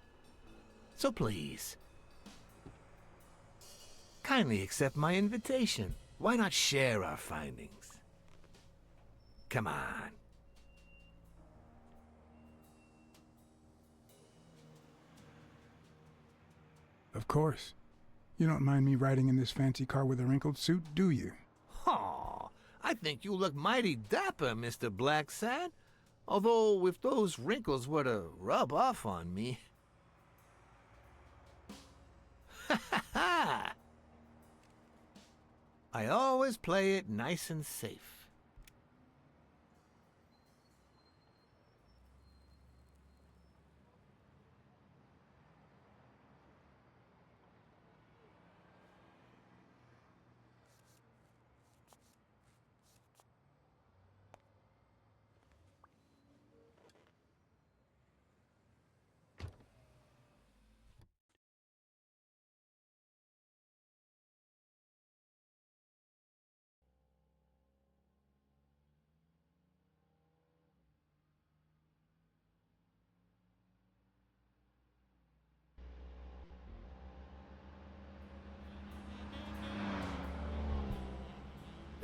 [SPEAKER 9] So please, kindly accept my invitation. Why not share our findings? Come on.
[SPEAKER 1] Of course. You don't mind me riding in this fancy car with a wrinkled suit, do you?
[SPEAKER 9] Aw, I think you look mighty dapper, Mr. Blacksad. Although, if those wrinkles were to rub off on me... Ha ha ha! I always play it nice and safe.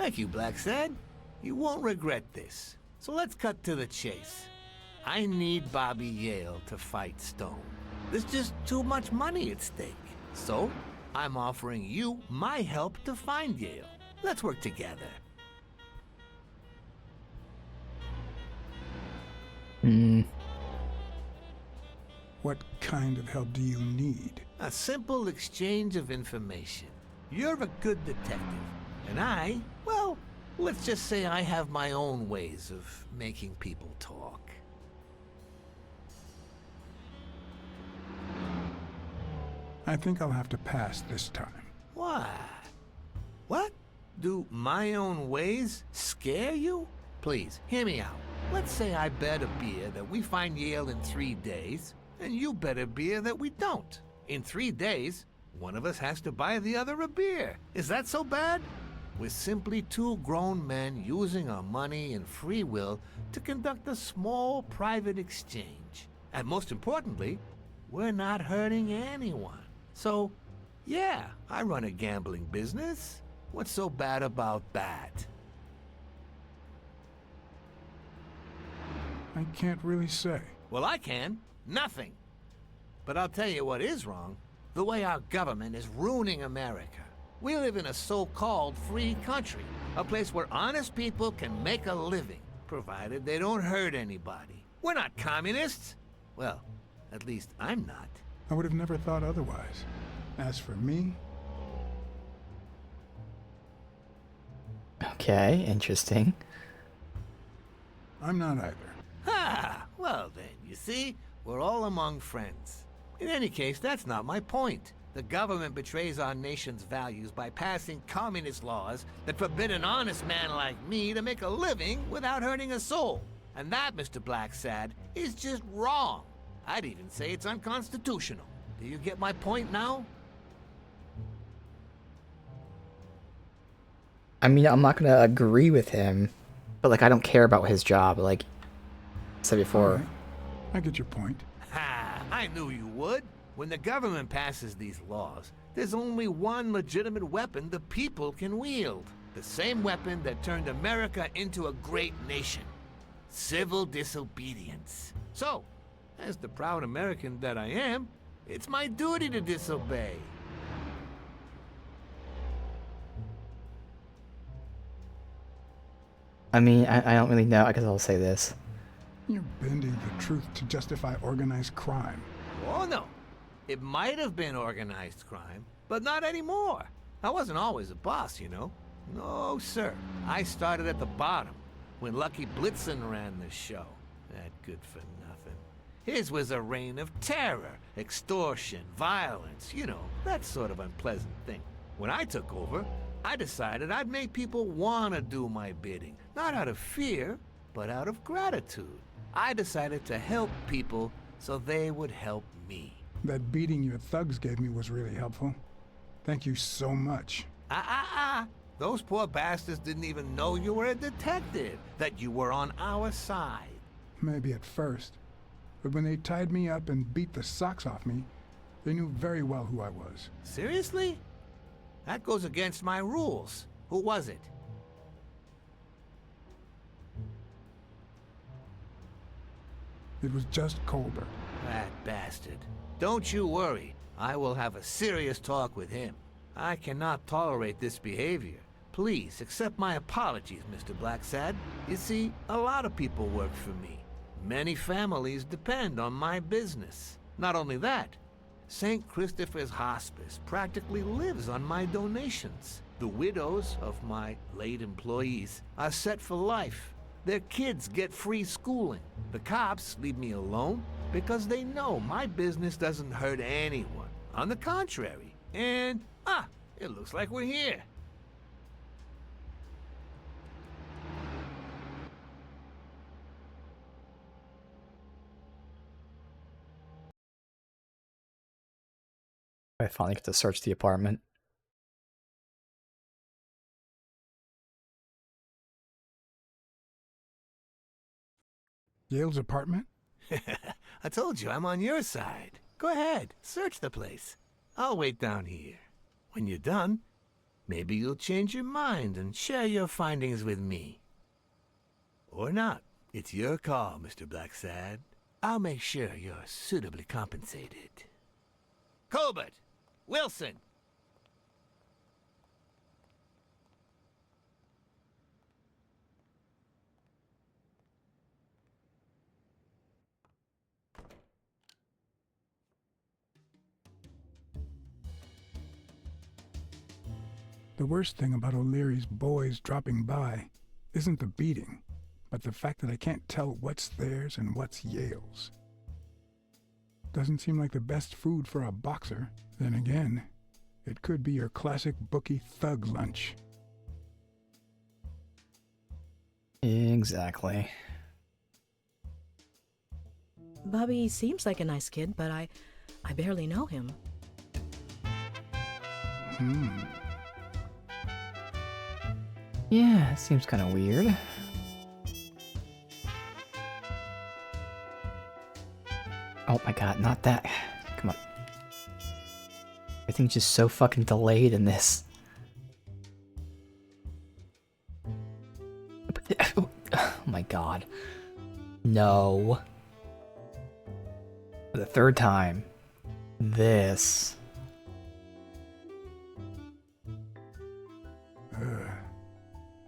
[SPEAKER 9] Thank you, Blacksad. You won't regret this. So let's cut to the chase. I need Bobby Yale to fight Stone. There's just too much money at stake. So, I'm offering you my help to find Yale. Let's work together.
[SPEAKER 1] What kind of help do you need?
[SPEAKER 9] A simple exchange of information. You're a good detective, and I, well, let's just say I have my own ways of making people talk.
[SPEAKER 1] I think I'll have to pass this time.
[SPEAKER 9] Why? What? Do my own ways scare you? Please, hear me out. Let's say I bet a beer that we find Yale in 3 days, and you bet a beer that we don't. In 3 days, one of us has to buy the other a beer. Is that so bad? We're simply two grown men using our money and free will to conduct a small private exchange. And most importantly, we're not hurting anyone. So, yeah, I run a gambling business. What's so bad about that?
[SPEAKER 1] I can't really say.
[SPEAKER 9] Well, I can. Nothing. But I'll tell you what is wrong. The way our government is ruining America. We live in a so-called free country. A place where honest people can make a living, provided they don't hurt anybody. We're not communists. Well, at least I'm not.
[SPEAKER 1] I would have never thought otherwise. As for me...
[SPEAKER 3] Okay, interesting.
[SPEAKER 1] I'm not either.
[SPEAKER 9] Ha! Well then, you see, we're all among friends. In any case, that's not my point. The government betrays our nation's values by passing communist laws that forbid an honest man like me to make a living without hurting a soul. And that, Mr. Blacksad, is just wrong. I'd even say it's unconstitutional. Do you get my point now?
[SPEAKER 3] I mean, I'm not gonna agree with him, but like, I don't care about his job, like I said before.
[SPEAKER 1] Right. I get your point.
[SPEAKER 9] Ha! I knew you would. When the government passes these laws, there's only one legitimate weapon the people can wield. The same weapon that turned America into a great nation. Civil disobedience. So, as the proud American that I am, it's my duty to disobey.
[SPEAKER 3] I mean, I don't really know. I guess I'll say this.
[SPEAKER 1] You're bending the truth to justify organized crime.
[SPEAKER 9] Oh, no. It might have been organized crime, but not anymore. I wasn't always a boss, you know. No, sir. I started at the bottom, when Lucky Blitzen ran the show. That good for nothing. His was a reign of terror, extortion, violence, you know, that sort of unpleasant thing. When I took over, I decided I'd make people want to do my bidding. Not out of fear, but out of gratitude. I decided to help people so they would help me.
[SPEAKER 1] That beating your thugs gave me was really helpful. Thank you so much.
[SPEAKER 9] Those poor bastards didn't even know you were a detective, that you were on our side.
[SPEAKER 1] Maybe at first. But when they tied me up and beat the socks off me, they knew very well who I was.
[SPEAKER 9] Seriously? That goes against my rules. Who was it?
[SPEAKER 1] It was just Colbert.
[SPEAKER 9] That bastard. Don't you worry. I will have a serious talk with him. I cannot tolerate this behavior. Please accept my apologies, Mr. Blacksad. You see, a lot of people work for me. Many families depend on my business. Not only that, St. Christopher's Hospice practically lives on my donations. The widows of my late employees are set for life. Their kids get free schooling. The cops leave me alone because they know my business doesn't hurt anyone. On the contrary. And, it looks like we're here.
[SPEAKER 3] I finally get to search the apartment.
[SPEAKER 1] Yale's apartment?
[SPEAKER 9] I told you I'm on your side. Go ahead, search the place. I'll wait down here. When you're done, maybe you'll change your mind and share your findings with me. Or not. It's your call, Mr. Blacksad. I'll make sure you're suitably compensated. Colbert! Wilson!
[SPEAKER 1] The worst thing about O'Leary's boys dropping by isn't the beating, but the fact that I can't tell what's theirs and what's Yale's. Doesn't seem like the best food for a boxer. Then again, it could be your classic bookie thug lunch.
[SPEAKER 3] Exactly.
[SPEAKER 10] Bobby seems like a nice kid, but I barely know him.
[SPEAKER 3] Yeah, it seems kind of weird. Oh my god, not that. Come on. Everything's just so fucking delayed in this. Oh my god. No. For the third time. This.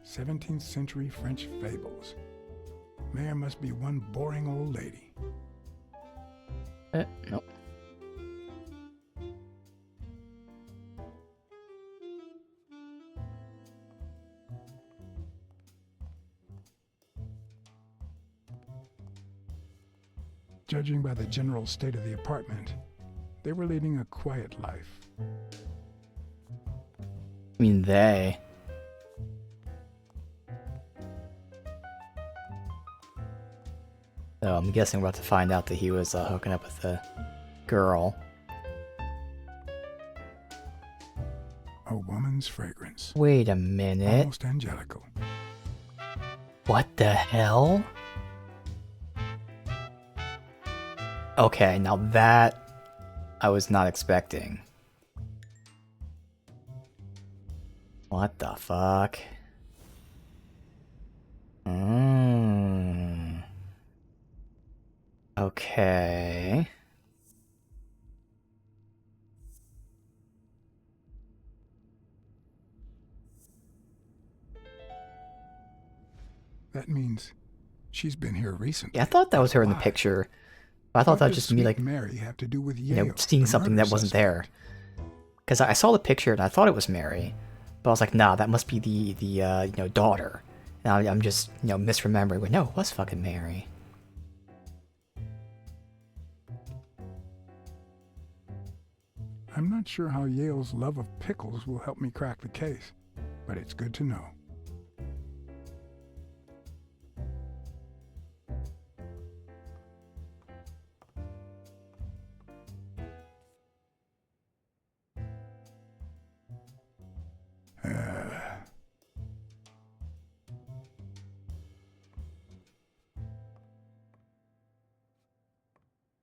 [SPEAKER 1] 17th century French fables. Mayor must be one boring old lady.
[SPEAKER 3] Nope.
[SPEAKER 1] Judging by the general state of the apartment, they were leading a quiet life.
[SPEAKER 3] I mean, they. So I'm guessing we're about to find out that he was hooking up with a girl.
[SPEAKER 1] A woman's fragrance.
[SPEAKER 3] Wait a minute.
[SPEAKER 1] Almost angelical.
[SPEAKER 3] What the hell? Okay, now that I was not expecting. What the fuck? Okay.
[SPEAKER 1] That means she's been here recently.
[SPEAKER 3] Yeah, I thought that was her in the picture. But I thought that was just me, like,
[SPEAKER 1] Mary have to do with
[SPEAKER 3] you
[SPEAKER 1] Yale,
[SPEAKER 3] know, seeing something that wasn't there. Because I saw the picture and I thought it was Mary, but I was like, nah, that must be the you know, daughter. Now I'm just, you know, misremembering. But no, it was fucking Mary.
[SPEAKER 1] I'm not sure how Yale's love of pickles will help me crack the case, but it's good to know.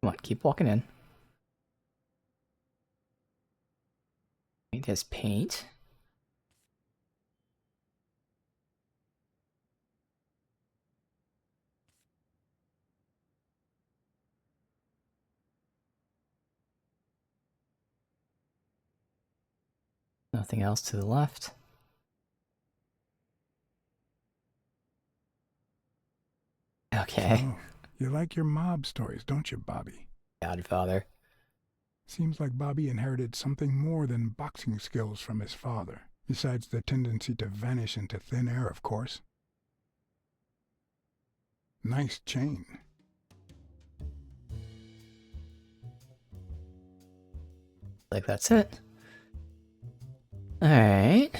[SPEAKER 3] Come on, keep walking in. There's paint. Nothing else to the left. Okay.
[SPEAKER 1] Oh, you like your mob stories, don't you, Bobby?
[SPEAKER 3] Godfather.
[SPEAKER 1] Seems like Bobby inherited something more than boxing skills from his father, besides the tendency to vanish into thin air, of course. Nice chain.
[SPEAKER 3] Like that's it. Alright.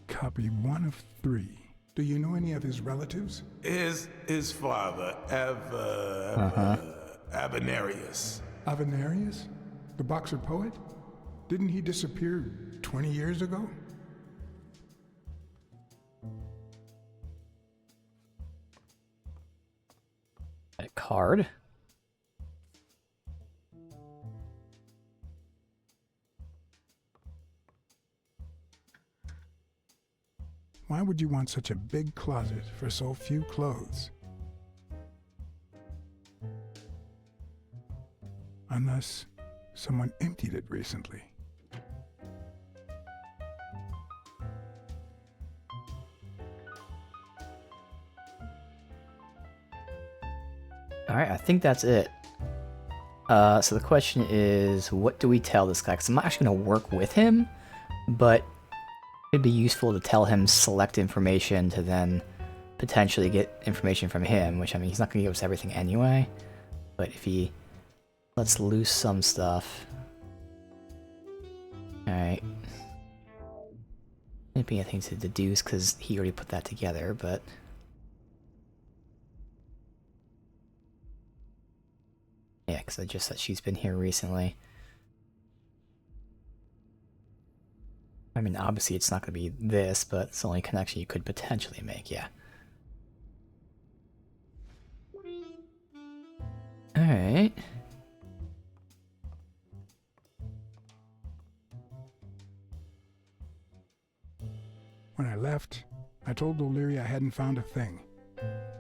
[SPEAKER 1] Copy 1 of 3. Do you know any of his relatives?
[SPEAKER 4] Is his father Avenarius?
[SPEAKER 1] Avenarius? The boxer poet? Didn't he disappear 20 years ago?
[SPEAKER 3] card.
[SPEAKER 1] Why would you want such a big closet for so few clothes? Unless someone emptied it recently.
[SPEAKER 3] Alright, I think that's it. So the question is, what do we tell this guy? Because I'm not actually going to work with him, but it'd be useful to tell him select information to then potentially get information from him, which, I mean, he's not going to give us everything anyway. But if he lets loose some stuff... Alright. Didn't be anything to deduce because he already put that together, but... Yeah, because I just said she's been here recently. I mean, obviously it's not going to be this, but it's the only connection you could potentially make, yeah. Alright.
[SPEAKER 1] When I left, I told O'Leary I hadn't found a thing.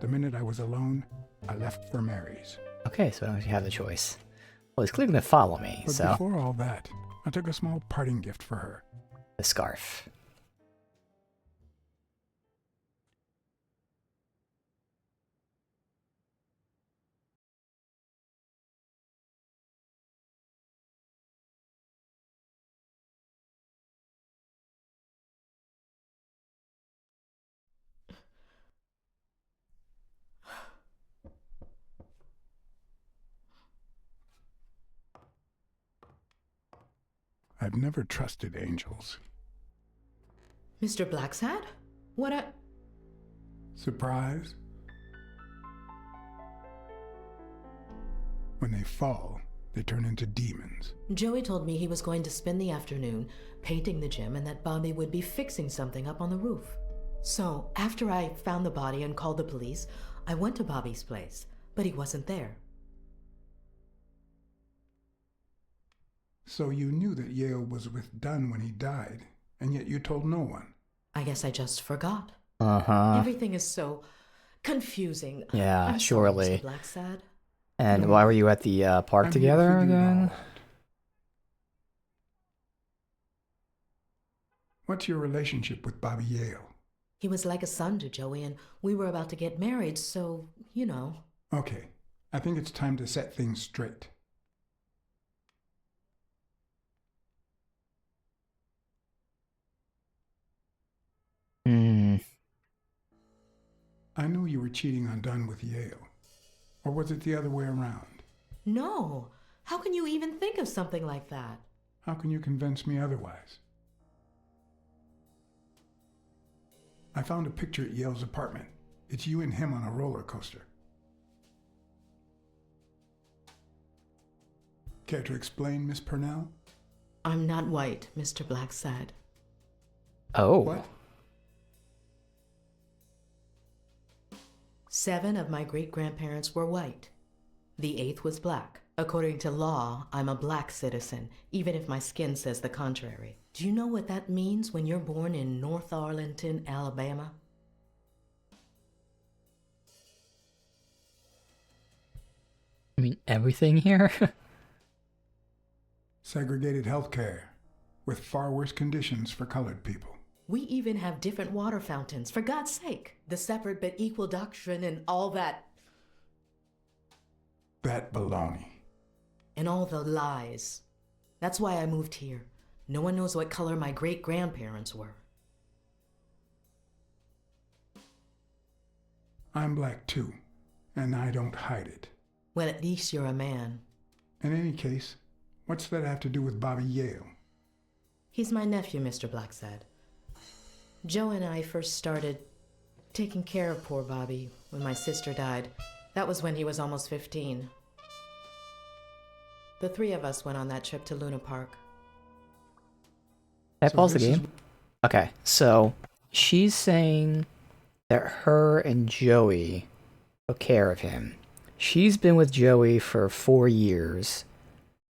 [SPEAKER 1] The minute I was alone, I left for Mary's.
[SPEAKER 3] Okay, so I don't actually have the choice. Well, he's clearly going to follow me,
[SPEAKER 1] But
[SPEAKER 3] so...
[SPEAKER 1] before all that, I took a small parting gift for her.
[SPEAKER 3] The scarf.
[SPEAKER 1] I've never trusted angels.
[SPEAKER 10] Mr. Blacksad? What a...
[SPEAKER 1] Surprise? When they fall, they turn into demons.
[SPEAKER 10] Joey told me he was going to spend the afternoon painting the gym and that Bobby would be fixing something up on the roof. So, after I found the body and called the police, I went to Bobby's place, but he wasn't there.
[SPEAKER 1] So you knew that Yale was with Dunn when he died, and yet you told no one.
[SPEAKER 10] I guess I just forgot.
[SPEAKER 3] Uh-huh.
[SPEAKER 10] Everything is so confusing.
[SPEAKER 3] Yeah,
[SPEAKER 10] I'm
[SPEAKER 3] surely.
[SPEAKER 10] sorry, Mr. Blacksad.
[SPEAKER 3] And why were you at the park
[SPEAKER 1] I'm
[SPEAKER 3] together
[SPEAKER 1] here to figure it
[SPEAKER 3] again?
[SPEAKER 1] all out. What's your relationship with Bobby Yale?
[SPEAKER 10] He was like a son to Joey, and we were about to get married, so, you know.
[SPEAKER 1] Okay, I think it's time to set things straight.
[SPEAKER 3] Hmm.
[SPEAKER 1] I knew you were cheating on Dunn with Yale. Or was it the other way around?
[SPEAKER 10] No. How can you even think of something like that?
[SPEAKER 1] How can you convince me otherwise? I found a picture at Yale's apartment. It's you and him on a roller coaster. Care to explain, Miss Purnell?
[SPEAKER 10] I'm not white, Mr. Blacksad.
[SPEAKER 3] Oh.
[SPEAKER 1] What?
[SPEAKER 10] 7 of my great-grandparents were white. The 8th was black. According to law, I'm a black citizen, even if my skin says the contrary. Do you know what that means when you're born in North Arlington, Alabama?
[SPEAKER 3] I mean, everything here?
[SPEAKER 1] Segregated healthcare, with far worse conditions for colored people.
[SPEAKER 10] We even have different water fountains, for God's sake. The separate but equal doctrine and all that.
[SPEAKER 1] That baloney.
[SPEAKER 10] And all the lies. That's why I moved here. No one knows what color my great-grandparents were.
[SPEAKER 1] I'm black too, and I don't hide it.
[SPEAKER 10] Well, at least you're a man.
[SPEAKER 1] In any case, what's that have to do with Bobby Yale?
[SPEAKER 10] He's my nephew, Mr. Blacksad. Joe and I first started taking care of poor Bobby when my sister died. That was when he was almost 15. The 3 of us went on that trip to Luna Park.
[SPEAKER 3] Can I pause the game? Okay, so she's saying that her and Joey took care of him. she's been with Joey for 4 years.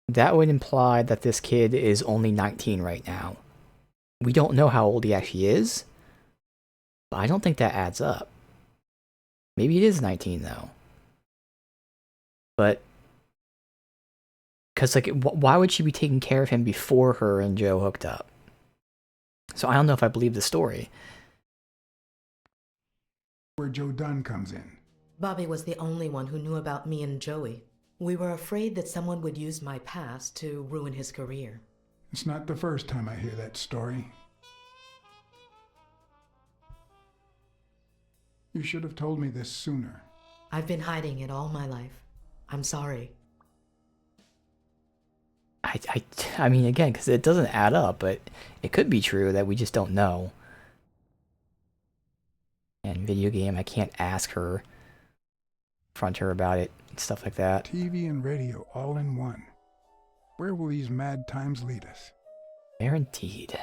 [SPEAKER 3] That would imply that this kid is only 19 right now. We don't know how old he actually is, but I don't think that adds up. Maybe it is 19 though. But because like, why would she be taking care of him before her and Joe hooked up? So I don't know if I believe the story.
[SPEAKER 1] Where Joe Dunn comes in.
[SPEAKER 10] Bobby was the only one who knew about me and Joey. We were afraid that someone would use my past to ruin his career.
[SPEAKER 1] It's not the first time I hear that story. You should have told me this sooner.
[SPEAKER 10] I've been hiding it all my life. I'm sorry.
[SPEAKER 3] I mean, again, because it doesn't add up, but it could be true that we just don't know. And video game, I can't ask her, confront her about it, and stuff like that.
[SPEAKER 1] TV and radio all in one. Where will these mad times lead us?
[SPEAKER 3] Guaranteed.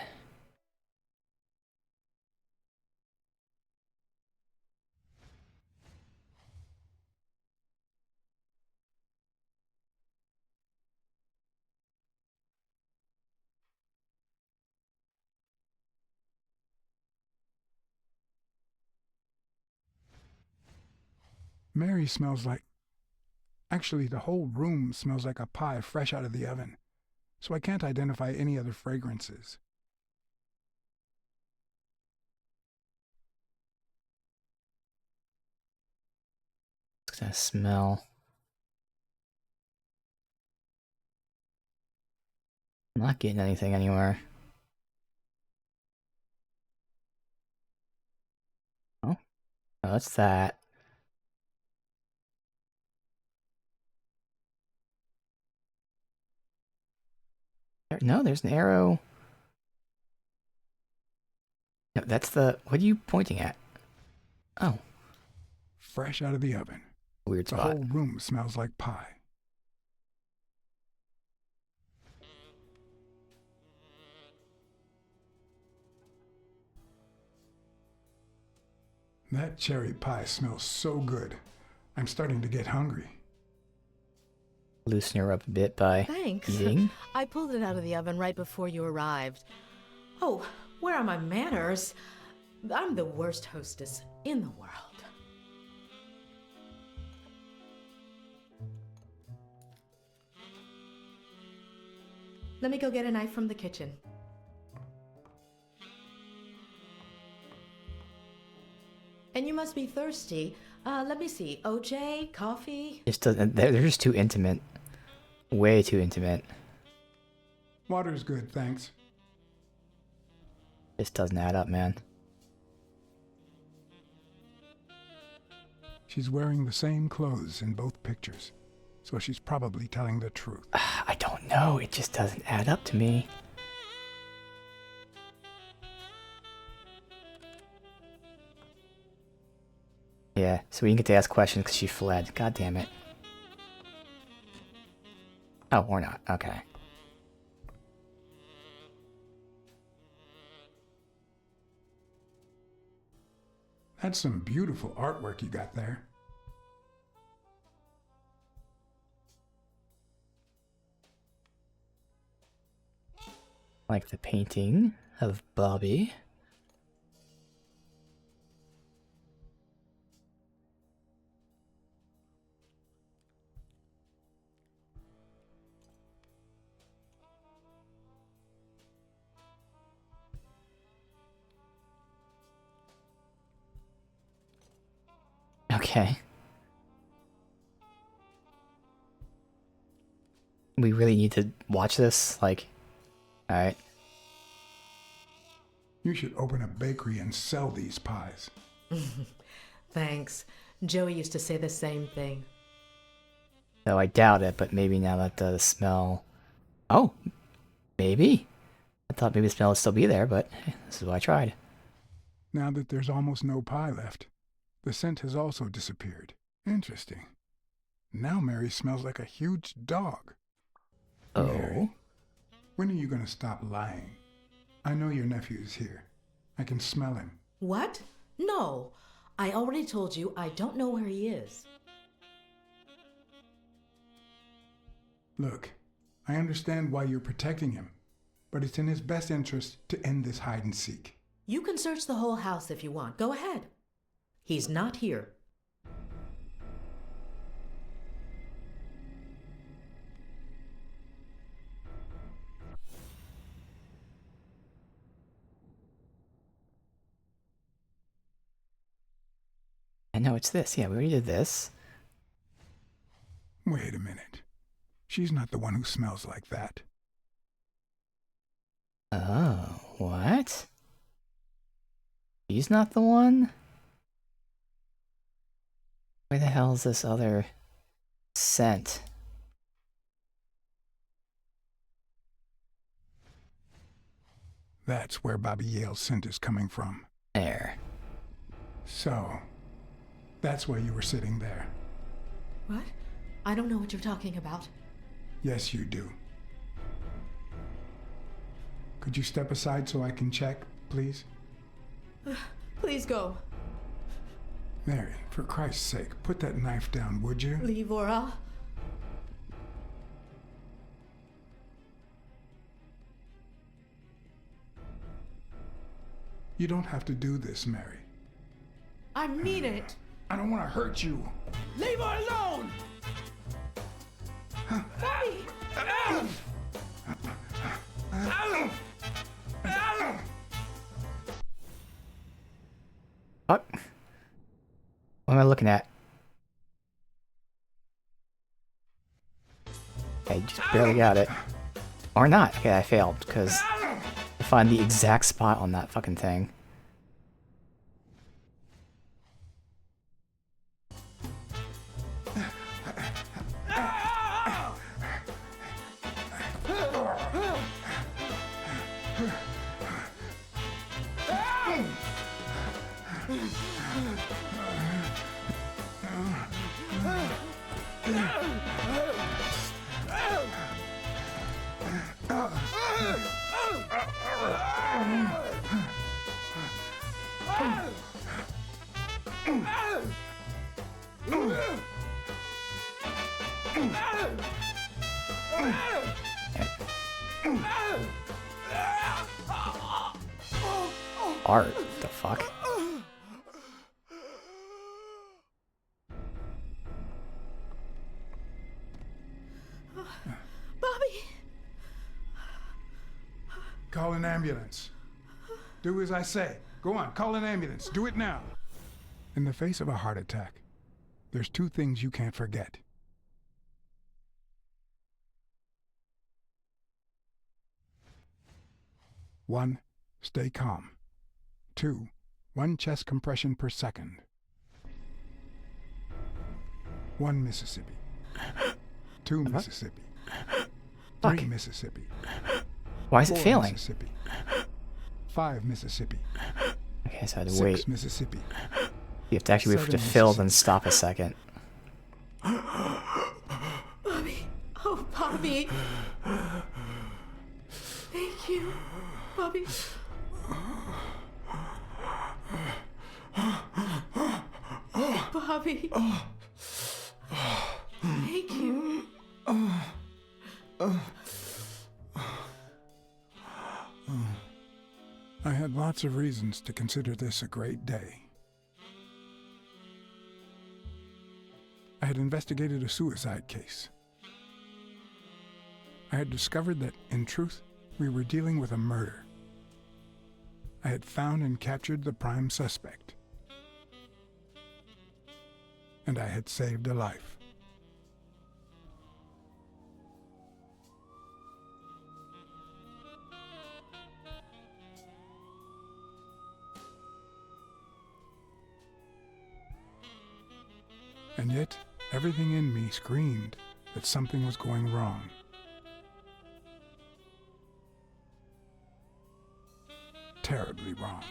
[SPEAKER 1] Mary smells like... Actually, the whole room smells like a pie fresh out of the oven, so I can't identify any other fragrances.
[SPEAKER 3] It's gonna smell. I'm not getting anything anywhere. Oh, that's that. No, there's an arrow. No, that's the... What are you pointing at? Oh.
[SPEAKER 1] Fresh out of the oven.
[SPEAKER 3] Weird spot.
[SPEAKER 1] The whole room smells like pie. That cherry pie smells so good. I'm starting to get hungry.
[SPEAKER 3] Loosen her up a bit by
[SPEAKER 11] Thanks.
[SPEAKER 3] eating.
[SPEAKER 11] I pulled it out of the oven right before you arrived.
[SPEAKER 10] Oh, where are my manners? I'm the worst hostess in the world. Let me go get a knife from the kitchen. And you must be thirsty. Let me see. OJ, coffee?
[SPEAKER 3] Just doesn't... They're just too intimate. Way too intimate.
[SPEAKER 1] Water's good, thanks.
[SPEAKER 3] This doesn't add up, man.
[SPEAKER 1] She's wearing the same clothes in both pictures, so she's probably telling the truth.
[SPEAKER 3] I don't know. It just doesn't add up to me. Yeah, so we didn't get to ask questions because she fled. God damn it. Oh, or not. Okay.
[SPEAKER 1] That's some beautiful artwork you got there.
[SPEAKER 3] Like the painting of Bobby. Okay. We really need to watch this? Like, alright.
[SPEAKER 1] You should open a bakery and sell these pies.
[SPEAKER 10] Thanks. Joey used to say the same thing.
[SPEAKER 3] Though I doubt it, but maybe now that the smell... Oh! Maybe! I thought maybe the smell would still be there, but hey, this is what I tried.
[SPEAKER 1] Now that there's almost no pie left, the scent has also disappeared. Interesting. Now Mary smells like a huge dog.
[SPEAKER 3] Oh?
[SPEAKER 1] Mary, when are you going to stop lying? I know your nephew's here. I can smell him.
[SPEAKER 10] What? No. I already told you I don't know where he is.
[SPEAKER 1] Look, I understand why you're protecting him, but it's in his best interest to end this hide and seek.
[SPEAKER 10] You can search the whole house if you want. Go ahead. He's not here.
[SPEAKER 3] I know it's this. Yeah, we already did this.
[SPEAKER 1] Wait a minute. She's not the one who smells like that.
[SPEAKER 3] Oh, what? She's not the one? Where the hell is this other scent?
[SPEAKER 1] That's where Bobby Yale's scent is coming from.
[SPEAKER 3] There.
[SPEAKER 1] So, that's why you were sitting there.
[SPEAKER 10] What? I don't know what you're talking about.
[SPEAKER 1] Yes, you do. Could you step aside so I can check, please?
[SPEAKER 10] Please go.
[SPEAKER 1] Mary, for Christ's sake, put that knife down, would you?
[SPEAKER 10] Leave or I'll...
[SPEAKER 1] You don't have to do this, Mary.
[SPEAKER 10] I mean it.
[SPEAKER 1] I don't want to hurt you.
[SPEAKER 2] Leave her alone!
[SPEAKER 10] Bobby!
[SPEAKER 3] Fuck. What am I looking at? I just barely got it. Or not. Okay, I failed, because I find the exact spot on that fucking thing. Art, the fuck?
[SPEAKER 10] Bobby!
[SPEAKER 1] Call an ambulance. Do as I say. Go on, call an ambulance. Do it now. In the face of a heart attack, there's two things you can't forget. One, stay calm. Two, 1 chest compression per second. 1 Mississippi. 2 Mississippi. 3 Mississippi.
[SPEAKER 3] Why is it
[SPEAKER 1] 4
[SPEAKER 3] failing?
[SPEAKER 1] Mississippi. 5 Mississippi.
[SPEAKER 3] Okay, so I had to
[SPEAKER 1] 6
[SPEAKER 3] wait.
[SPEAKER 1] Mississippi.
[SPEAKER 3] You have to actually wait for it to
[SPEAKER 1] 7
[SPEAKER 3] fill, then stop a second.
[SPEAKER 10] Bobby! Oh, Bobby! Thank you, Bobby. Bobby. Thank you.
[SPEAKER 1] I had lots of reasons to consider this a great day. I had investigated a suicide case. I had discovered that, in truth, we were dealing with a murder. I had found and captured the prime suspect. And I had saved a life. And yet, everything in me screamed that something was going wrong. Terribly wrong.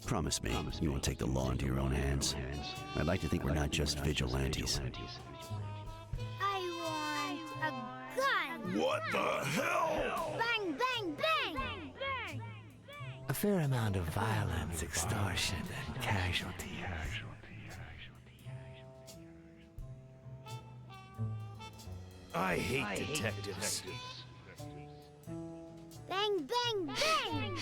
[SPEAKER 7] Promise me you won't take the law into your own hands. I'd like to think we're not just vigilantes.
[SPEAKER 12] I want a gun.
[SPEAKER 4] What the hell?
[SPEAKER 12] Bang, bang, bang.
[SPEAKER 9] A fair amount of violence, extortion, and casualties. I hate detectives.
[SPEAKER 12] Bang, bang, bang.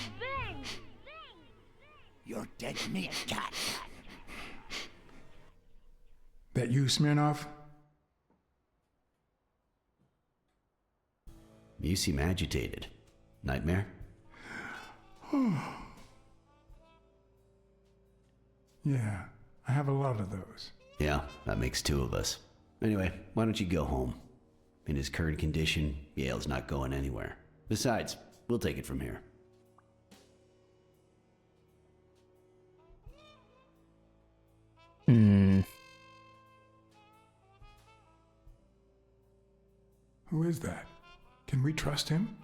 [SPEAKER 2] You're dead meat, cat.
[SPEAKER 1] That you, Smirnoff?
[SPEAKER 7] You seem agitated. Nightmare?
[SPEAKER 1] Yeah, I have a lot of those.
[SPEAKER 7] Yeah, that makes two of us. Anyway, why don't you go home? In his current condition, Yale's not going anywhere. Besides, we'll take it from here.
[SPEAKER 1] Who is that? Can we trust him?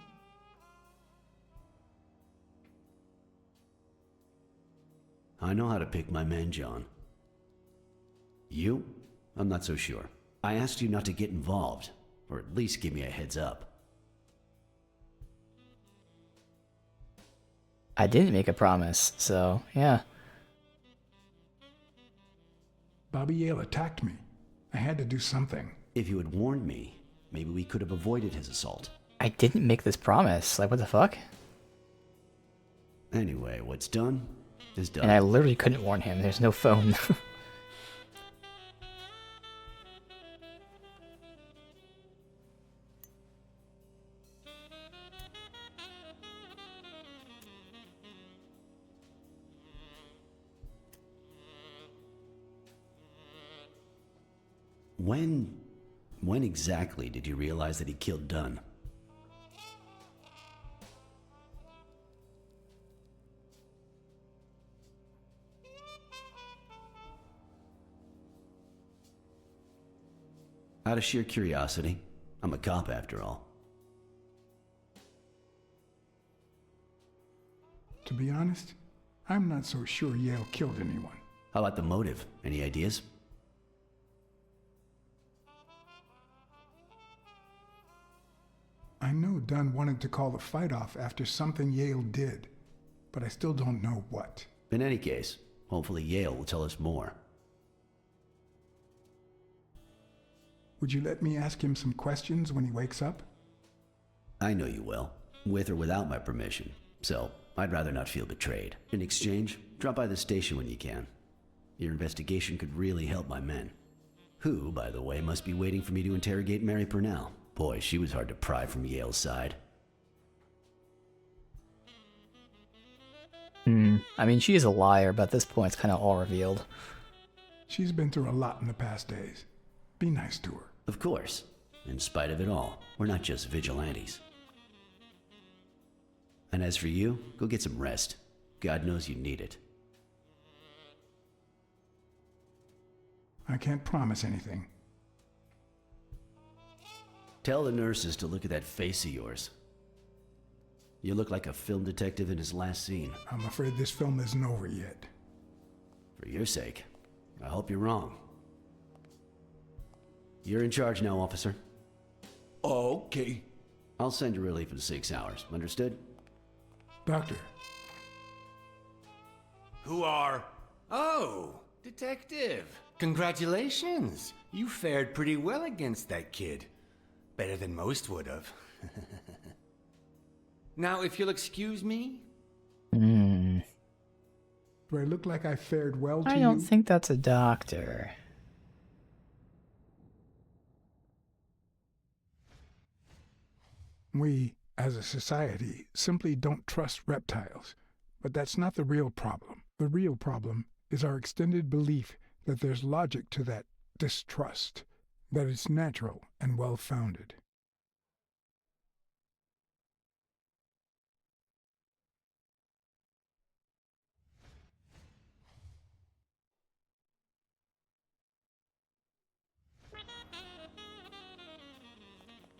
[SPEAKER 7] I know how to pick my men, John. You? I'm not so sure. I asked you not to get involved, or at least give me a heads up.
[SPEAKER 3] I didn't make a promise, so yeah.
[SPEAKER 1] Bobby Yale attacked me. I had to do something.
[SPEAKER 7] If you had warned me, maybe we could have avoided his assault.
[SPEAKER 3] I didn't make this promise. Like, what the fuck?
[SPEAKER 7] Anyway, what's done is done.
[SPEAKER 3] And I literally couldn't warn him. There's no phone.
[SPEAKER 7] When exactly did you realize that he killed Dunn? Out of sheer curiosity. I'm a cop after all.
[SPEAKER 1] To be honest, I'm not so sure Yale killed anyone.
[SPEAKER 7] How about the motive? Any ideas?
[SPEAKER 1] I know Dunn wanted to call the fight off after something Yale did, but I still don't know what.
[SPEAKER 7] In any case, hopefully Yale will tell us more.
[SPEAKER 1] Would you let me ask him some questions when he wakes up?
[SPEAKER 7] I know you will, with or without my permission, so I'd rather not feel betrayed. In exchange, drop by the station when you can. Your investigation could really help my men. Who, by the way, must be waiting for me to interrogate Mary Purnell. Boy, she was hard to pry from Yale's side.
[SPEAKER 3] I mean, she is a liar, but at this point it's kind of all revealed.
[SPEAKER 1] She's been through a lot in the past days. Be nice to her.
[SPEAKER 7] Of course. In spite of it all, we're not just vigilantes. And as for you, go get some rest. God knows you need it.
[SPEAKER 1] I can't promise anything.
[SPEAKER 7] Tell the nurses to look at that face of yours. You look like a film detective in his last scene.
[SPEAKER 1] I'm afraid this film isn't over yet.
[SPEAKER 7] For your sake, I hope you're wrong. You're in charge now, officer.
[SPEAKER 14] Okay.
[SPEAKER 7] I'll send you relief in 6 hours. Understood?
[SPEAKER 1] Doctor.
[SPEAKER 14] Who are... Oh, detective. Congratulations. You fared pretty well against that kid. Better than most would have. Now, if you'll excuse me...
[SPEAKER 1] Do I look like I fared well to you?
[SPEAKER 3] I don't think that's a doctor.
[SPEAKER 1] We, as a society, simply don't trust reptiles. But that's not the real problem. The real problem is our extended belief that there's logic to that distrust, that it's natural and well-founded.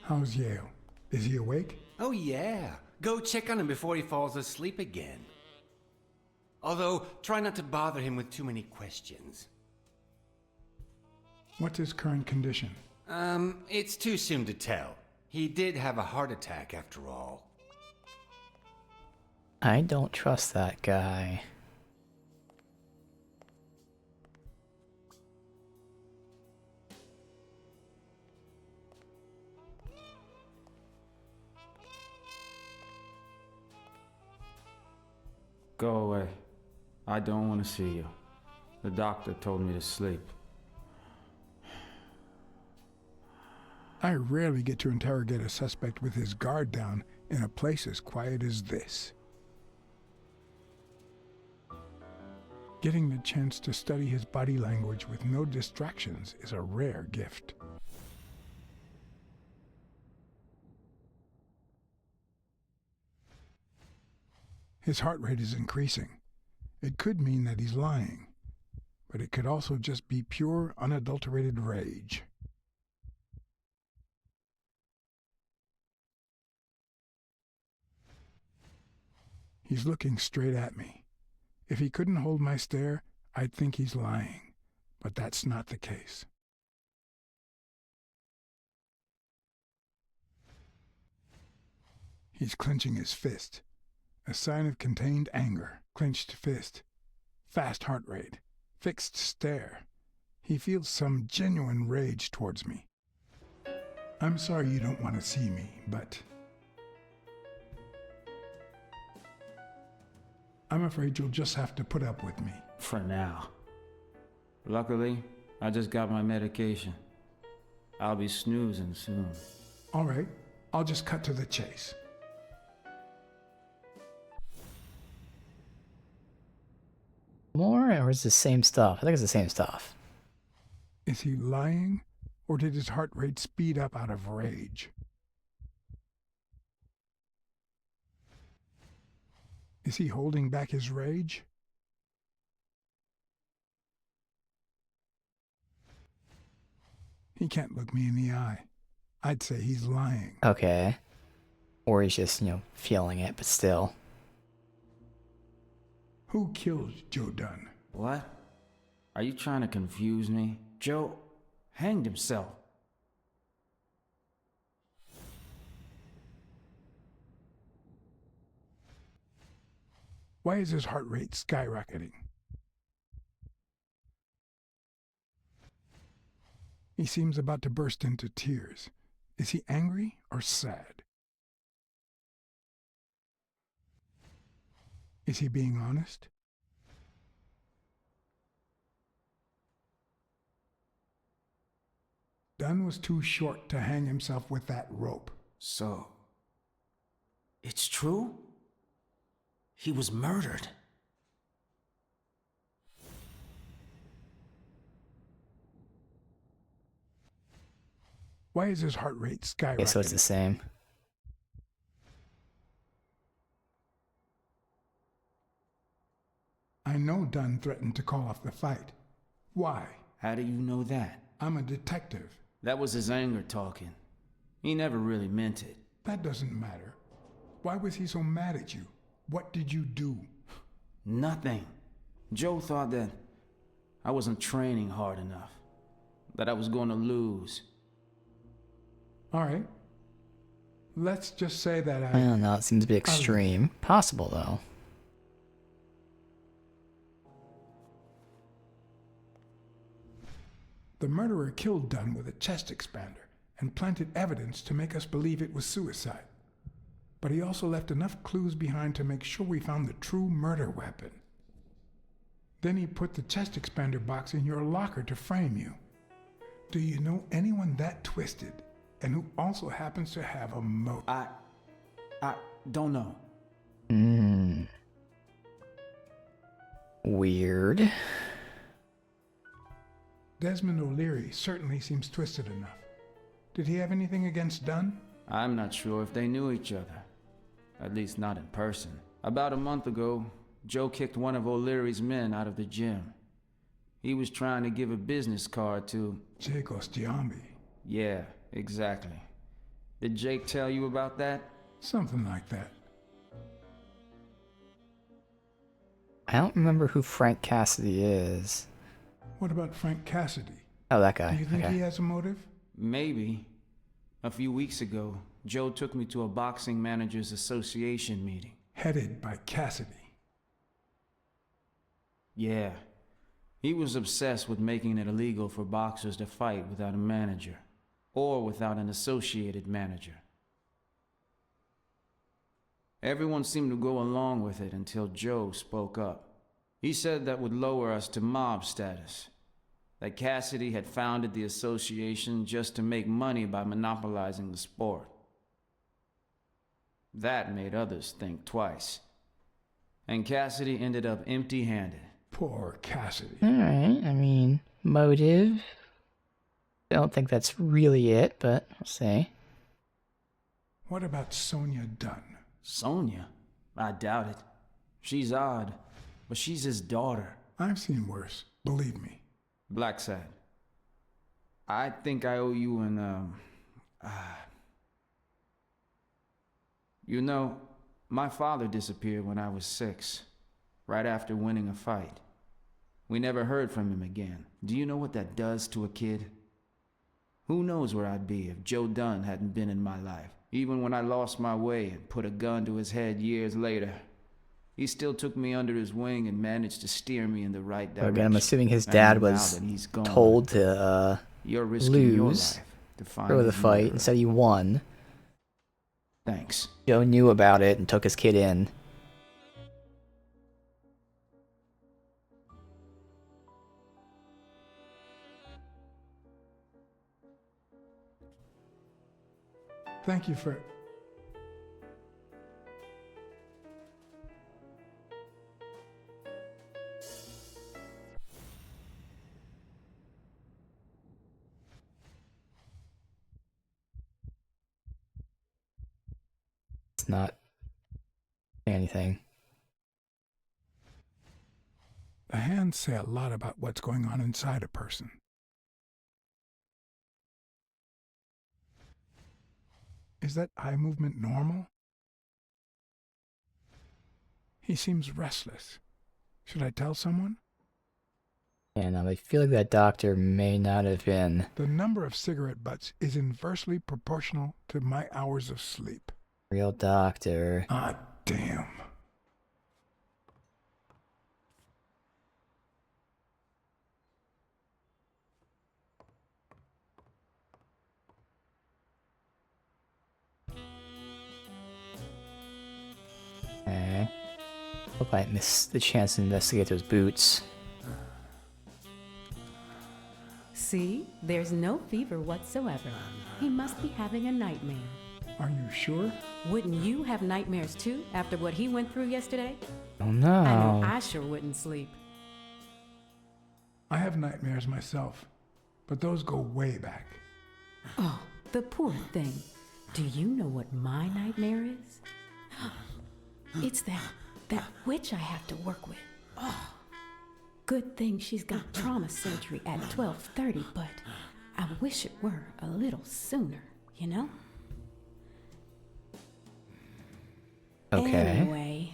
[SPEAKER 1] How's Yale? Is he awake?
[SPEAKER 14] Oh, yeah. Go check on him before he falls asleep again. Although, try not to bother him with too many questions.
[SPEAKER 1] What's his current condition?
[SPEAKER 14] It's too soon to tell. He did have a heart attack after all.
[SPEAKER 3] I don't trust that guy.
[SPEAKER 15] Go away. I don't want to see you. The doctor told me to sleep.
[SPEAKER 1] I rarely get to interrogate a suspect with his guard down in a place as quiet as this. Getting the chance to study his body language with no distractions is a rare gift. His heart rate is increasing. It could mean that he's lying, but it could also just be pure, unadulterated rage. He's looking straight at me. If he couldn't hold my stare, I'd think he's lying, but that's not the case. He's clenching his fist, a sign of contained anger. Clenched fist, fast heart rate, fixed stare. He feels some genuine rage towards me. I'm sorry you don't want to see me, but I'm afraid you'll just have to put up with me.
[SPEAKER 15] For now. Luckily, I just got my medication. I'll be snoozing soon.
[SPEAKER 1] All right, I'll just cut to the chase.
[SPEAKER 3] More, or is it the same stuff? I think it's the same stuff.
[SPEAKER 1] Is he lying, or did his heart rate speed up out of rage? Is he holding back his rage? He can't look me in the eye. I'd say he's lying.
[SPEAKER 3] Okay. Or he's just, feeling it, but still.
[SPEAKER 1] Who killed Joe Dunn?
[SPEAKER 15] What? Are you trying to confuse me? Joe hanged himself.
[SPEAKER 1] Why is his heart rate skyrocketing? He seems about to burst into tears. Is he angry or sad? Is he being honest? Dunn was too short to hang himself with that rope.
[SPEAKER 15] So, it's true? He was murdered.
[SPEAKER 1] Why is his heart rate skyrocketing?
[SPEAKER 3] Okay, so it's the same.
[SPEAKER 1] I know Dunn threatened to call off the fight. Why?
[SPEAKER 15] How do you know that?
[SPEAKER 1] I'm a detective.
[SPEAKER 15] That was his anger talking. He never really meant it.
[SPEAKER 1] That doesn't matter. Why was he so mad at you? What did you do?
[SPEAKER 15] Nothing. Joe thought that I wasn't training hard enough. That I was going to lose.
[SPEAKER 1] All right. Let's just say that
[SPEAKER 3] I don't know, it seems a bit extreme. Possible, though.
[SPEAKER 1] The murderer killed Dunn with a chest expander and planted evidence to make us believe it was suicide. But he also left enough clues behind to make sure we found the true murder weapon. Then he put the chest expander box in your locker to frame you. Do you know anyone that twisted and who also happens to have a motive?
[SPEAKER 15] I don't know.
[SPEAKER 3] Weird.
[SPEAKER 1] Desmond O'Leary certainly seems twisted enough. Did he have anything against Dunn?
[SPEAKER 15] I'm not sure if they knew each other. At least not in person. About a month ago, Joe kicked one of O'Leary's men out of the gym. He was trying to give a business card to...
[SPEAKER 1] Jake Ostiambi.
[SPEAKER 15] Yeah, exactly. Did Jake tell you about that?
[SPEAKER 1] Something like that.
[SPEAKER 3] I don't remember who Frank Cassidy is.
[SPEAKER 1] What about Frank Cassidy?
[SPEAKER 3] Oh, that guy.
[SPEAKER 1] Do you think
[SPEAKER 3] Okay.
[SPEAKER 1] he has a motive?
[SPEAKER 15] Maybe. A few weeks ago, Joe took me to a boxing managers association meeting.
[SPEAKER 1] Headed by Cassidy.
[SPEAKER 15] Yeah. He was obsessed with making it illegal for boxers to fight without a manager, or without an associated manager. Everyone seemed to go along with it until Joe spoke up. He said that would lower us to mob status. That Cassidy had founded the association just to make money by monopolizing the sport. That made others think twice. And Cassidy ended up empty-handed.
[SPEAKER 1] Poor Cassidy.
[SPEAKER 3] Alright, I mean, motive. I don't think that's really it, but we'll see.
[SPEAKER 1] What about Sonia Dunn?
[SPEAKER 15] Sonia? I doubt it. She's odd, but she's his daughter.
[SPEAKER 1] I've seen worse, believe me.
[SPEAKER 15] Blacksad. I think I owe you an, You know, my father disappeared when I was 6, right after winning a fight. We never heard from him again. Do you know what that does to a kid? Who knows where I'd be if Joe Dunn hadn't been in my life, even when I lost my way and put a gun to his head years later. He still took me under his wing and managed to steer me in the right direction.
[SPEAKER 3] Again, I'm assuming his dad was told to lose for the fight. Instead he won.
[SPEAKER 15] Thanks.
[SPEAKER 3] Joe knew about it and took his kid in.
[SPEAKER 1] Thank you for...
[SPEAKER 3] It's not anything.
[SPEAKER 1] The hands say a lot about what's going on inside a person. Is that eye movement normal? He seems restless. Should I tell someone?
[SPEAKER 3] And I feel like that doctor may not have been...
[SPEAKER 1] The number of cigarette butts is inversely proportional to my hours of sleep.
[SPEAKER 3] Real doctor.
[SPEAKER 1] Ah, damn.
[SPEAKER 3] Okay. Hope I missed the chance to investigate those boots.
[SPEAKER 11] See? There's no fever whatsoever. He must be having a nightmare.
[SPEAKER 1] Are you sure?
[SPEAKER 11] Wouldn't you have nightmares too, after what he went through yesterday?
[SPEAKER 3] Oh no.
[SPEAKER 11] I know I sure wouldn't sleep.
[SPEAKER 1] I have nightmares myself, but those go way back.
[SPEAKER 11] Oh, the poor thing. Do you know what my nightmare is? It's that witch I have to work with. Oh, good thing she's got trauma surgery at 12:30, but I wish it were a little sooner, you know?
[SPEAKER 3] Okay.
[SPEAKER 11] Anyway,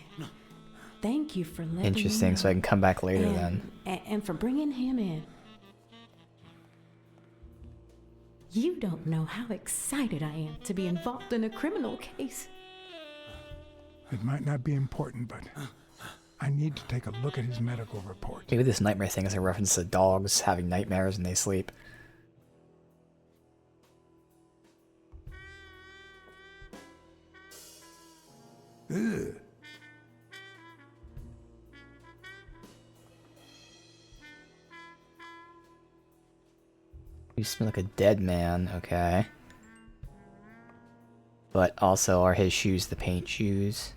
[SPEAKER 11] thank you for letting
[SPEAKER 3] Interesting,
[SPEAKER 11] me know.
[SPEAKER 3] so I can come back later then.
[SPEAKER 11] And for bringing him in. You don't know how excited I am to be involved in a criminal case.
[SPEAKER 1] It might not be important, but I need to take a look at his medical report.
[SPEAKER 3] Maybe this nightmare thing is a reference to dogs having nightmares when they sleep.
[SPEAKER 1] Ugh.
[SPEAKER 3] You smell like a dead man, okay. But also, are his shoes the paint shoes?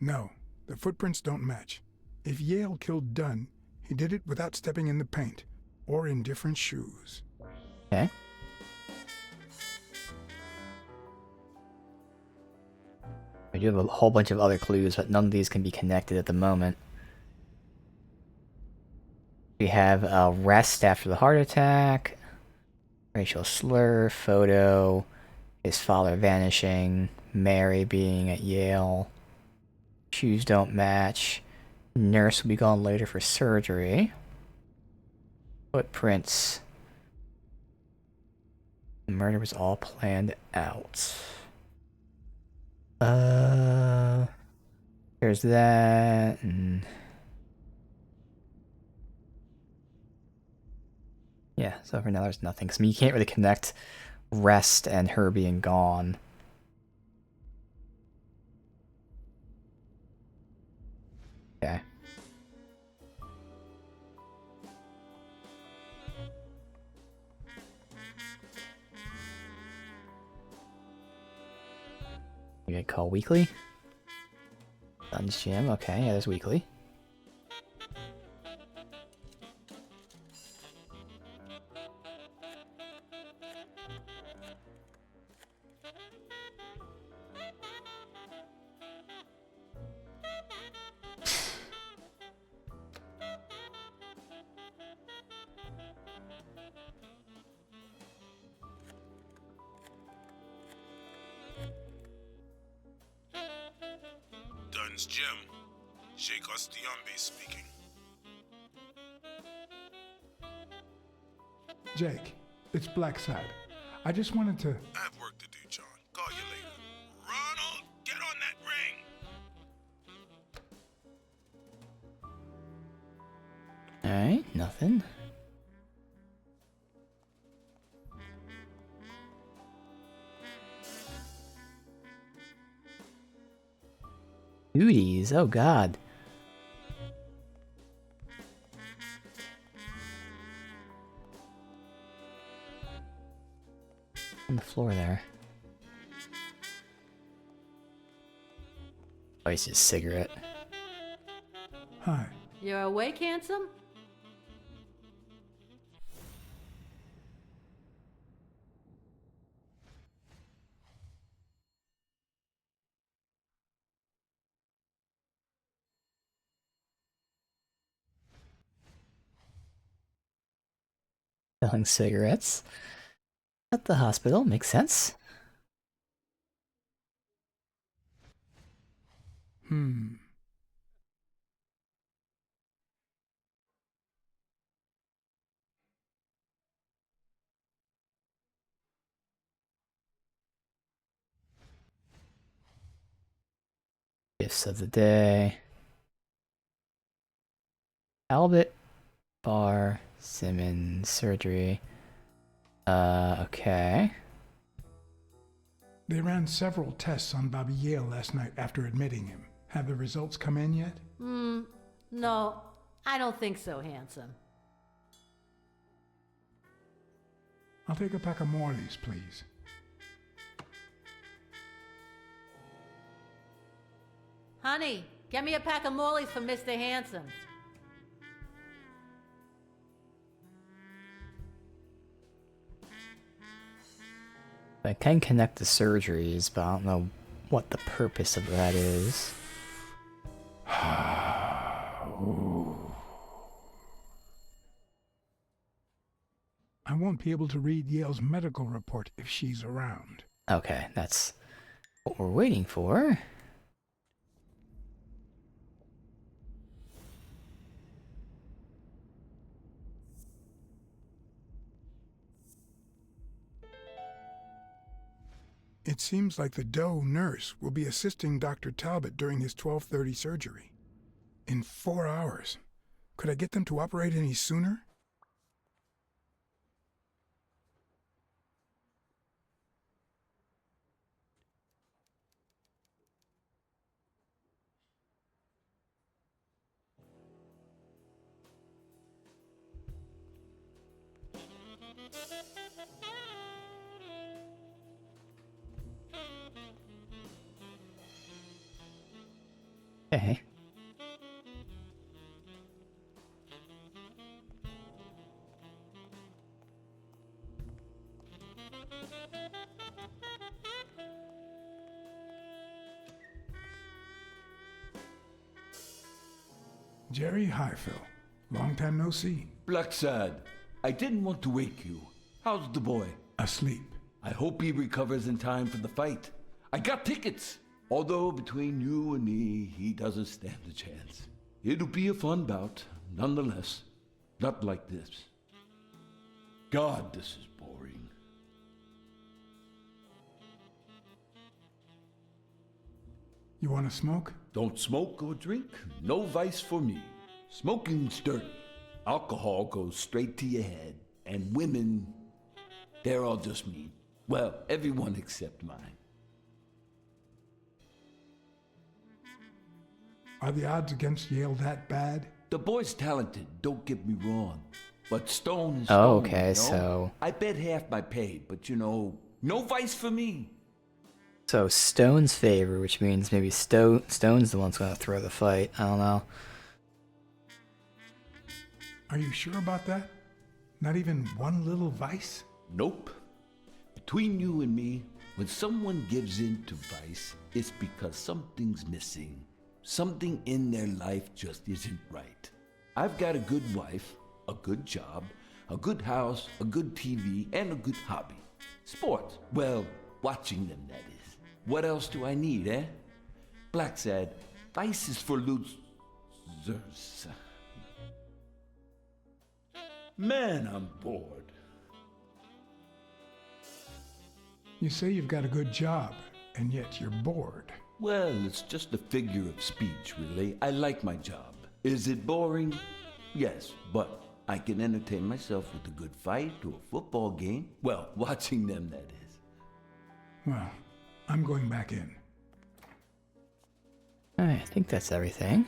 [SPEAKER 1] No, the footprints don't match. If Yale killed Dunn, he did it without stepping in the paint, or in different shoes.
[SPEAKER 3] Okay. We do have a whole bunch of other clues, but none of these can be connected at the moment. We have arrest after the heart attack, racial slur, photo, his father vanishing, Mary being at Yale, shoes don't match, nurse will be gone later for surgery, footprints. The murder was all planned out. There's that, and yeah, so for now there's nothing. Because I mean, you can't really connect rest and her being gone. Okay. You get call weekly? Sun's Gym, okay, yeah, there's weekly.
[SPEAKER 4] Dunn's Gym. Sheikh Ostiombe speaking.
[SPEAKER 1] Jake, it's Blacksad. I just wanted to...
[SPEAKER 4] I have work to do, John. Call you later. Ronald, get on that ring!
[SPEAKER 3] Alright, nothing. Duties, oh god. On the floor there. Oh, he's just a cigarette.
[SPEAKER 1] Hi.
[SPEAKER 5] You're awake, handsome?
[SPEAKER 3] Selling cigarettes at the hospital, makes sense. Gifts of the day. Albert, Bar, Simmons, surgery. Okay.
[SPEAKER 1] They ran several tests on Bobby Yale last night after admitting him. Have the results come in yet?
[SPEAKER 5] No, I don't think so, handsome.
[SPEAKER 1] I'll take a pack of Morley's, please.
[SPEAKER 5] Honey, get me a pack of Morley's for Mr. Handsome.
[SPEAKER 3] I can connect the surgeries, but I don't know what the purpose of that is.
[SPEAKER 1] I won't be able to read Yale's medical report if she's around.
[SPEAKER 3] Okay, that's what we're waiting for.
[SPEAKER 1] It seems like the Doe nurse will be assisting Dr. Talbot during his 12:30 surgery. In 4 hours. Could I get them to operate any sooner?
[SPEAKER 3] Okay.
[SPEAKER 1] Jerry Highfill. Long time no see.
[SPEAKER 16] Blacksad, I didn't want to wake you. How's the boy?
[SPEAKER 1] Asleep.
[SPEAKER 16] I hope he recovers in time for the fight. I got tickets. Although between you and me, he doesn't stand a chance. It'll be a fun bout, nonetheless. Not like this. God, this is boring.
[SPEAKER 1] You want to smoke?
[SPEAKER 16] Don't smoke or drink. No vice for me. Smoking's dirty. Alcohol goes straight to your head. And women, they're all just mean. Well, everyone except mine.
[SPEAKER 1] Are the odds against Yale that bad?
[SPEAKER 16] The boy's talented, don't get me wrong. But Stone is
[SPEAKER 3] Oh,
[SPEAKER 16] Stone,
[SPEAKER 3] okay,
[SPEAKER 16] you know?
[SPEAKER 3] so...
[SPEAKER 16] I bet half my pay, but no vice for me.
[SPEAKER 3] So Stone's favor, which means maybe Stone's the one's gonna throw the fight. I don't know.
[SPEAKER 1] Are you sure about that? Not even one little vice?
[SPEAKER 16] Nope. Between you and me, when someone gives in to vice, it's because something's missing. Something in their life just isn't right. I've got a good wife, a good job, a good house, a good TV, and a good hobby. Sports. Well, watching them, that is. What else do I need, eh? Blacksad, vice is for losers. Man, I'm bored.
[SPEAKER 1] You say you've got a good job, and yet you're bored.
[SPEAKER 16] Well, it's just a figure of speech, really. I like my job. Is it boring? Yes, but I can entertain myself with a good fight or a football game. Well, watching them, that is.
[SPEAKER 1] Well, I'm going back in.
[SPEAKER 3] Alright, I think that's everything.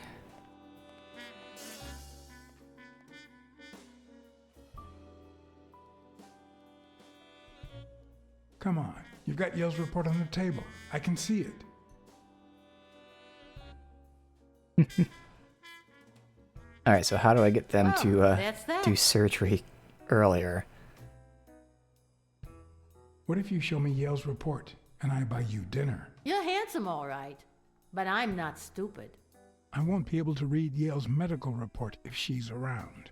[SPEAKER 1] Come on, you've got Yale's report on the table. I can see it.
[SPEAKER 3] Alright, so how do I get them
[SPEAKER 5] Oh,
[SPEAKER 3] to
[SPEAKER 5] that's that.
[SPEAKER 3] do surgery earlier?
[SPEAKER 1] What if you show me Yale's report and I buy you dinner?
[SPEAKER 5] You're handsome, all right. But I'm not stupid.
[SPEAKER 1] I won't be able to read Yale's medical report if she's around.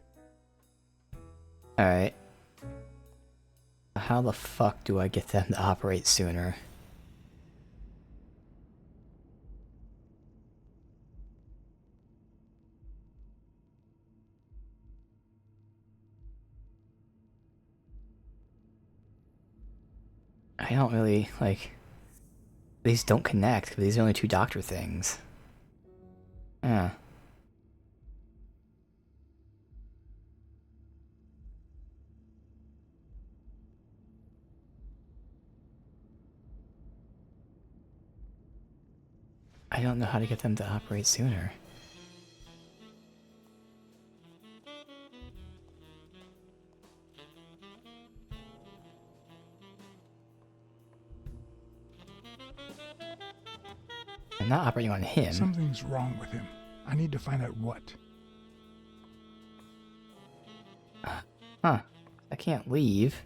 [SPEAKER 3] Alright. How the fuck do I get them to operate sooner? I don't really, like... These don't connect, but these are only two doctor things. Yeah. I don't know how to get them to operate sooner. I'm not operating on him.
[SPEAKER 1] Something's wrong with him. I need to find out what.
[SPEAKER 3] Huh. I can't leave.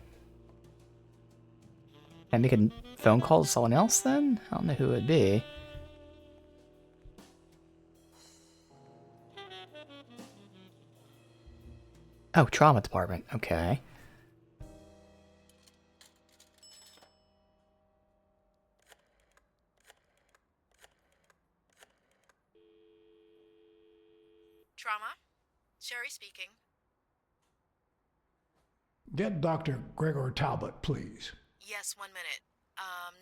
[SPEAKER 3] Can I make a phone call to someone else then? I don't know who it would be. Oh, trauma department. Okay.
[SPEAKER 13] Trauma? Sherry speaking.
[SPEAKER 1] Get Dr. Gregor Talbot, please.
[SPEAKER 13] Yes, 1 minute.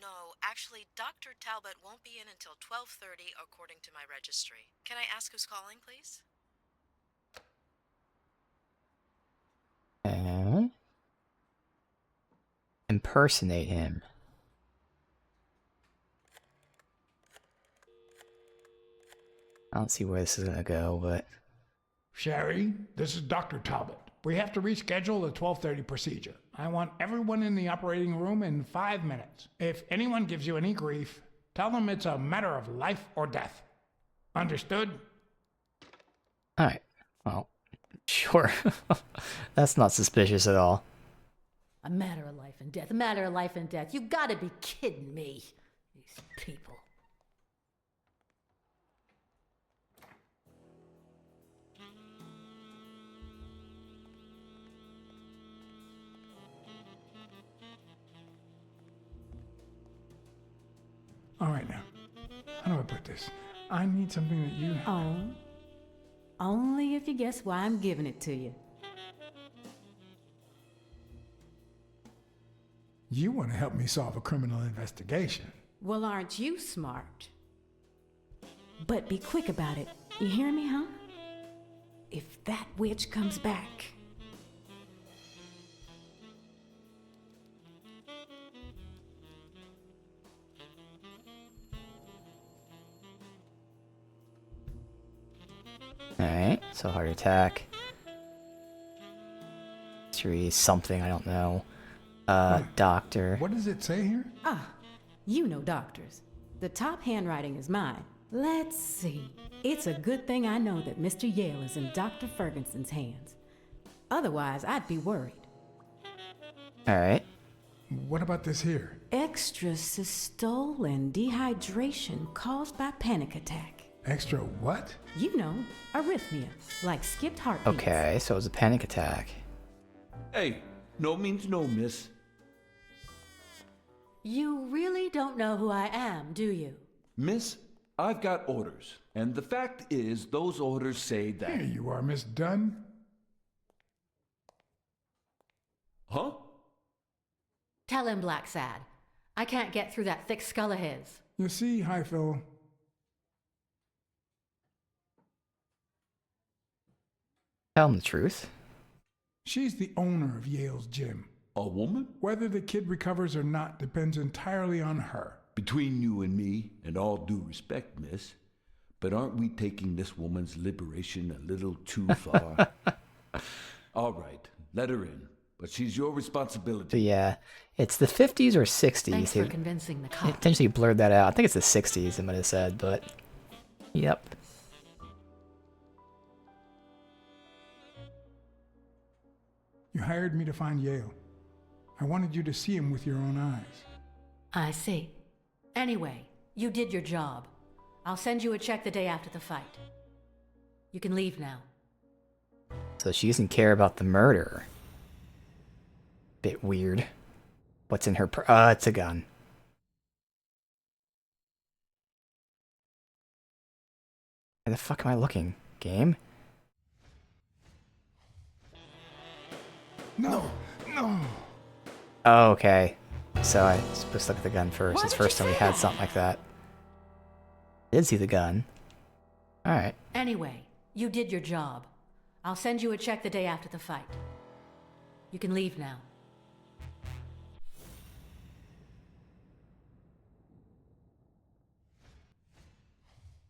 [SPEAKER 13] No, actually, Dr. Talbot won't be in until 12:30 according to my registry. Can I ask who's calling, please?
[SPEAKER 3] Okay. Impersonate him. I don't see where this is gonna go, but...
[SPEAKER 1] Sherry, this is Dr. Talbot. We have to reschedule the 12:30 procedure. I want everyone in the operating room in 5 minutes. If anyone gives you any grief, tell them it's a matter of life or death. Understood?
[SPEAKER 3] Alright. Well, sure. That's not suspicious at all.
[SPEAKER 5] A matter of life and death. A matter of life and death. You gotta be kidding me. These people.
[SPEAKER 1] All right now. How do I put this? I need something that you have.
[SPEAKER 11] Oh. Only if you guess why I'm giving it to you.
[SPEAKER 1] You want to help me solve a criminal investigation.
[SPEAKER 11] Well, aren't you smart? But be quick about it. You hear me, huh? If that witch comes back.
[SPEAKER 3] Alright, so heart attack. Series something, I don't know. Doctor.
[SPEAKER 1] What does it say here?
[SPEAKER 11] Ah, you know doctors. The top handwriting is mine. Let's see. It's a good thing I know that Mr. Yale is in Dr. Ferguson's hands. Otherwise, I'd be worried.
[SPEAKER 3] Alright.
[SPEAKER 1] What about this here?
[SPEAKER 11] Extrasystole and dehydration caused by panic attack.
[SPEAKER 1] Extra what?
[SPEAKER 11] You know, arrhythmia, like skipped heartbeats.
[SPEAKER 3] Okay, so it was a panic attack.
[SPEAKER 16] Hey, no means no, miss.
[SPEAKER 5] You really don't know who I am, do you?
[SPEAKER 16] Miss, I've got orders. And the fact is, those orders say that...
[SPEAKER 1] Here you are, Miss Dunn.
[SPEAKER 16] Huh?
[SPEAKER 5] Tell him, Blacksad. I can't get through that thick skull of his.
[SPEAKER 1] You see, Highfill,
[SPEAKER 3] Tell him the truth.
[SPEAKER 1] she's the owner of Yale's gym.
[SPEAKER 16] A woman?
[SPEAKER 1] Whether the kid recovers or not depends entirely on her.
[SPEAKER 16] Between you and me, and all due respect, miss, but aren't we taking this woman's liberation a little too far? All right, let her in, but she's your responsibility.
[SPEAKER 3] But yeah, it's the 50s or 60s.
[SPEAKER 5] Thanks for convincing the
[SPEAKER 3] They
[SPEAKER 5] cop.
[SPEAKER 3] potentially blurred that out. I think it's the 60s, it might have said, but... Yep.
[SPEAKER 1] You hired me to find Yale. I wanted you to see him with your own eyes.
[SPEAKER 5] I see. Anyway, you did your job. I'll send you a check the day after the fight. You can leave now.
[SPEAKER 3] So she doesn't care about the murder. Bit weird. What's in her it's a gun. Where the fuck am I looking? Game?
[SPEAKER 1] No, no.
[SPEAKER 3] Oh, okay. So I was supposed to look at the gun first. It's the first time we had something like that. Did see the gun. Alright.
[SPEAKER 5] Anyway, you did your job. I'll send you a check the day after the fight. You can leave now.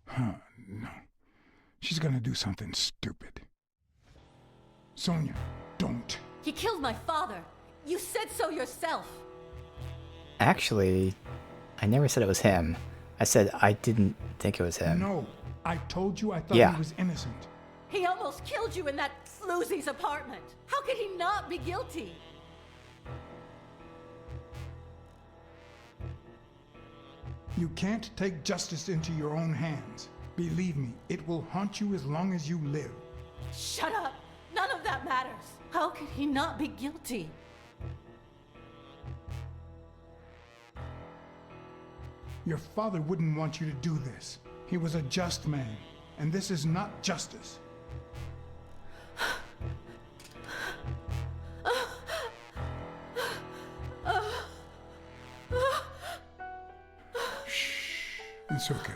[SPEAKER 1] Huh, no. She's gonna do something stupid. Sonia, don't.
[SPEAKER 5] He killed my father. You said so yourself.
[SPEAKER 3] Actually, I never said it was him. I said I didn't think it was him.
[SPEAKER 1] No, I told you I thought
[SPEAKER 3] Yeah.
[SPEAKER 1] he was innocent.
[SPEAKER 5] He almost killed you in that floozy's apartment. How could he not be guilty?
[SPEAKER 1] You can't take justice into your own hands. Believe me, it will haunt you as long as you live.
[SPEAKER 5] Shut up. None of that matters. How could he not be guilty?
[SPEAKER 1] Your father wouldn't want you to do this. He was a just man, and this is not justice. Shh, it's okay.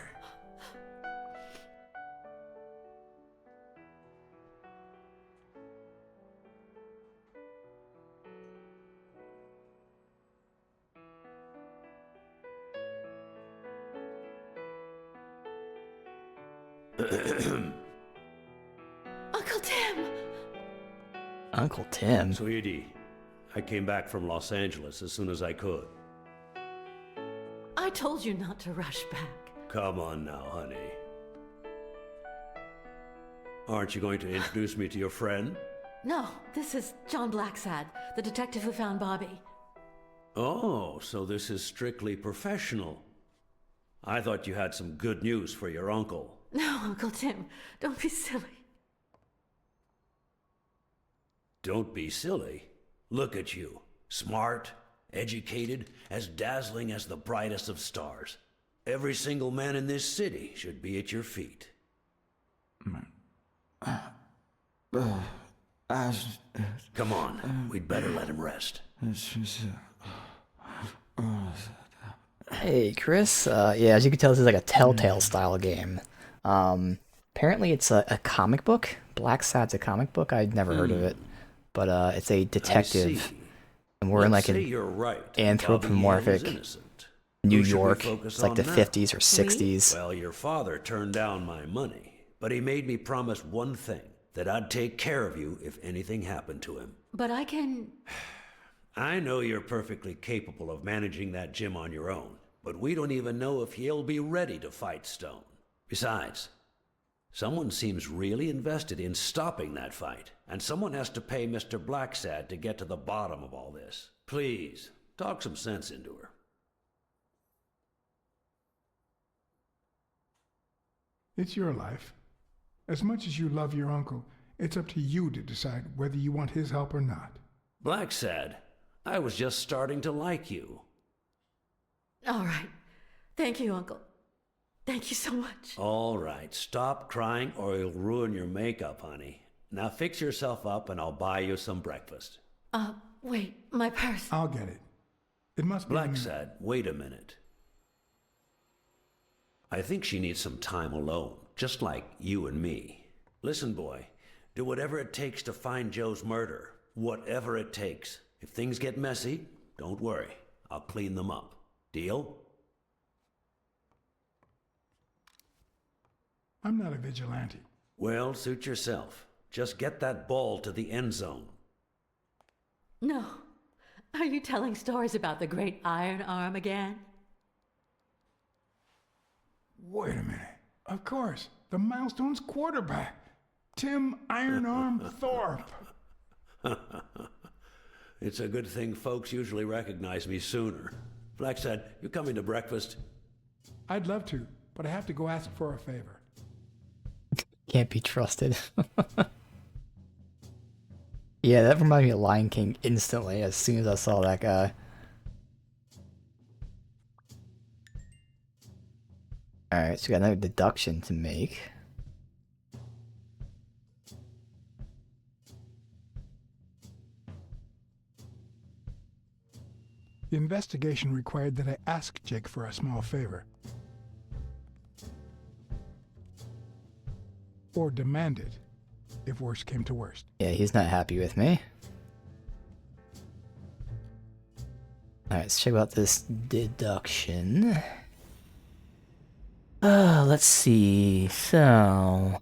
[SPEAKER 5] Uncle Tim!
[SPEAKER 3] Uncle Tim?
[SPEAKER 17] Sweetie, I came back from Los Angeles as soon as I could.
[SPEAKER 5] I told you not to rush back.
[SPEAKER 17] Come on now, honey. Aren't you going to introduce me to your friend?
[SPEAKER 5] No, this is John Blacksad, the detective who found Bobby.
[SPEAKER 17] Oh, so this is strictly professional. I thought you had some good news for your uncle.
[SPEAKER 5] No, Uncle Tim, don't be silly.
[SPEAKER 17] Don't be silly. Look at you. Smart, educated, as dazzling as the brightest of stars. Every single man in this city should be at your feet. Come on, we'd better let him rest.
[SPEAKER 3] Hey, Chris. Yeah, as you can tell, this is like a Telltale style game. Apparently it's a comic book. Blacksad's a comic book. I'd never heard of it. But it's a detective. And we're in like an anthropomorphic New York. It's like the 50s or 60s.
[SPEAKER 17] Well, your father turned down my money, but he made me promise one thing, that I'd take care of you if anything happened to him.
[SPEAKER 5] But I can...
[SPEAKER 17] I know you're perfectly capable of managing that gym on your own, but we don't even know if he'll be ready to fight Stone. Besides, someone seems really invested in stopping that fight, and someone has to pay Mr. Blacksad to get to the bottom of all this. Please, talk some sense into her.
[SPEAKER 1] It's your life. As much as you love your uncle, it's up to you to decide whether you want his help or not.
[SPEAKER 17] Blacksad, I was just starting to like you.
[SPEAKER 5] All right. Thank you, Uncle. Thank you so much.
[SPEAKER 17] All right, stop crying or you'll ruin your makeup, honey. Now fix yourself up and I'll buy you some breakfast.
[SPEAKER 5] Wait, my purse.
[SPEAKER 1] I'll get it. It must be...
[SPEAKER 17] Blacksad, wait a minute. I think she needs some time alone, just like you and me. Listen, boy, do whatever it takes to find Joe's murder. Whatever it takes. If things get messy, don't worry. I'll clean them up. Deal?
[SPEAKER 1] I'm not a vigilante.
[SPEAKER 17] Well, suit yourself. Just get that ball to the end zone.
[SPEAKER 5] No. Are you telling stories about the great iron arm again?
[SPEAKER 1] Wait a minute. Of course. The Milestones quarterback. Tim Iron Arm Thorpe.
[SPEAKER 17] It's a good thing folks usually recognize me sooner. Blacksad, you coming to breakfast?
[SPEAKER 1] I'd love to, but I have to go ask for a favor.
[SPEAKER 3] Can't be trusted. Yeah, that reminded me of Lion King instantly as soon as I saw that guy. Alright, so we got another deduction to make.
[SPEAKER 1] The investigation required that I ask Jake for a small favor. Or demand it, if worst came to worst.
[SPEAKER 3] Yeah, he's not happy with me. Alright, let's check out this deduction. Let's see. So...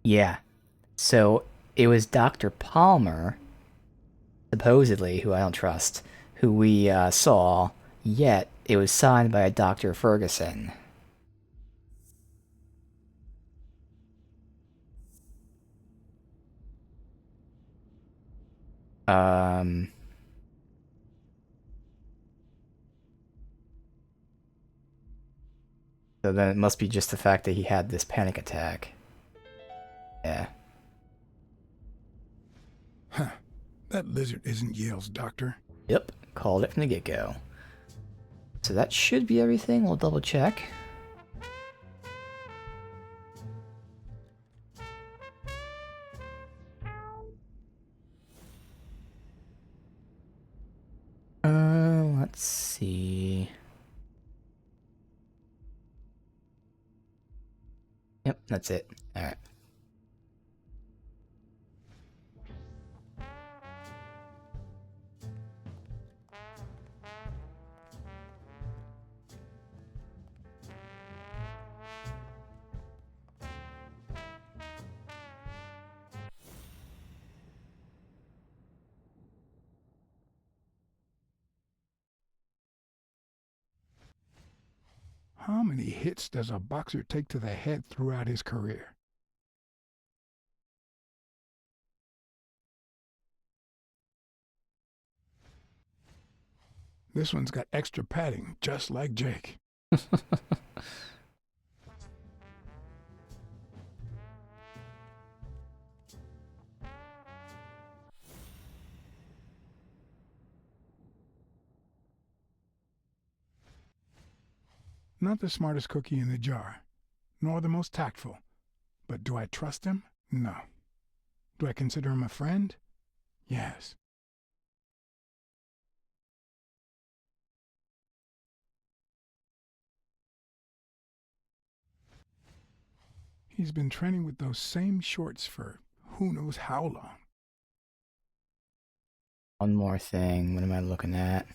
[SPEAKER 3] yeah. So, it was Dr. Palmer, supposedly, who I don't trust, who we saw, yet it was signed by a Dr. Ferguson. So then it must be just the fact that he had this panic attack. Yeah.
[SPEAKER 1] Huh. That lizard isn't Yale's doctor.
[SPEAKER 3] Yep, called it from the get-go. So that should be everything. We'll double check. Let's see. Yep, that's it. Alright.
[SPEAKER 1] How many hits does a boxer take to the head throughout his career? This one's got extra padding, just like Jake. Not the smartest cookie in the jar, nor the most tactful. But do I trust him? No. Do I consider him a friend? Yes. He's been training with those same shorts for who knows how long.
[SPEAKER 3] One more thing. What am I looking at?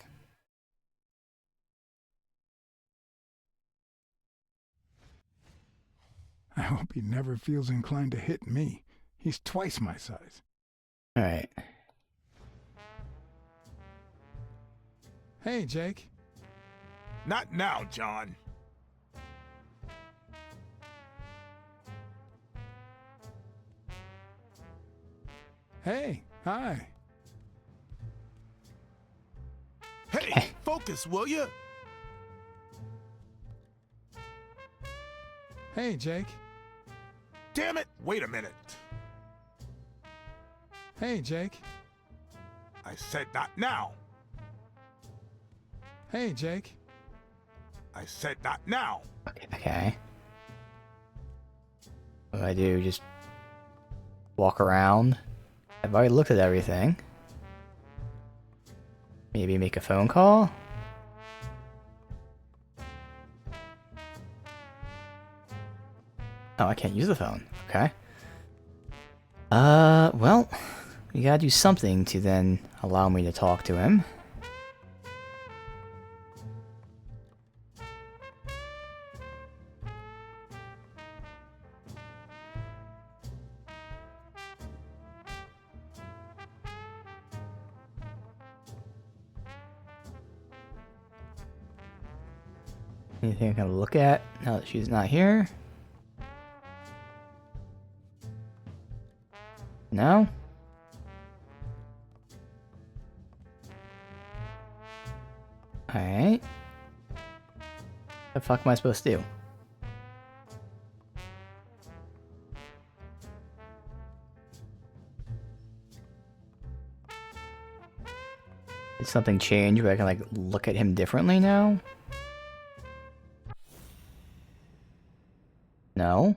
[SPEAKER 1] I hope he never feels inclined to hit me. He's twice my size.
[SPEAKER 3] Alright.
[SPEAKER 1] Hey, Jake.
[SPEAKER 4] Not now, John.
[SPEAKER 1] Hey, hi.
[SPEAKER 4] Hey, focus, will you?
[SPEAKER 1] Hey, Jake.
[SPEAKER 4] Damn it! Wait a minute.
[SPEAKER 1] Hey, Jake.
[SPEAKER 4] I said not now.
[SPEAKER 1] Hey, Jake.
[SPEAKER 4] I said not now.
[SPEAKER 3] Okay. What do I do? Just walk around? I've already looked at everything. Maybe make a phone call? Oh, I can't use the phone. Okay. Well, we gotta do something to then allow me to talk to him. Anything I can look at now that she's not here? No? Alright. What the fuck am I supposed to do? Did something change where I can, like, look at him differently now? No?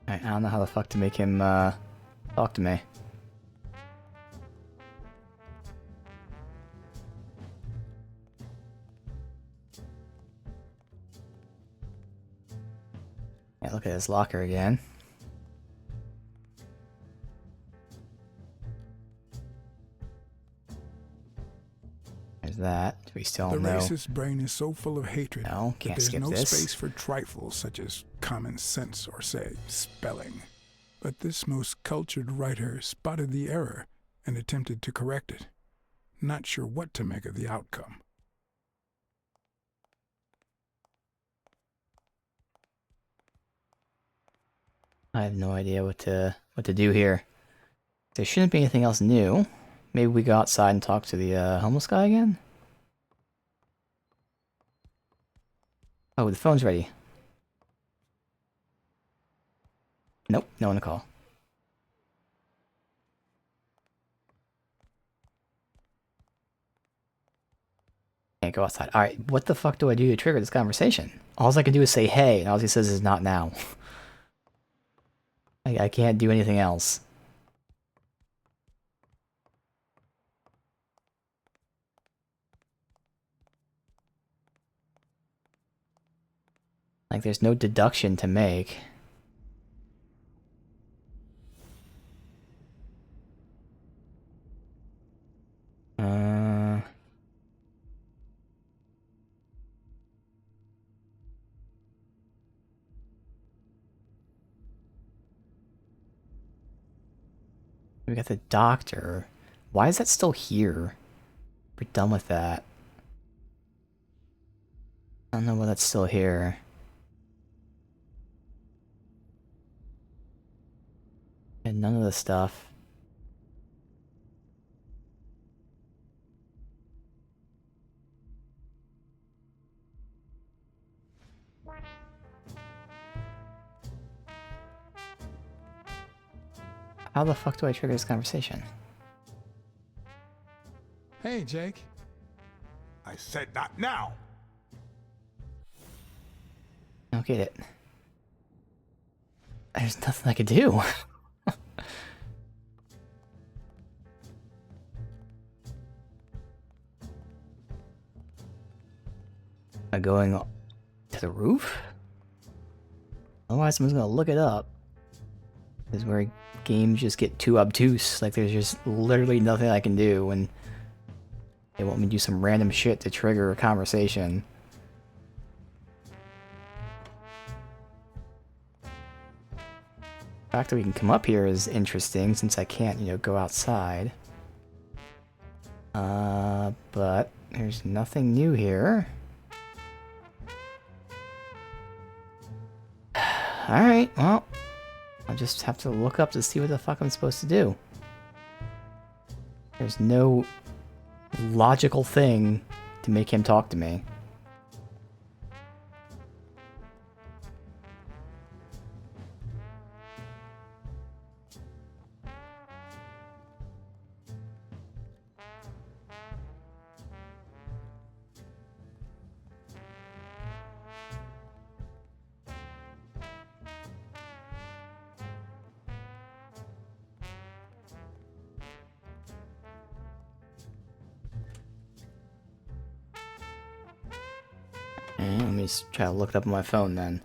[SPEAKER 3] I don't know how the fuck to make him, talk to me. Yeah, look at his locker again. There's that. We still
[SPEAKER 1] The
[SPEAKER 3] know.
[SPEAKER 1] racist brain is so full of hatred
[SPEAKER 3] No,
[SPEAKER 1] that
[SPEAKER 3] can't
[SPEAKER 1] there's
[SPEAKER 3] skip
[SPEAKER 1] no
[SPEAKER 3] this.
[SPEAKER 1] space for trifles such as common sense or, say, spelling. But this most cultured writer spotted the error and attempted to correct it. Not sure what to make of the outcome.
[SPEAKER 3] I have no idea what to do here. There shouldn't be anything else new. Maybe we go outside and talk to the homeless guy again? Oh, the phone's ready. Nope, no one to call. Can't go outside. Alright, what the fuck do I do to trigger this conversation? All I can do is say hey, and all he says is not now. I can't do anything else. Like, there's no deduction to make. We got the doctor. Why is that still here? We're done with that. I don't know why that's still here. And none of the stuff. How the fuck do I trigger this conversation?
[SPEAKER 1] Hey, Jake.
[SPEAKER 4] I said not now.
[SPEAKER 3] I don't get it. There's nothing I can do. Am I going to the roof? Otherwise, someone's gonna look it up. This is where games just get too obtuse. Like, there's just literally nothing I can do when they want me to do some random shit to trigger a conversation. The fact that we can come up here is interesting, since I can't, you know, go outside. But there's nothing new here. Alright, well, I'll just have to look up to see what the fuck I'm supposed to do. There's no logical thing to make him talk to me. Let me just try to look it up on my phone then.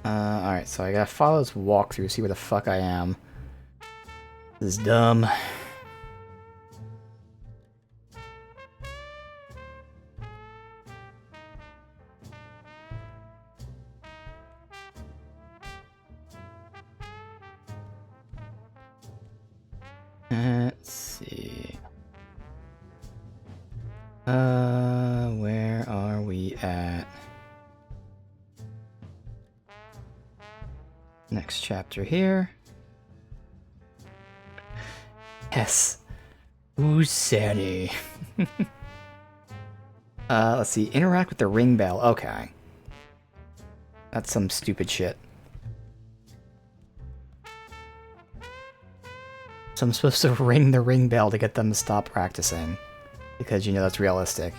[SPEAKER 3] Alright, so I gotta follow this walkthrough, see where the fuck I am. This is dumb. Let's see. Where are we at? Next chapter here. Yes. Usani. Let's see. Interact with the ring bell. Okay. That's some stupid shit. So I'm supposed to ring the ring bell to get them to stop practicing. Because, you know, that's realistic.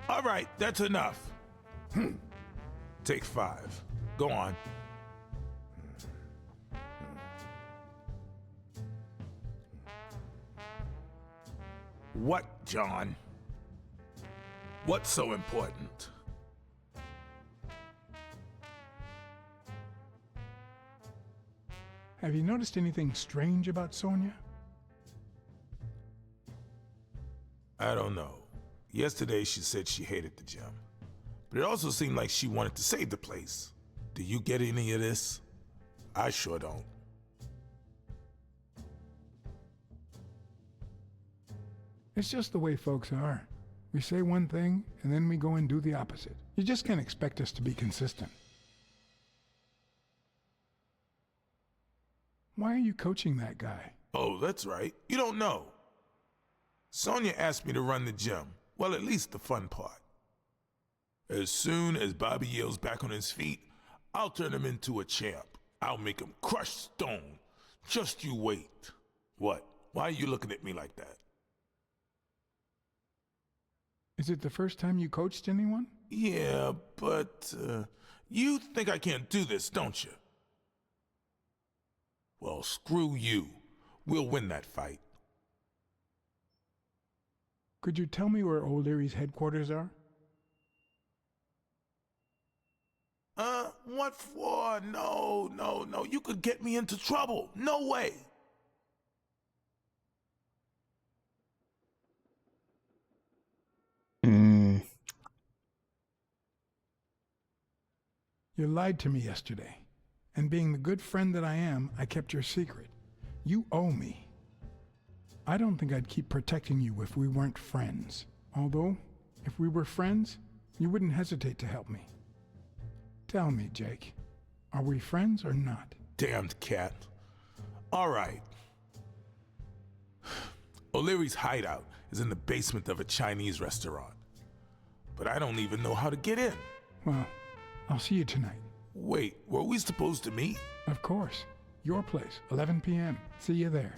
[SPEAKER 4] All right, that's enough. Take 5. Go on. What, John? What's so important?
[SPEAKER 1] Have you noticed anything strange about Sonia?
[SPEAKER 4] I don't know. Yesterday she said she hated the gym. But it also seemed like she wanted to save the place. Do you get any of this? I sure don't.
[SPEAKER 1] It's just the way folks are. We say one thing, and then we go and do the opposite. You just can't expect us to be consistent. Why are you coaching that guy?
[SPEAKER 4] Oh, that's right. You don't know. Sonia asked me to run the gym. Well, at least the fun part. As soon as Bobby Yale's back on his feet, I'll turn him into a champ. I'll make him crush stone. Just you wait. What? Why are you looking at me like that?
[SPEAKER 1] Is it the first time you coached anyone?
[SPEAKER 4] Yeah, but you think I can't do this, don't you? Well, screw you. We'll win that fight.
[SPEAKER 1] Could you tell me where O'Leary's headquarters are?
[SPEAKER 4] What for? No. You could get me into trouble. No way.
[SPEAKER 1] You lied to me yesterday, and being the good friend that I am, I kept your secret. You owe me. I don't think I'd keep protecting you if we weren't friends. Although, if we were friends, you wouldn't hesitate to help me. Tell me, Jake, are we friends or not?
[SPEAKER 4] Damned cat. All right. O'Leary's hideout is in the basement of a Chinese restaurant. But I don't even know how to get in.
[SPEAKER 1] Well, I'll see you tonight.
[SPEAKER 4] Wait, were we supposed to meet?
[SPEAKER 1] Of course. Your place, 11 p.m. See you there.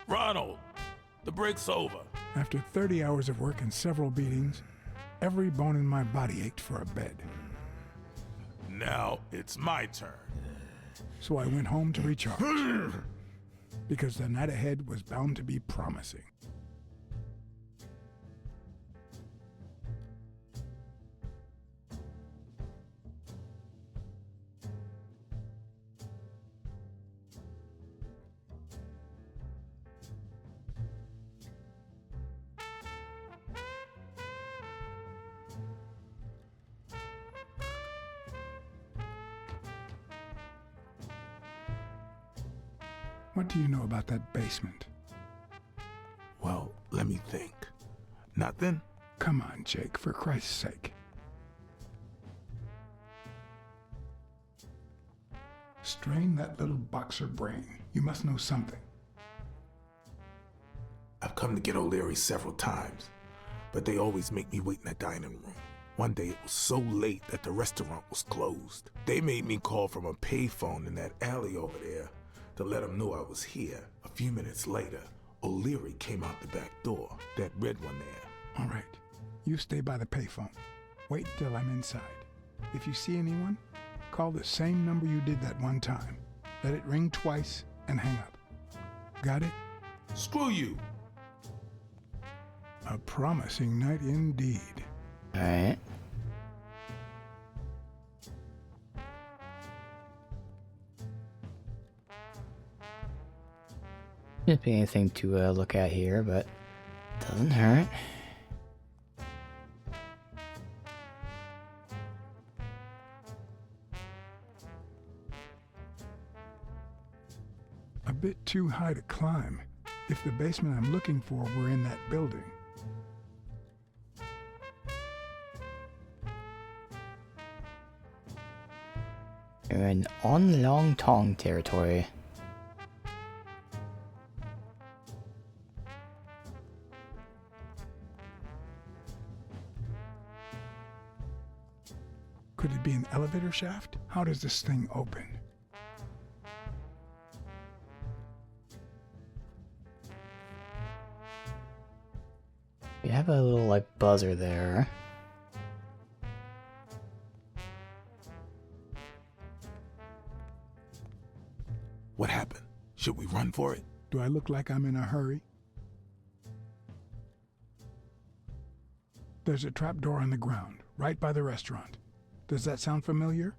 [SPEAKER 4] Ronald, the break's over.
[SPEAKER 1] After 30 hours of work and several beatings, every bone in my body ached for a bed.
[SPEAKER 4] Now it's my turn.
[SPEAKER 1] So I went home to recharge. Because the night ahead was bound to be promising. What do you know about that basement?
[SPEAKER 4] Well, let me think. Nothing?
[SPEAKER 1] Come on, Jake, for Christ's sake. Strain that little boxer brain. You must know something.
[SPEAKER 4] I've come to get O'Leary several times, but they always make me wait in the dining room. One day it was so late that the restaurant was closed. They made me call from a payphone in that alley over there to let them know I was here. A few minutes later, O'Leary came out the back door, that red one there.
[SPEAKER 1] All right. You stay by the payphone. Wait till I'm inside. If you see anyone, call the same number you did that one time. Let it ring twice and hang up. Got it?
[SPEAKER 4] Screw you!
[SPEAKER 1] A promising night indeed.
[SPEAKER 3] All right. Shouldn't be anything to look at here, but doesn't hurt.
[SPEAKER 1] A bit too high to climb. If the basement I'm looking for were in that building.
[SPEAKER 3] You're in On Long Tong territory.
[SPEAKER 1] Could it be an elevator shaft? How does this thing open?
[SPEAKER 3] You have a little, like, buzzer there.
[SPEAKER 4] What happened? Should we run for it?
[SPEAKER 1] Do I look like I'm in a hurry? There's a trapdoor on the ground, right by the restaurant. Does that sound familiar?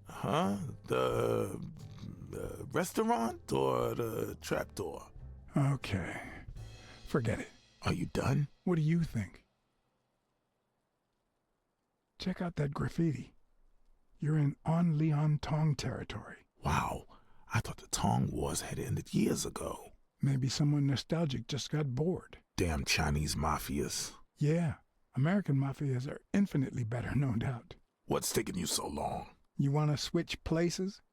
[SPEAKER 4] Huh? The restaurant or the trapdoor?
[SPEAKER 1] Okay. Forget it.
[SPEAKER 4] Are you done?
[SPEAKER 1] What do you think? Check out that graffiti. You're in On Leon Tong territory.
[SPEAKER 4] Wow. I thought the Tong Wars had ended years ago.
[SPEAKER 1] Maybe someone nostalgic just got bored.
[SPEAKER 4] Damn Chinese mafias.
[SPEAKER 1] Yeah. American mafias are infinitely better, no doubt.
[SPEAKER 4] What's taking you so long?
[SPEAKER 1] You want to switch places?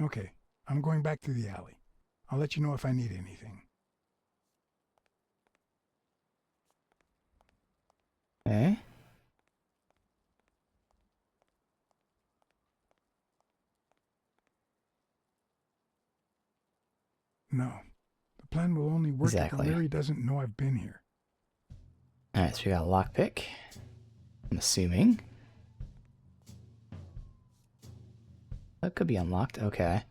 [SPEAKER 1] Okay, I'm going back to the alley. I'll let you know if I need anything.
[SPEAKER 3] Okay.
[SPEAKER 1] No. The plan will only work
[SPEAKER 3] Exactly.
[SPEAKER 1] if O'Leary doesn't know I've been here.
[SPEAKER 3] Alright, so we got a lockpick. I'm assuming. That could be unlocked. Okay.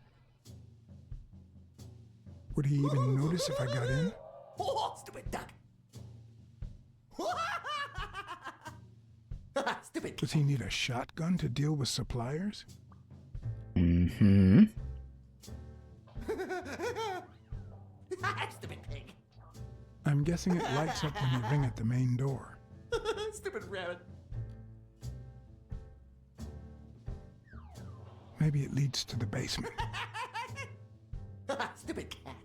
[SPEAKER 1] Would he even notice if I got in?
[SPEAKER 18] Oh, stupid duck! Stupid.
[SPEAKER 1] Does he need a shotgun to deal with suppliers?
[SPEAKER 3] Mm-hmm.
[SPEAKER 18] Stupid pig.
[SPEAKER 1] I'm I'm guessing it lights up when you ring at the main door.
[SPEAKER 14] Stupid rabbit.
[SPEAKER 1] Maybe it leads to the basement.
[SPEAKER 14] Stupid cat.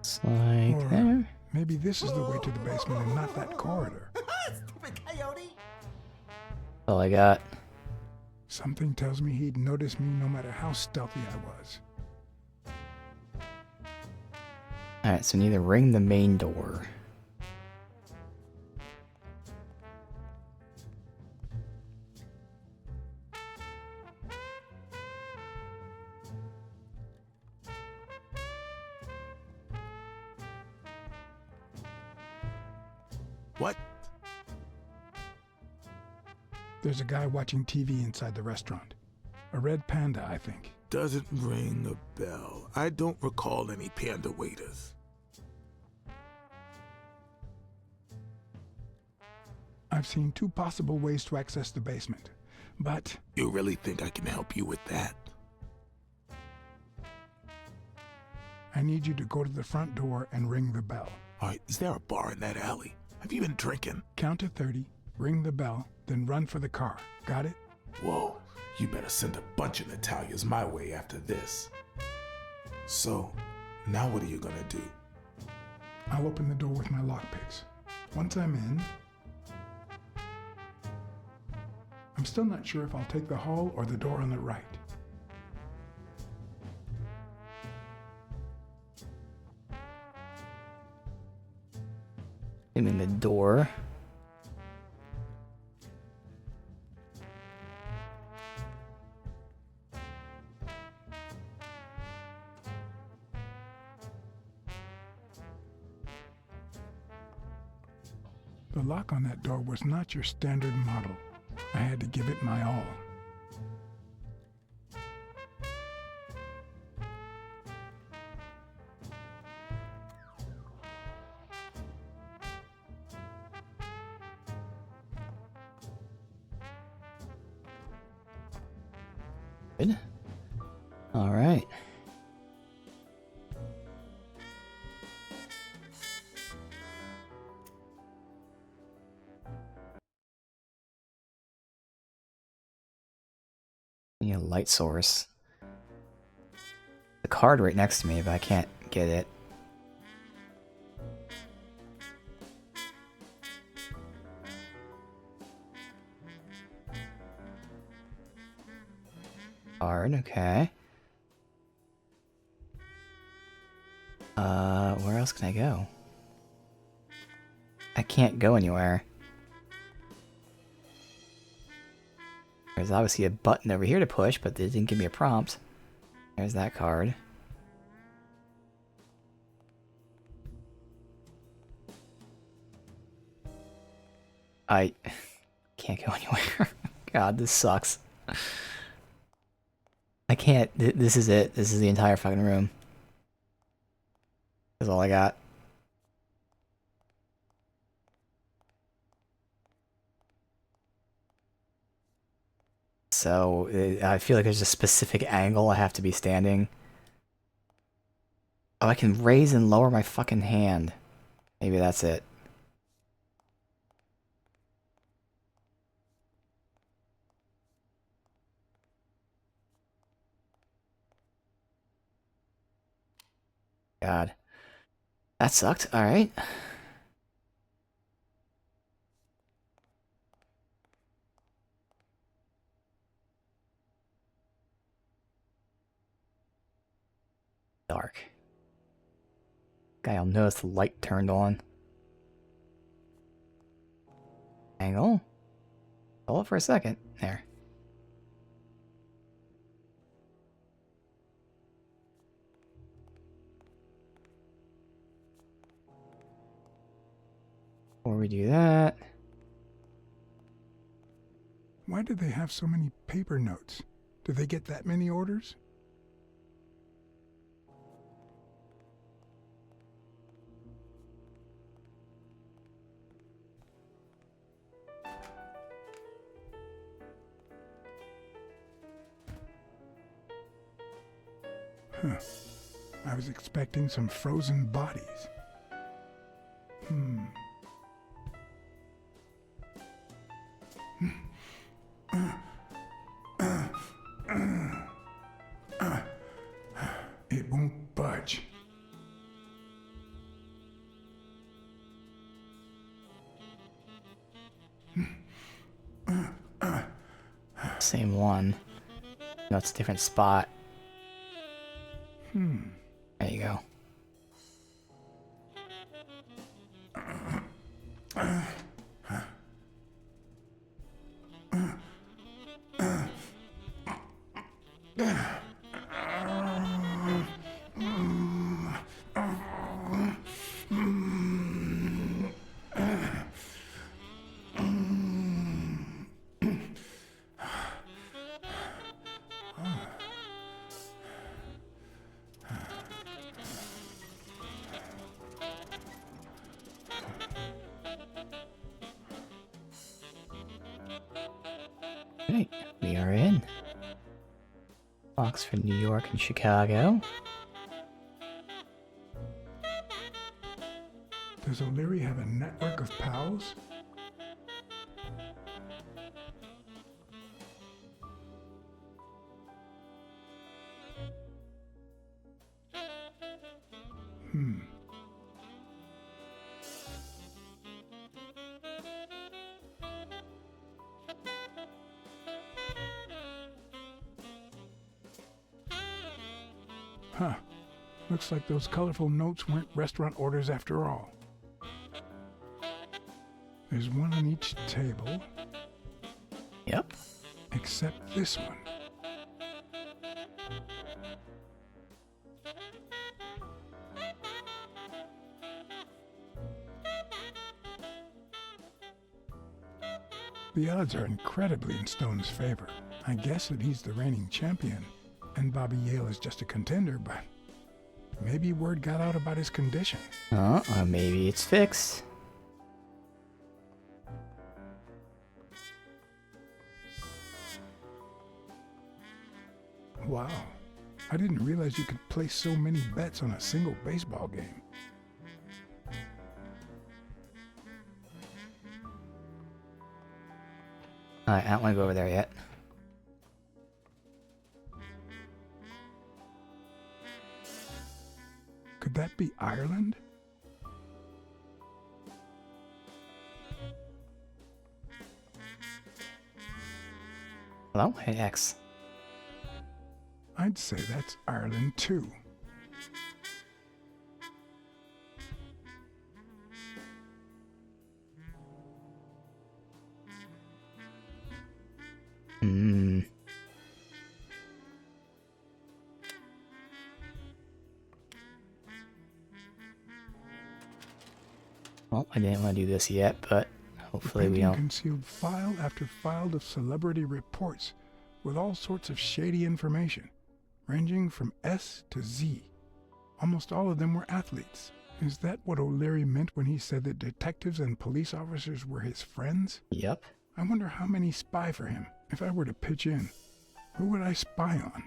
[SPEAKER 3] It's like
[SPEAKER 1] Or
[SPEAKER 3] there.
[SPEAKER 1] maybe this is the way to the basement and not that corridor.
[SPEAKER 14] Stupid coyote.
[SPEAKER 3] All I got.
[SPEAKER 1] Something tells me he'd notice me no matter how stealthy I was.
[SPEAKER 3] Alright, so we need to ring the main door.
[SPEAKER 4] What?
[SPEAKER 1] There's a guy watching TV inside the restaurant. A red panda, I think.
[SPEAKER 4] Doesn't ring a bell. I don't recall any panda waiters.
[SPEAKER 1] I've seen two possible ways to access the basement, but...
[SPEAKER 4] You really think I can help you with that?
[SPEAKER 1] I need you to go to the front door and ring the bell.
[SPEAKER 4] Alright, is there a bar in that alley? Have you been drinking?
[SPEAKER 1] Count to 30, ring the bell, then run for the car. Got it?
[SPEAKER 4] Whoa, you better send a bunch of Natalias my way after this. So, now what are you gonna do?
[SPEAKER 1] I'll open the door with my lockpicks. Once I'm in... I'm still not sure if I'll take the hall or the door on the right.
[SPEAKER 3] I'm in the door.
[SPEAKER 1] The lock on that door was not your standard model. I had to give it my all.
[SPEAKER 3] Good. All right. Need a light source. The card right next to me, but I can't get it. Card, okay. Where else can I go? I can't go anywhere. There's obviously a button over here to push, but they didn't give me a prompt. There's that card. I can't go anywhere. God, this sucks. I can't. This is it. This is the entire fucking room. That's all I got. So, I feel like there's a specific angle I have to be standing. Oh, I can raise and lower my fucking hand. Maybe that's it. God. That sucked. Alright. Dark. Guy'll notice the light turned on. Angle. Hold it for a second. There. Before we do that...
[SPEAKER 1] Why do they have so many paper notes? Do they get that many orders? Huh. I was expecting some frozen bodies. It won't budge.
[SPEAKER 3] Same one. No, it's a different spot. There you go. Right, we are in. Oxford, New York, and Chicago.
[SPEAKER 1] Does O'Leary have a network of pals? Huh. Looks like those colorful notes weren't restaurant orders after all. There's one on each table.
[SPEAKER 3] Yep.
[SPEAKER 1] Except this one. The odds are incredibly in Stone's favor. I guess that he's the reigning champion, and Bobby Yale is just a contender, but maybe word got out about his condition.
[SPEAKER 3] Or maybe it's fixed.
[SPEAKER 1] Wow. I didn't realize you could place so many bets on a single baseball game.
[SPEAKER 3] Alright, I don't want to go over there yet.
[SPEAKER 1] Could that be Ireland?
[SPEAKER 3] Hello? Hey, X.
[SPEAKER 1] I'd say that's Ireland too.
[SPEAKER 3] Well, I didn't want to do this yet, but hopefully we don't.
[SPEAKER 1] Concealed file after file of celebrity reports with all sorts of shady information, ranging from S to Z. Almost all of them were athletes. Is that what O'Leary meant when he said that detectives and police officers were his friends?
[SPEAKER 3] Yep.
[SPEAKER 1] I wonder how many spy for him. If I were to pitch in, who would I spy on?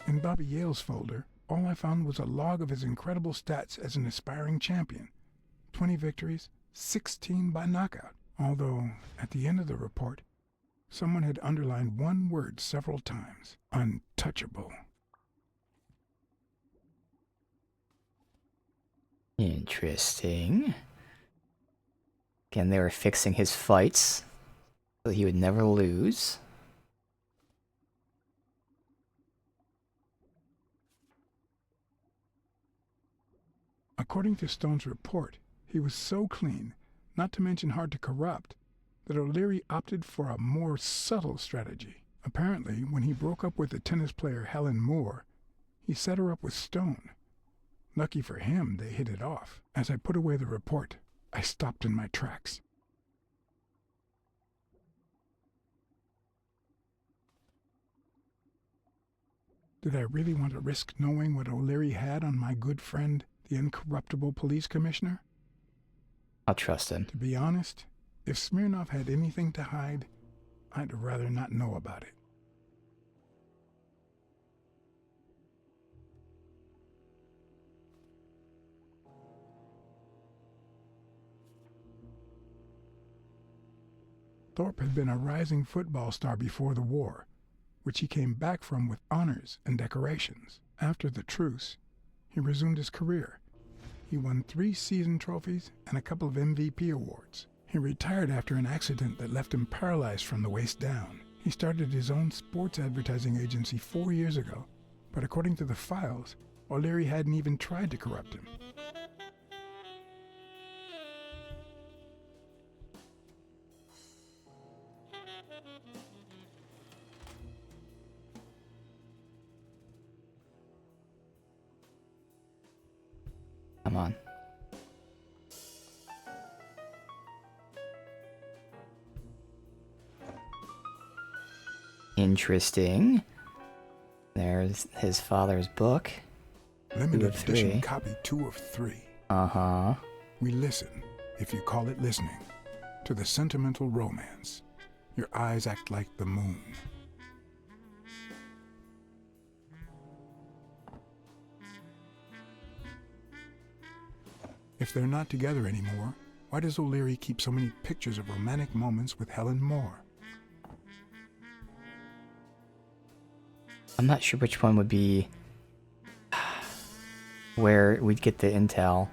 [SPEAKER 1] In Bobby Yale's folder, all I found was a log of his incredible stats as an aspiring champion. 20 victories, 16 by knockout. Although, at the end of the report, someone had underlined one word several times. Untouchable.
[SPEAKER 3] Interesting. Again, they were fixing his fights so he would never lose.
[SPEAKER 1] According to Stone's report, he was so clean, not to mention hard to corrupt, that O'Leary opted for a more subtle strategy. Apparently, when he broke up with the tennis player Helen Moore, he set her up with Stone. Lucky for him, they hit it off. As I put away the report, I stopped in my tracks. Did I really want to risk knowing what O'Leary had on my good friend, the incorruptible police commissioner?
[SPEAKER 3] I'll trust him.
[SPEAKER 1] To be honest, if Smirnov had anything to hide, I'd rather not know about it. Thorpe had been a rising football star before the war, which he came back from with honors and decorations. After the truce, he resumed his career. He won 3 season trophies and a couple of MVP awards. He retired after an accident that left him paralyzed from the waist down. He started his own sports advertising agency 4 years ago, but according to the files, O'Leary hadn't even tried to corrupt him.
[SPEAKER 3] Come on. Interesting. There's his father's book.
[SPEAKER 1] Limited edition copy 2 of 3.
[SPEAKER 3] Uh-huh.
[SPEAKER 1] We listen, if you call it listening, to the sentimental romance. Your eyes act like the moon. If they're not together anymore, why does O'Leary keep so many pictures of romantic moments with Helen Moore?
[SPEAKER 3] I'm not sure which one would be where we'd get the intel.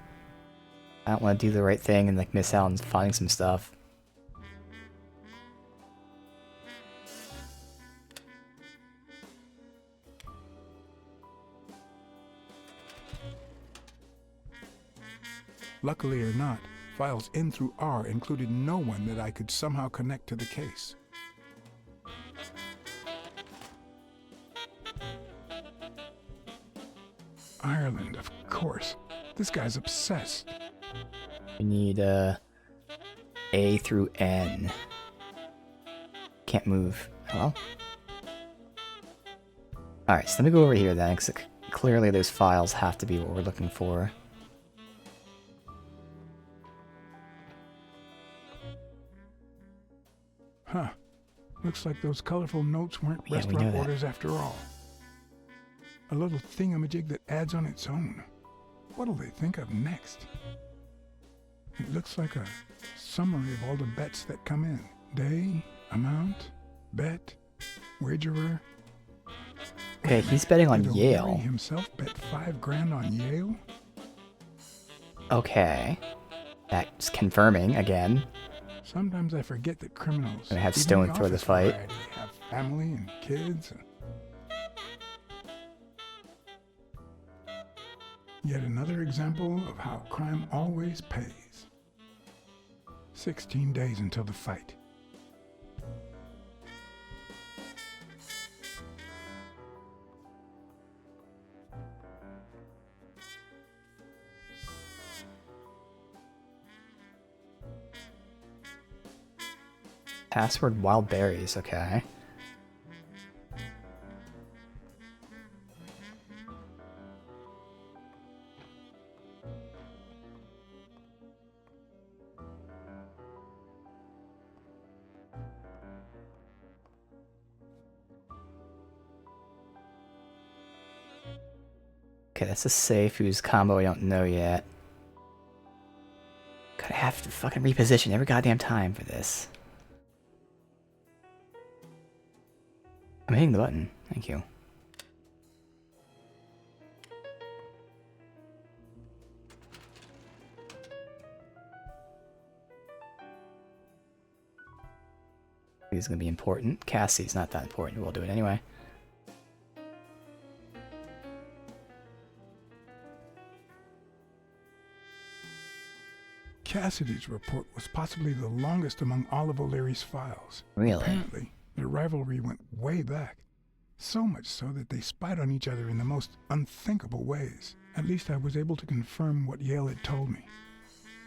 [SPEAKER 3] I don't want to do the right thing and like miss out on finding some stuff.
[SPEAKER 1] Luckily or not, files N through R included no one that I could somehow connect to the case. Ireland, of course. This guy's obsessed.
[SPEAKER 3] We need A through N. Can't move. Hello? Alright, so let me go over here then, because clearly those files have to be what we're looking for.
[SPEAKER 1] Huh. Looks like those colorful notes weren't
[SPEAKER 3] Yeah,
[SPEAKER 1] restaurant orders after all. A little thingamajig that adds on its own. What'll they think of next? It looks like a summary of all the bets that come in. Day, amount, bet, wagerer.
[SPEAKER 3] Okay, he's betting on
[SPEAKER 1] Did
[SPEAKER 3] Yale.
[SPEAKER 1] O'Leary himself bet $5,000 on Yale?
[SPEAKER 3] Okay. That's confirming again.
[SPEAKER 1] Sometimes I forget that criminals
[SPEAKER 3] I have
[SPEAKER 1] even
[SPEAKER 3] Stone
[SPEAKER 1] the
[SPEAKER 3] throw the
[SPEAKER 1] office
[SPEAKER 3] fight.
[SPEAKER 1] variety, have family and kids. Yet another example of how crime always pays. 16 days until the fight.
[SPEAKER 3] Password wild berries, okay. Okay, that's a safe whose combo I don't know yet. God, I have to fucking reposition every goddamn time for this. I'm hitting the button. Thank you. This is going to be important. Cassie's not that important. We'll do it anyway.
[SPEAKER 1] Cassidy's report was possibly the longest among all of O'Leary's files.
[SPEAKER 3] Really?
[SPEAKER 1] Apparently, their rivalry went way back. So much so that they spied on each other in the most unthinkable ways. At least I was able to confirm what Yale had told me.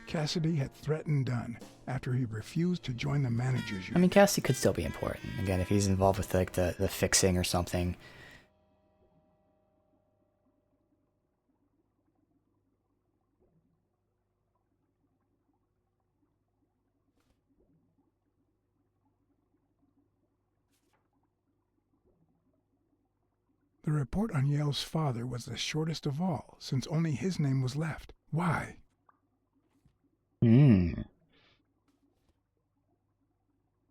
[SPEAKER 1] Cassidy had threatened Dunn after he refused to join the managers union.
[SPEAKER 3] I mean, Cassidy could still be important. Again, if he's involved with like the fixing or something.
[SPEAKER 1] The report on Yale's father was the shortest of all, since only his name was left. Why?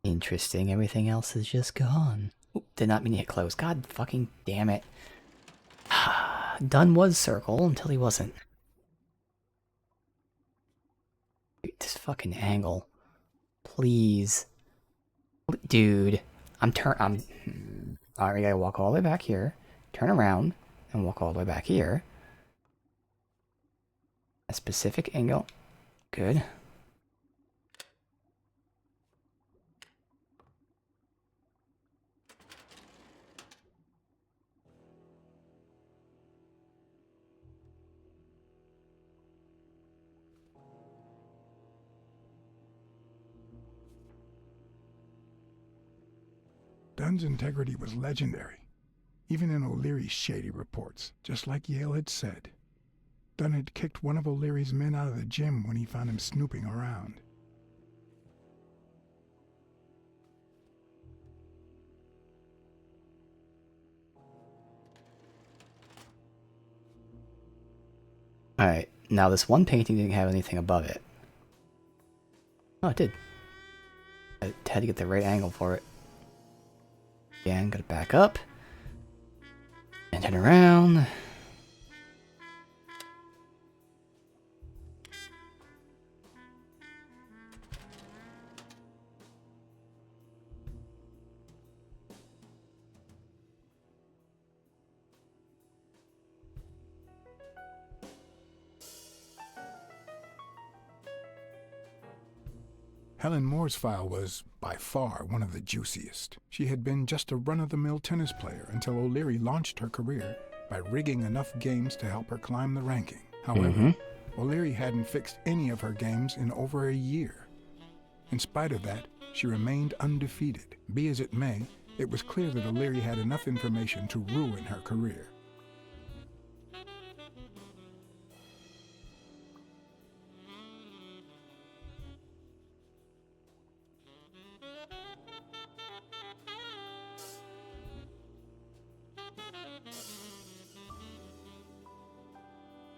[SPEAKER 3] Interesting. Everything else is just gone. Oop, did not mean to hit close. God fucking damn it. Dunn was circle until he wasn't. Dude, this fucking angle. Please. Dude. Alright, we gotta walk all the way back here. Turn around. And walk all the way back here. A specific angle. Good.
[SPEAKER 1] Dunn's integrity was legendary, even in O'Leary's shady reports, just like Yale had said. Dunn had kicked one of O'Leary's men out of the gym when he found him snooping around.
[SPEAKER 3] Alright, now this one painting didn't have anything above it. Oh, it did. I had to get the right angle for it. Again, gotta back up. And turn around.
[SPEAKER 1] Helen Moore's file was, by far, one of the juiciest. She had been just a run-of-the-mill tennis player until O'Leary launched her career by rigging enough games to help her climb the ranking. However, O'Leary hadn't fixed any of her games in over a year. In spite of that, she remained undefeated. Be as it may, it was clear that O'Leary had enough information to ruin her career.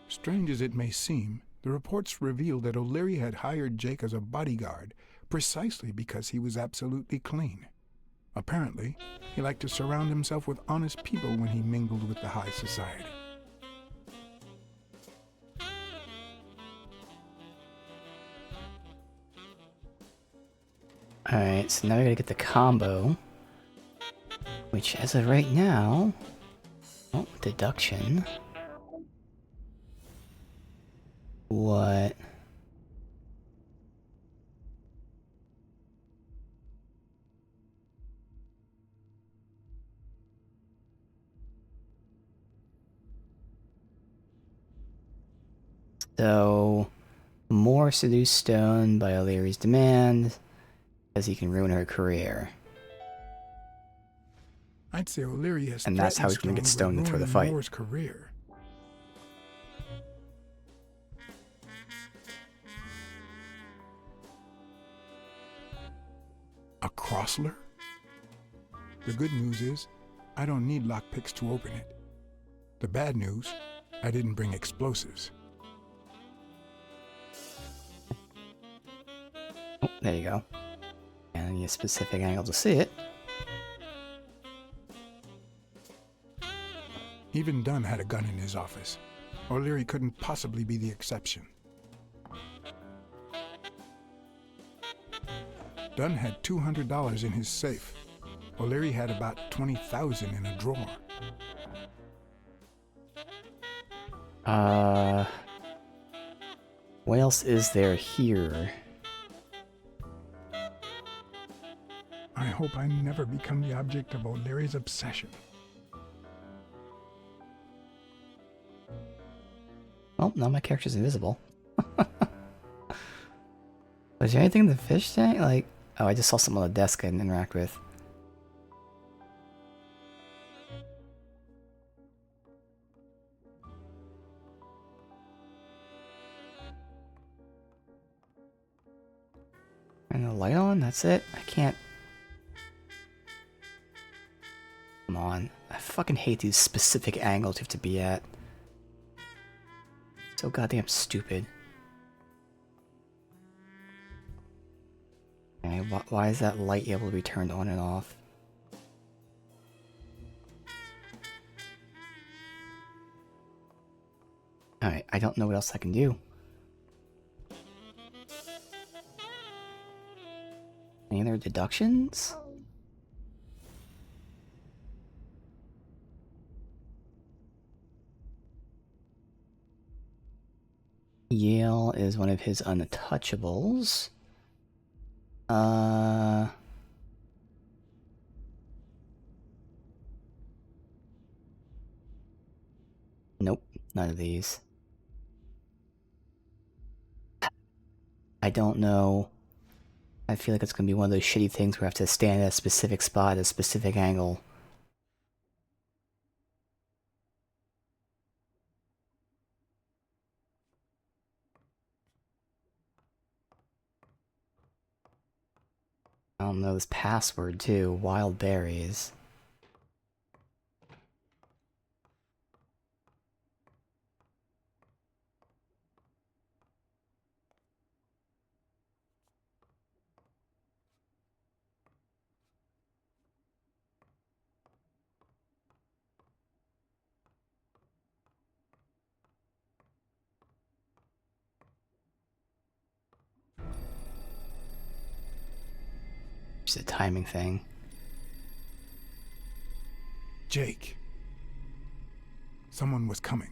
[SPEAKER 1] Strange as it may seem, the reports revealed that O'Leary had hired Jake as a bodyguard precisely because he was absolutely clean. Apparently, he liked to surround himself with honest people when he mingled with the high society.
[SPEAKER 3] Alright, so now we gotta get the combo. Which, as of right now... Oh, deduction. What? So, more seduce Stone by O'Leary's demand, because he can ruin her career.
[SPEAKER 1] I'd say O'Leary has
[SPEAKER 3] And that's how he's gonna get Stone to throw the fight.
[SPEAKER 1] Moore's career. A Crossler? The good news is, I don't need lockpicks to open it. The bad news, I didn't bring explosives.
[SPEAKER 3] Oh, there you go. And I need a specific angle to see it.
[SPEAKER 1] Even Dunn had a gun in his office. O'Leary couldn't possibly be the exception. Dunn had $200 in his safe. O'Leary had about $20,000 in a drawer.
[SPEAKER 3] What else is there here?
[SPEAKER 1] I hope I never become the object of O'Leary's obsession.
[SPEAKER 3] Oh, now my character's invisible. Was there anything in the fish tank? Like, oh, I just saw something on the desk I didn't interact with. And the light on? That's it? I can't... Come on. I fucking hate these specific angles you have to be at. So goddamn stupid. Okay, why is that light able to be turned on and off? Alright, I don't know what else I can do. Any other deductions? Yale is one of his untouchables. Nope, none of these. I don't know. I feel like it's gonna be one of those shitty things where I have to stand at a specific spot, at a specific angle. I don't know this password too. Wild berries. Just a timing thing.
[SPEAKER 1] Jake. Someone was coming.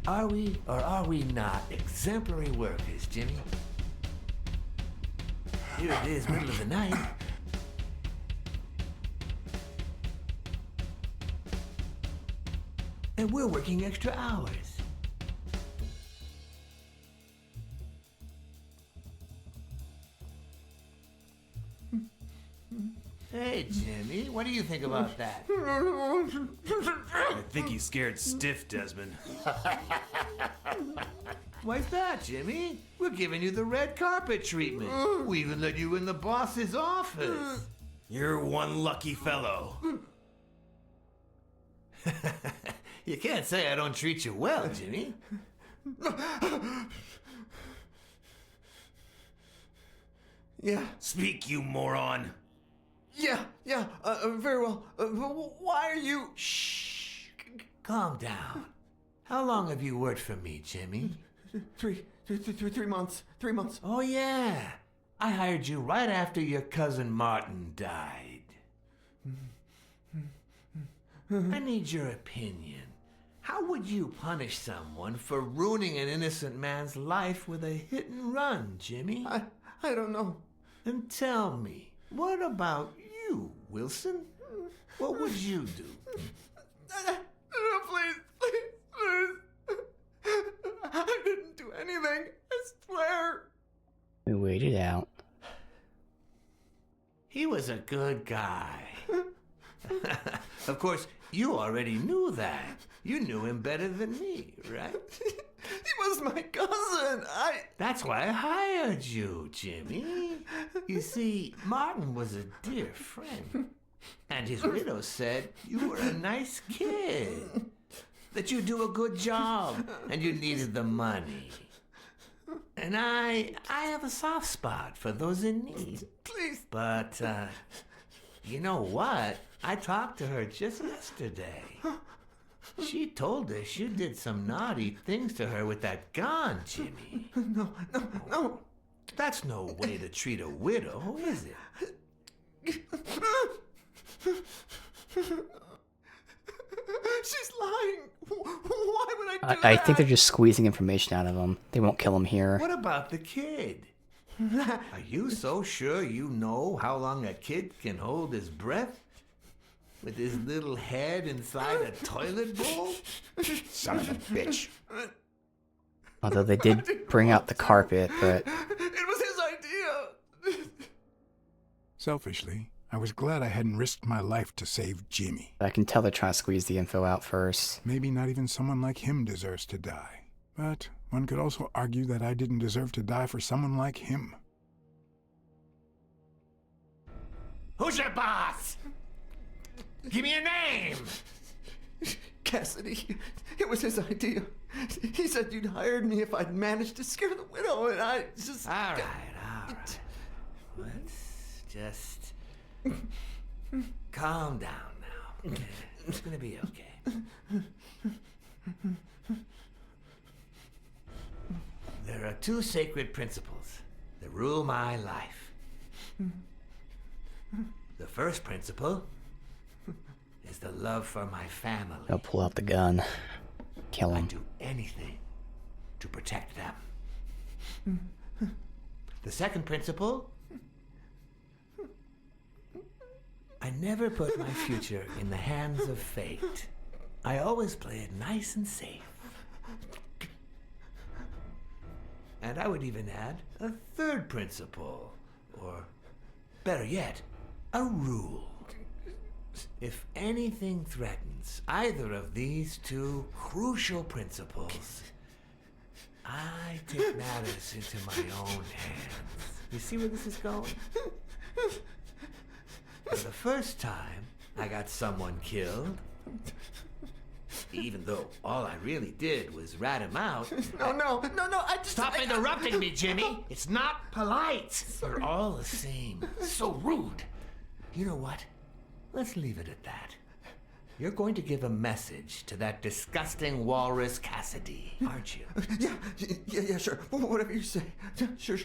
[SPEAKER 14] Are we or are we not exemplary workers, Jimmy? Here it is, middle of the night. And we're working extra hours. Hey, Jimmy, what do you think about that?
[SPEAKER 9] I think he's scared stiff, Desmond.
[SPEAKER 14] Why's that, Jimmy? We're giving you the red carpet treatment. We even let you in the boss's office.
[SPEAKER 9] You're one lucky fellow.
[SPEAKER 14] You can't say I don't treat you well, Jimmy. Yeah.
[SPEAKER 9] Speak, you moron.
[SPEAKER 14] Yeah, very well. Why are you... Shh. Calm down. How long have you worked for me, Jimmy?
[SPEAKER 18] 3 months. 3 months.
[SPEAKER 14] Oh, yeah. I hired you right after your cousin Martin died. I need your opinion. How would you punish someone for ruining an innocent man's life with a hit and run, Jimmy?
[SPEAKER 18] I don't know.
[SPEAKER 14] And tell me, what about you, Wilson? What would you do?
[SPEAKER 18] Please. I didn't do anything. I swear.
[SPEAKER 3] We waited out.
[SPEAKER 14] He was a good guy. Of course, you already knew that. You knew him better than me, right?
[SPEAKER 18] He was my cousin.
[SPEAKER 14] That's why I hired you, Jimmy. You see, Martin was a dear friend. And his widow said you were a nice kid. That you do a good job and you needed the money. And I have a soft spot for those in need.
[SPEAKER 18] Please.
[SPEAKER 14] But, you know what? I talked to her just yesterday. She told us you did some naughty things to her with that gun, Jimmy.
[SPEAKER 18] No.
[SPEAKER 14] That's no way to treat a widow, is it?
[SPEAKER 18] She's lying. Why would I do that?
[SPEAKER 3] I think they're just squeezing information out of him. They won't kill him here.
[SPEAKER 14] What about the kid? Are you so sure you know how long a kid can hold his breath? With his little head inside a toilet bowl?
[SPEAKER 2] Son of a bitch.
[SPEAKER 3] Although they did bring out the carpet, but...
[SPEAKER 18] It was his idea.
[SPEAKER 1] Selfishly, I was glad I hadn't risked my life to save Jimmy.
[SPEAKER 3] I can tell they're trying to squeeze the info out first.
[SPEAKER 1] Maybe not even someone like him deserves to die. But one could also argue that I didn't deserve to die for someone like him.
[SPEAKER 14] Who's your boss? Give me a name!
[SPEAKER 18] Cassidy. It was his idea. He said you'd hired me if I'd managed to scare the widow, and I just...
[SPEAKER 14] All right. Let's just calm down now. Okay? It's gonna be okay. There are two sacred principles that rule my life. The first principle is the love for my family.
[SPEAKER 3] I'll pull out the gun. Kill him.
[SPEAKER 14] I do anything to protect them. The second principle, I never put my future in the hands of fate. I always play it nice and safe. And I would even add a third principle, or better yet, a rule. If anything threatens either of these two crucial principles, I take matters into my own hands. You see where this is going? For the first time, I got someone killed. Even though all I really did was rat him out.
[SPEAKER 18] No, I just...
[SPEAKER 14] Stop interrupting me, Jimmy! It's not polite! You're all the same. So rude. You know what? Let's leave it at that. You're going to give a message to that disgusting walrus Cassidy, aren't you?
[SPEAKER 18] Yeah, sure. Whatever you say. Sure.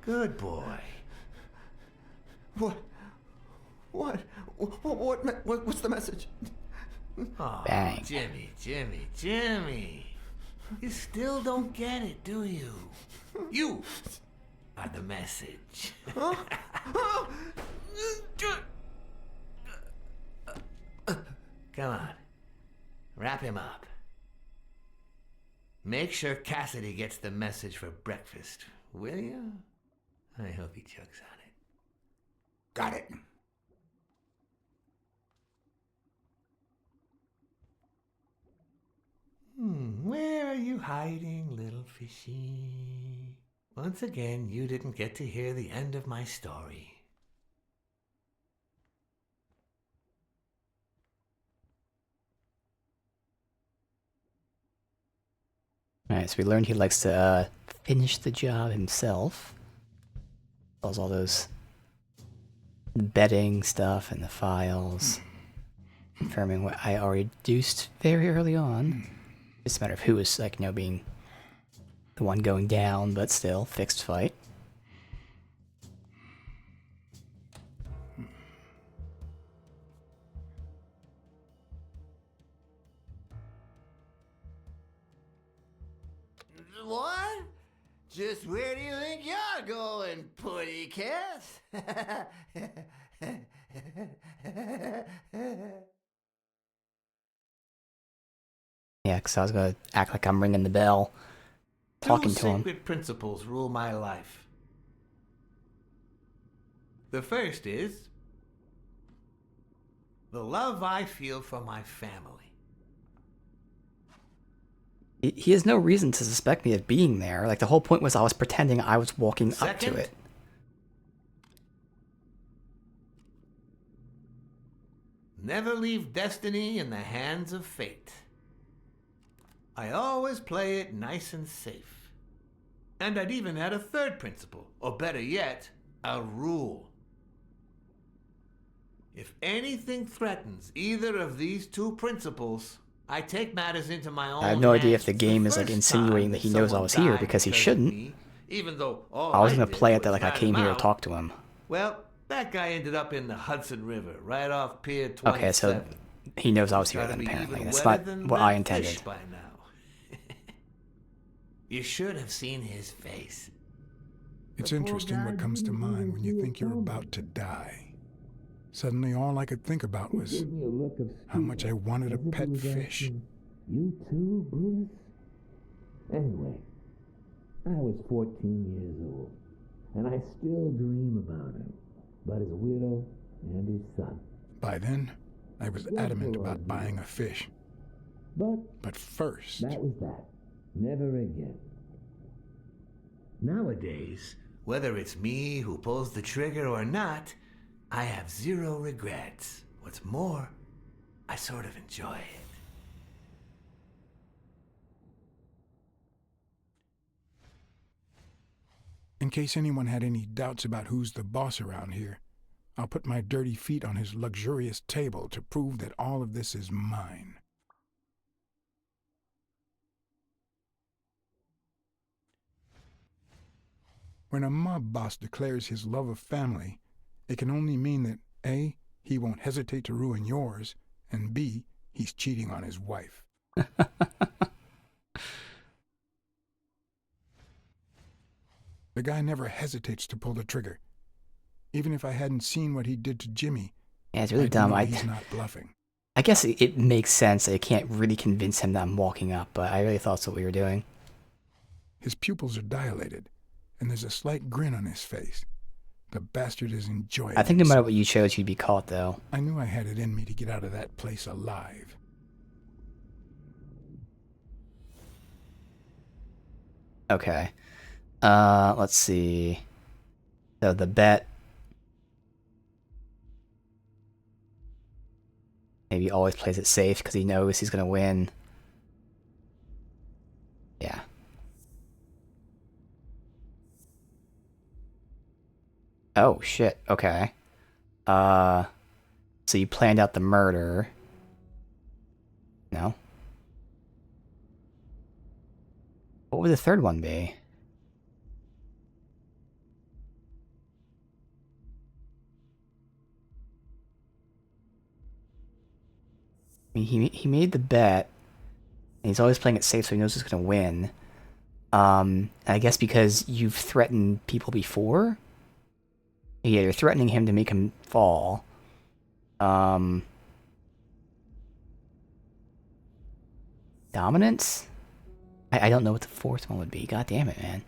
[SPEAKER 14] Good boy.
[SPEAKER 18] What's the message?
[SPEAKER 14] Oh,
[SPEAKER 3] Bang.
[SPEAKER 14] Jimmy. You still don't get it, do you? You are the message. Come on. Wrap him up. Make sure Cassidy gets the message for breakfast, will you? I hope he chugs on it.
[SPEAKER 2] Got it.
[SPEAKER 14] Where are you hiding, little fishy? Once again, you didn't get to hear the end of my story.
[SPEAKER 3] Alright, so we learned he likes to finish the job himself. Does all those betting stuff and the files. Confirming what I already deduced very early on. It's a matter of who is, like, being the one going down, but still, fixed fight.
[SPEAKER 14] What? Just where do you think you're going, putty cat?
[SPEAKER 3] Yeah, because I was going to act like I'm ringing the bell, talking to him.
[SPEAKER 14] Two sacred principles rule my life. The first is the love I feel for my family.
[SPEAKER 3] He has no reason to suspect me of being there. Like, the whole point was I was pretending I was walking up to it.
[SPEAKER 14] Never leave destiny in the hands of fate. I always play it nice and safe. And I'd even add a third principle, or better yet, a rule. If anything threatens either of these two principles, I take matters into my own hands.
[SPEAKER 3] I have no idea if the game is, like, insinuating that he knows I was here, because he shouldn't.
[SPEAKER 14] Even though all
[SPEAKER 3] I was going to
[SPEAKER 14] did
[SPEAKER 3] play it
[SPEAKER 14] was
[SPEAKER 3] that, like, I
[SPEAKER 14] rat
[SPEAKER 3] came
[SPEAKER 14] him
[SPEAKER 3] here to
[SPEAKER 14] out.
[SPEAKER 3] talk to him.
[SPEAKER 14] Well, that guy ended up in the Hudson River, right off Pier 27.
[SPEAKER 3] Okay, so he knows I was here
[SPEAKER 14] Gotta
[SPEAKER 3] then,
[SPEAKER 14] be
[SPEAKER 3] apparently.
[SPEAKER 14] even
[SPEAKER 3] That's
[SPEAKER 14] wetter
[SPEAKER 3] not
[SPEAKER 14] than
[SPEAKER 3] what
[SPEAKER 14] that
[SPEAKER 3] I
[SPEAKER 14] fish
[SPEAKER 3] intended.
[SPEAKER 14] by now. You should have seen his face.
[SPEAKER 1] It's interesting what comes to mind when you think you're about to die. Suddenly all I could think about was how much I wanted a pet fish.
[SPEAKER 16] You too, Bruce? Anyway, I was 14 years old, and I still dream about him, about his widow and his son.
[SPEAKER 1] By then, I was adamant about buying a fish. But first...
[SPEAKER 16] That was that. Never again.
[SPEAKER 14] Nowadays, whether it's me who pulls the trigger or not, I have zero regrets. What's more, I sort of enjoy it.
[SPEAKER 1] In case anyone had any doubts about who's the boss around here, I'll put my dirty feet on his luxurious table to prove that all of this is mine. When a mob boss declares his love of family, it can only mean that A, he won't hesitate to ruin yours, and B, he's cheating on his wife. The guy never hesitates to pull the trigger. Even if I hadn't seen what he did to Jimmy,
[SPEAKER 3] Yeah, it's really
[SPEAKER 1] I'd
[SPEAKER 3] dumb.
[SPEAKER 1] know he's not bluffing.
[SPEAKER 3] I guess it makes sense. I can't really convince him that I'm walking up, but I really thought that's what we were doing.
[SPEAKER 1] His pupils are dilated, and there's a slight grin on his face. The bastard is enjoying
[SPEAKER 3] I think no
[SPEAKER 1] himself.
[SPEAKER 3] matter what you chose, you'd be caught, though.
[SPEAKER 1] I knew I had it in me to get out of that place alive.
[SPEAKER 3] Okay. Let's see. So the bet. Maybe always plays it safe because he knows he's going to win. Yeah. Oh, shit. Okay. So you planned out the murder. No? What would the third one be? I mean, he made the bet, and he's always playing it safe so he knows he's going to win. I guess because you've threatened people before? Yeah, you're threatening him to make him fall. Dominance? I don't know what the fourth one would be. God damn it, man.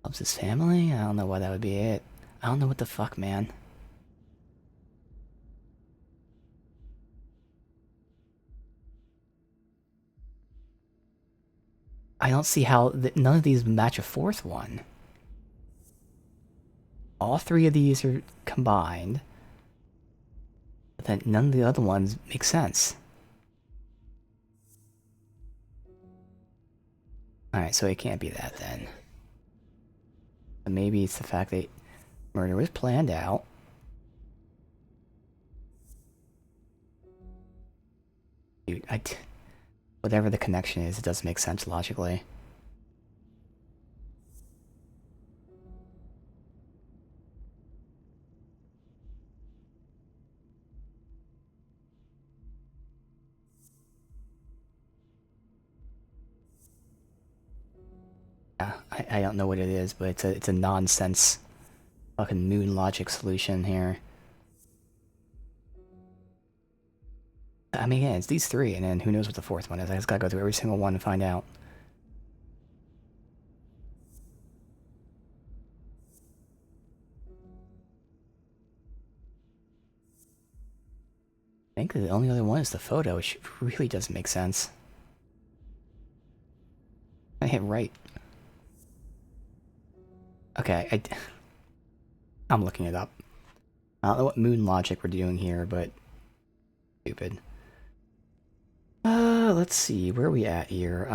[SPEAKER 3] Loves his family? I don't know why that would be it. I don't know what the fuck, man. I don't see how none of these match a fourth one. All three of these are combined. But then none of the other ones make sense. Alright, so it can't be that then. Maybe it's the fact that murder was planned out. Dude, whatever the connection is, it doesn't make sense logically. Yeah, I don't know what it is, but it's a nonsense fucking moon logic solution here. I mean, yeah, it's these three, and then who knows what the fourth one is. I just gotta go through every single one and find out. I think the only other one is the photo, which really doesn't make sense. I hit right. Okay, I'm looking it up. I don't know what moon logic we're doing here, but stupid. Let's see, where are we at here?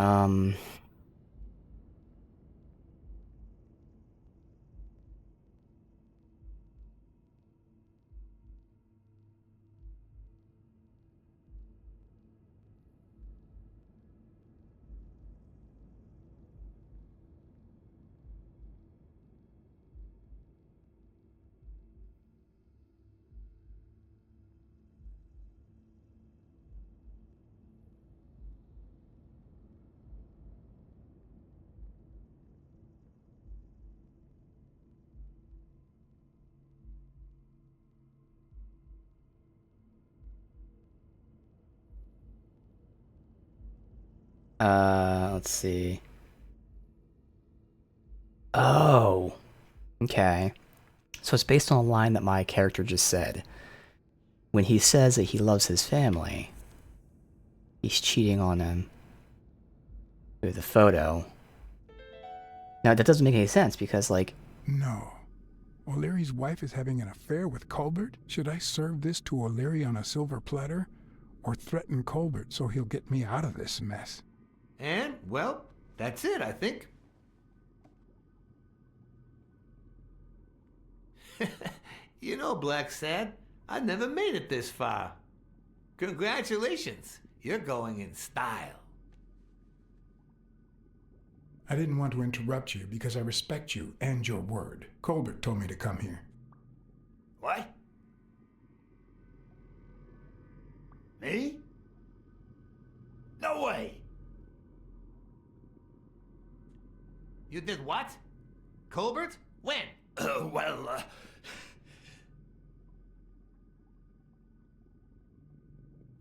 [SPEAKER 3] Let's see. Oh, okay. So it's based on a line that my character just said. When he says that he loves his family, he's cheating on them through the photo. Now, that doesn't make any sense because, like...
[SPEAKER 1] No. O'Leary's wife is having an affair with Colbert? Should I serve this to O'Leary on a silver platter? Or threaten Colbert so he'll get me out of this mess?
[SPEAKER 14] And, well, that's it, I think. You know, Blacksad, I never made it this far. Congratulations, you're going in style.
[SPEAKER 1] I didn't want to interrupt you because I respect you and your word. Colbert told me to come here.
[SPEAKER 2] What? Me? No way!
[SPEAKER 14] You did what? Colbert? When?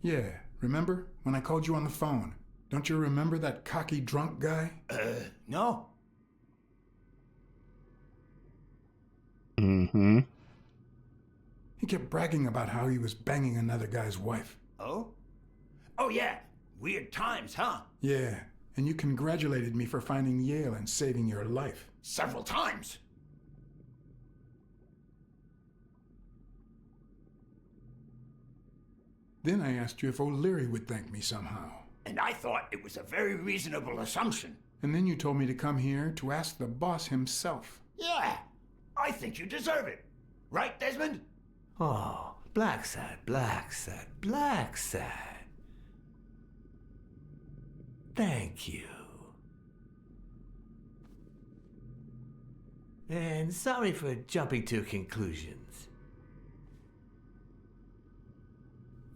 [SPEAKER 1] Yeah, remember when I called you on the phone? Don't you remember that cocky drunk guy?
[SPEAKER 2] No.
[SPEAKER 3] Mm-hmm.
[SPEAKER 1] He kept bragging about how he was banging another guy's wife.
[SPEAKER 2] Oh? Oh, yeah. Weird times, huh?
[SPEAKER 1] Yeah, and you congratulated me for finding Yale and saving your life.
[SPEAKER 2] Several times.
[SPEAKER 1] Then I asked you if O'Leary would thank me somehow.
[SPEAKER 2] And I thought it was a very reasonable assumption.
[SPEAKER 1] And then you told me to come here to ask the boss himself.
[SPEAKER 2] Yeah, I think you deserve it. Right, Desmond?
[SPEAKER 14] Oh, Blacksad, Blacksad, Blacksad. Thank you. And sorry for jumping to conclusions.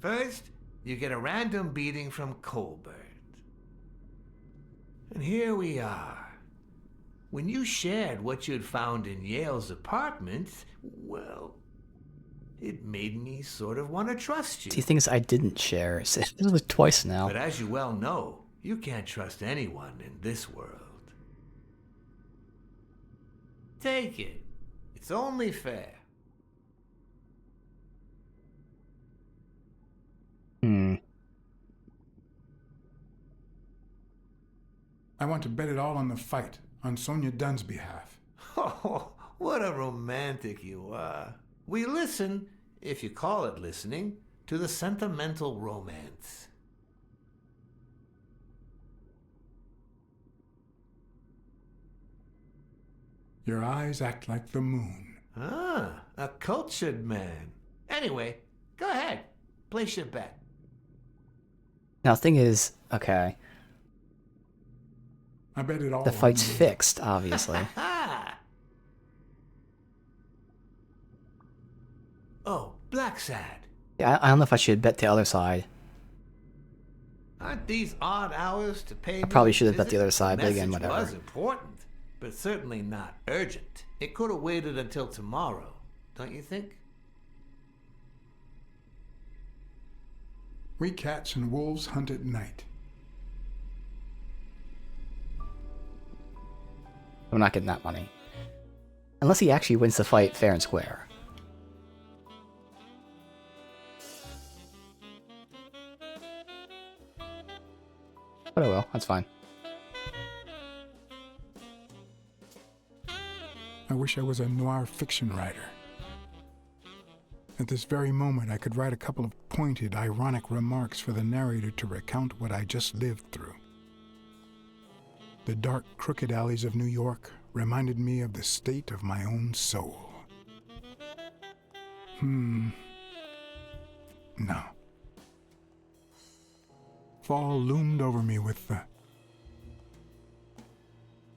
[SPEAKER 14] First, you get a random beating from Colbert. And here we are. When you shared what you'd found in Yale's apartment, well, it made me sort of want to trust you.
[SPEAKER 3] See, things I didn't share. This was twice now.
[SPEAKER 14] But as you well know, you can't trust anyone in this world. Take it. It's only fair.
[SPEAKER 1] I want to bet it all on the fight, on Sonia Dunn's behalf.
[SPEAKER 14] Oh, what a romantic you are. We listen, if you call it listening, to the sentimental romance.
[SPEAKER 1] Your eyes act like the moon.
[SPEAKER 14] Ah, a cultured man. Anyway, go ahead. Place your bet.
[SPEAKER 3] Now, the thing is, okay.
[SPEAKER 1] I bet it all.
[SPEAKER 3] The fight's fixed, obviously.
[SPEAKER 14] Oh, Blacksad.
[SPEAKER 3] Yeah, I don't know if I should bet the other side.
[SPEAKER 14] Aren't these odd hours to pay?
[SPEAKER 3] I probably should have bet the other side, but again,
[SPEAKER 14] whatever.
[SPEAKER 3] whatever.
[SPEAKER 14] Was important, but certainly not urgent. It could have waited until tomorrow, don't you think?
[SPEAKER 1] We cats and wolves hunt at night.
[SPEAKER 3] I'm not getting that money. Unless he actually wins the fight fair and square. But I will, that's fine.
[SPEAKER 1] I wish I was a noir fiction writer. At this very moment, I could write a couple of pointed, ironic remarks for the narrator to recount what I just lived through. The dark, crooked alleys of New York reminded me of the state of my own soul. No. Fall loomed over me with the...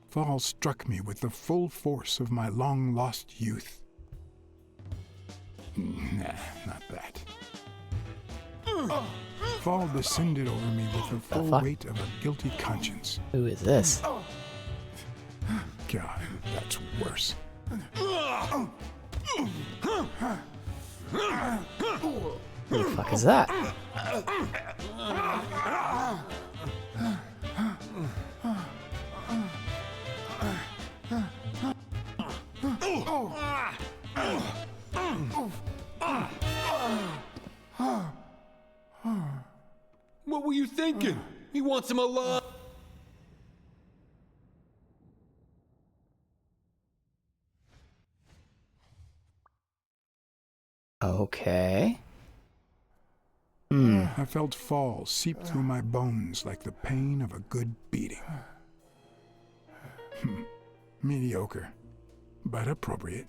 [SPEAKER 1] Fall struck me with the full force of my long-lost youth. Nah, not that. Fall descended over me with the full weight of a guilty conscience.
[SPEAKER 3] Who is this?
[SPEAKER 1] God, that's worse.
[SPEAKER 3] Who the fuck is that?
[SPEAKER 19] What were you thinking? He wants him alive.
[SPEAKER 1] I felt fall seep through my bones like the pain of a good beating. Mediocre, but appropriate.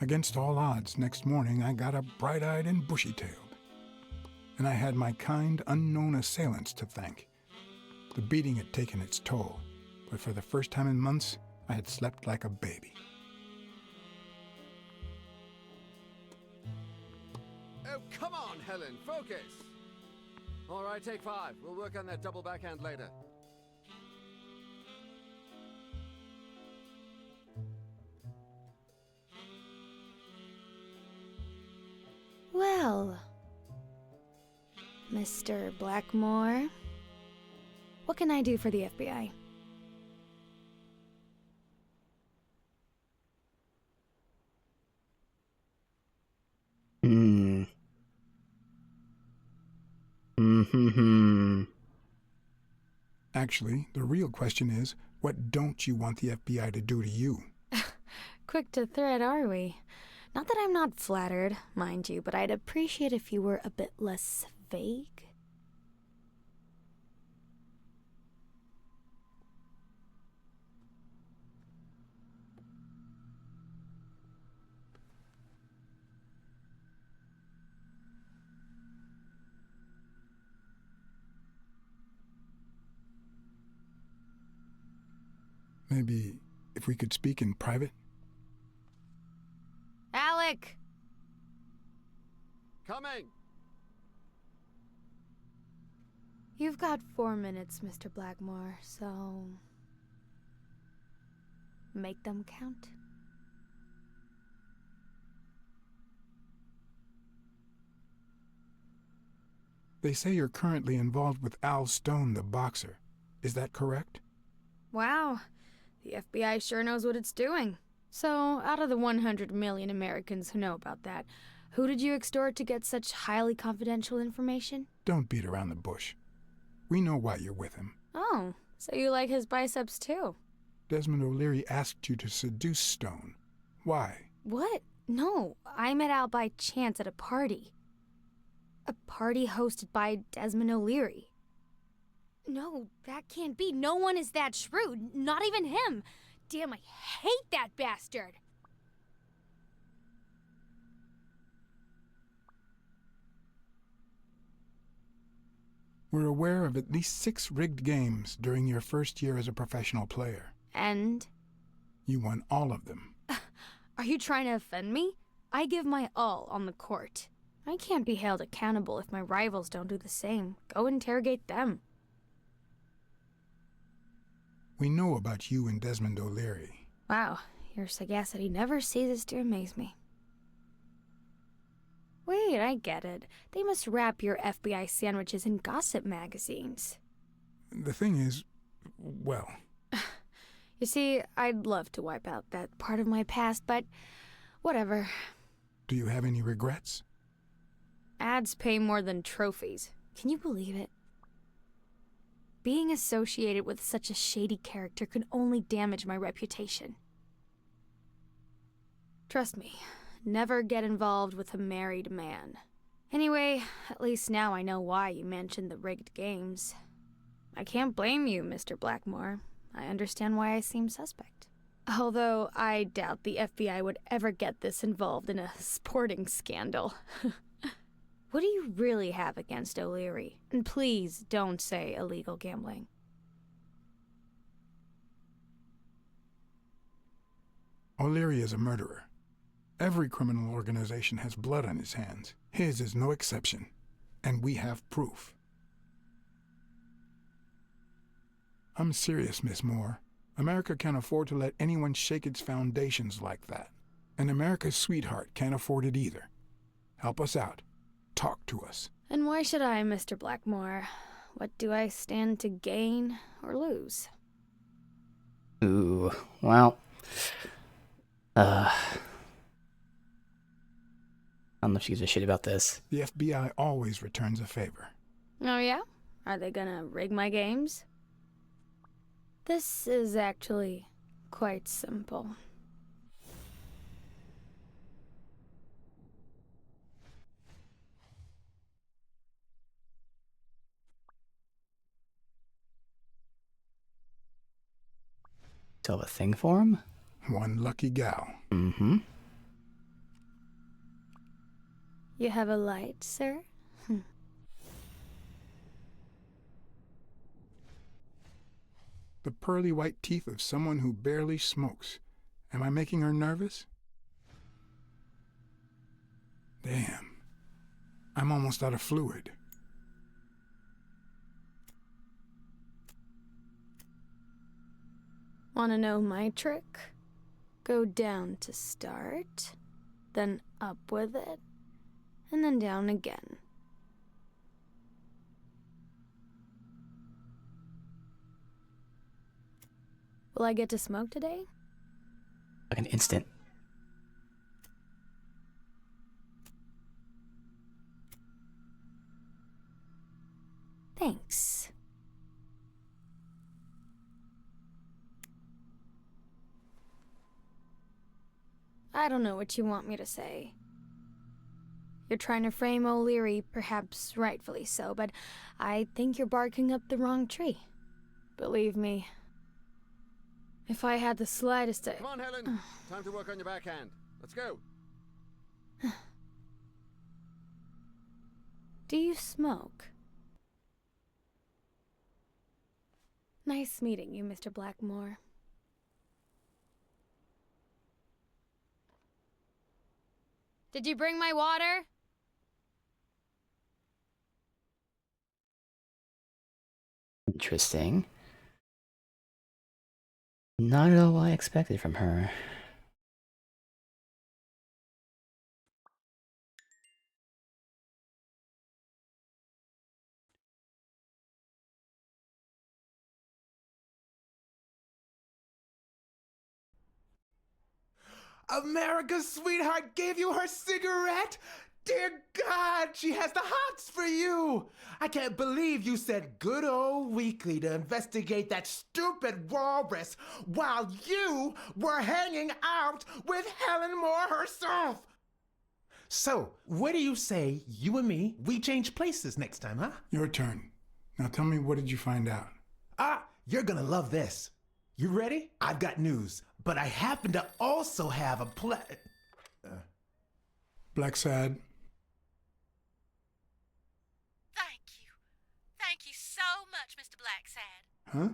[SPEAKER 1] Against all odds, next morning I got up bright-eyed and bushy-tailed. And I had my kind, unknown assailants to thank. The beating had taken its toll, but for the first time in months, I had slept like a baby.
[SPEAKER 19] Oh, come on, Helen, focus! All right, take 5. We'll work on that double backhand later.
[SPEAKER 12] Well, Mr. Blackmore, what can I do for the FBI?
[SPEAKER 1] Actually, the real question is, what don't you want the FBI to do to you?
[SPEAKER 12] Quick to thread, are we? Not that I'm not flattered, mind you, but I'd appreciate if you were a bit less vague.
[SPEAKER 1] Maybe if we could speak in private?
[SPEAKER 12] Alec!
[SPEAKER 19] Coming!
[SPEAKER 12] You've got 4 minutes, Mr. Blackmore, so... make them count.
[SPEAKER 1] They say you're currently involved with Al Stone, the boxer. Is that correct?
[SPEAKER 12] Wow, the FBI sure knows what it's doing. So, out of the 100 million Americans who know about that, who did you extort to get such highly confidential information?
[SPEAKER 1] Don't beat around the bush. We know why you're with him.
[SPEAKER 12] Oh, so you like his biceps too?
[SPEAKER 1] Desmond O'Leary asked you to seduce Stone. Why?
[SPEAKER 12] What? No, I met Al by chance at a party. A party hosted by Desmond O'Leary. No, that can't be. No one is that shrewd, not even him. Damn, I hate that bastard.
[SPEAKER 1] We're aware of at least 6 rigged games during your first year as a professional player.
[SPEAKER 12] And?
[SPEAKER 1] You won all of them.
[SPEAKER 12] Are you trying to offend me? I give my all on the court. I can't be held accountable if my rivals don't do the same. Go interrogate them.
[SPEAKER 1] We know about you and Desmond O'Leary.
[SPEAKER 12] Wow, your sagacity never ceases to amaze me. Wait, I get it. They must wrap your FBI sandwiches in gossip magazines.
[SPEAKER 1] The thing is, well...
[SPEAKER 12] You see, I'd love to wipe out that part of my past, but whatever.
[SPEAKER 1] Do you have any regrets?
[SPEAKER 12] Ads pay more than trophies. Can you believe it? Being associated with such a shady character could only damage my reputation. Trust me, never get involved with a married man. Anyway, at least now I know why you mentioned the rigged games. I can't blame you, Mr. Blackmore. I understand why I seem suspect. Although I doubt the FBI would ever get this involved in a sporting scandal. What do you really have against O'Leary? And please don't say illegal gambling.
[SPEAKER 1] O'Leary is a murderer. Every criminal organization has blood on his hands. His is no exception. And we have proof. I'm serious, Miss Moore. America can't afford to let anyone shake its foundations like that. And America's sweetheart can't afford it either. Help us out. Talk to us.
[SPEAKER 12] And why should I, Mr. Blackmore? What do I stand to gain or lose?
[SPEAKER 3] Ooh, well. I don't know if she gives a shit about this.
[SPEAKER 1] The FBI always returns a favor.
[SPEAKER 12] Oh, yeah? Are they gonna rig my games? This is actually quite simple.
[SPEAKER 3] Still have a thing for him?
[SPEAKER 1] One lucky gal.
[SPEAKER 3] Mm-hmm.
[SPEAKER 12] You have a light, sir?
[SPEAKER 1] The pearly white teeth of someone who barely smokes. Am I making her nervous? Damn. I'm almost out of fluid.
[SPEAKER 12] Wanna know my trick? Go down to start, then up with it, and then down again. Will I get to smoke today?
[SPEAKER 3] Like an instant.
[SPEAKER 12] Thanks. I don't know what you want me to say. You're trying to frame O'Leary, perhaps rightfully so, but I think you're barking up the wrong tree. Believe me, if I had the slightest...
[SPEAKER 19] Come on, Helen. Time to work on your backhand. Let's go.
[SPEAKER 12] Do you smoke? Nice meeting you, Mr. Blackmore. Did you bring my water?
[SPEAKER 3] Interesting. Not at all what I expected from her.
[SPEAKER 20] America's sweetheart gave you her cigarette? Dear God, she has the hots for you! I can't believe you said good old Weekly to investigate that stupid walrus while you were hanging out with Helen Moore herself! So, what do you say, you and me, we change places next time, huh?
[SPEAKER 1] Your turn. Now tell me, what did you find out?
[SPEAKER 20] You're gonna love this. You ready? I've got news, but I happen to also have a
[SPEAKER 1] Blacksad.
[SPEAKER 13] Thank you so much, Mr. Blacksad.
[SPEAKER 1] Huh?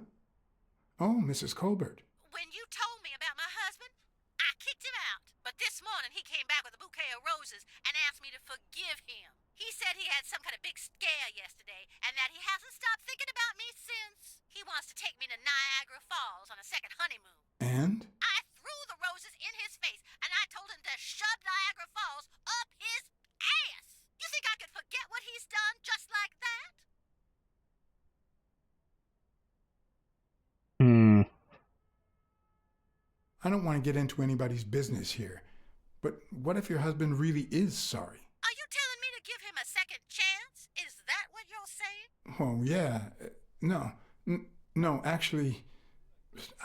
[SPEAKER 1] Oh, Mrs. Colbert.
[SPEAKER 13] When you told me about my husband, I kicked him out. But this morning he came back with a bouquet of roses and asked me to forgive him. He said he had some kind of big scare yesterday and that he hasn't stopped thinking about me since. He wants to take me to Niagara Falls on a second honeymoon.
[SPEAKER 1] And?
[SPEAKER 13] I threw the roses in his face and I told him to shove Niagara Falls up his ass. You think I could forget what he's done just like that?
[SPEAKER 1] I don't want to get into anybody's business here, but what if your husband really is sorry?
[SPEAKER 13] Are you telling me to give him a second chance? Is that what you're saying?
[SPEAKER 1] Oh, yeah. No, actually,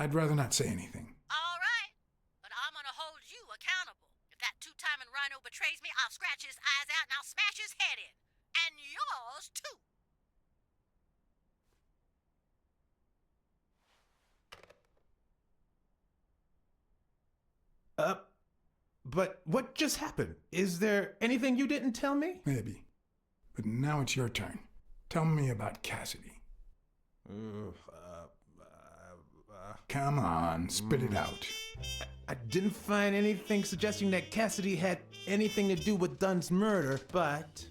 [SPEAKER 1] I'd rather not say anything.
[SPEAKER 13] All right, but I'm gonna hold you accountable. If that two-timing rhino betrays me, I'll scratch his eyes out and I'll smash his head in. And yours, too.
[SPEAKER 20] But what just happened? Is there anything you didn't tell me?
[SPEAKER 1] Maybe. But now it's your turn. Tell me about Cassidy. Come on, spit it out.
[SPEAKER 20] I didn't find anything suggesting that Cassidy had anything to do with Dunn's murder, but...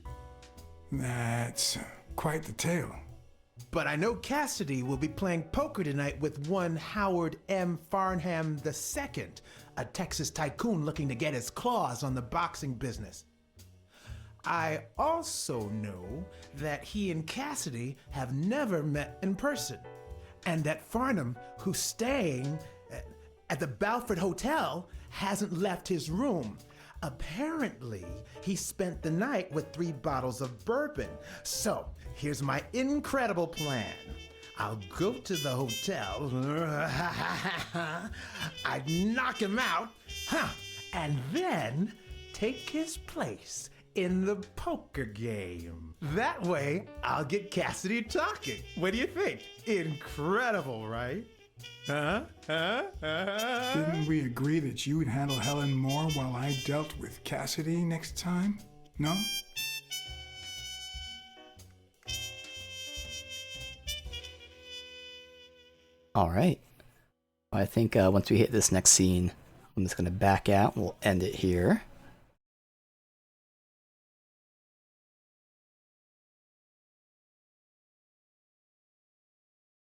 [SPEAKER 1] That's quite the tale.
[SPEAKER 20] But I know Cassidy will be playing poker tonight with one Howard M. Farnham II, a Texas tycoon looking to get his claws on the boxing business. I also know that he and Cassidy have never met in person, and that Farnham, who's staying at the Balford Hotel hasn't left his room. Apparently, he spent the night with 3 bottles of bourbon. So, here's my incredible plan. I'll go to the hotel, I'd knock him out, and then take his place in the poker game. That way, I'll get Cassidy talking. What do you think? Incredible, right?
[SPEAKER 1] Didn't we agree that you would handle Helen more while I dealt with Cassidy next time? No?
[SPEAKER 3] Alright. I think once we hit this next scene, I'm just going to back out. We'll end it here.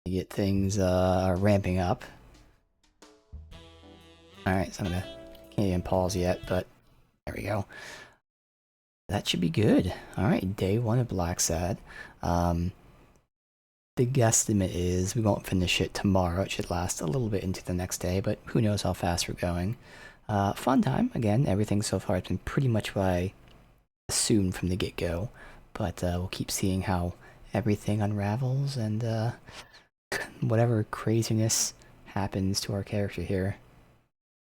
[SPEAKER 3] Get things ramping up. Alright, so I'm gonna can't even pause yet, but there we go. That should be good. Alright, day 1 of Blacksad. The guesstimate is we won't finish it tomorrow. It should last a little bit into the next day, but who knows how fast we're going. Fun time. Again, everything so far has been pretty much what I assumed from the get-go, but we'll keep seeing how everything unravels and whatever craziness happens to our character here.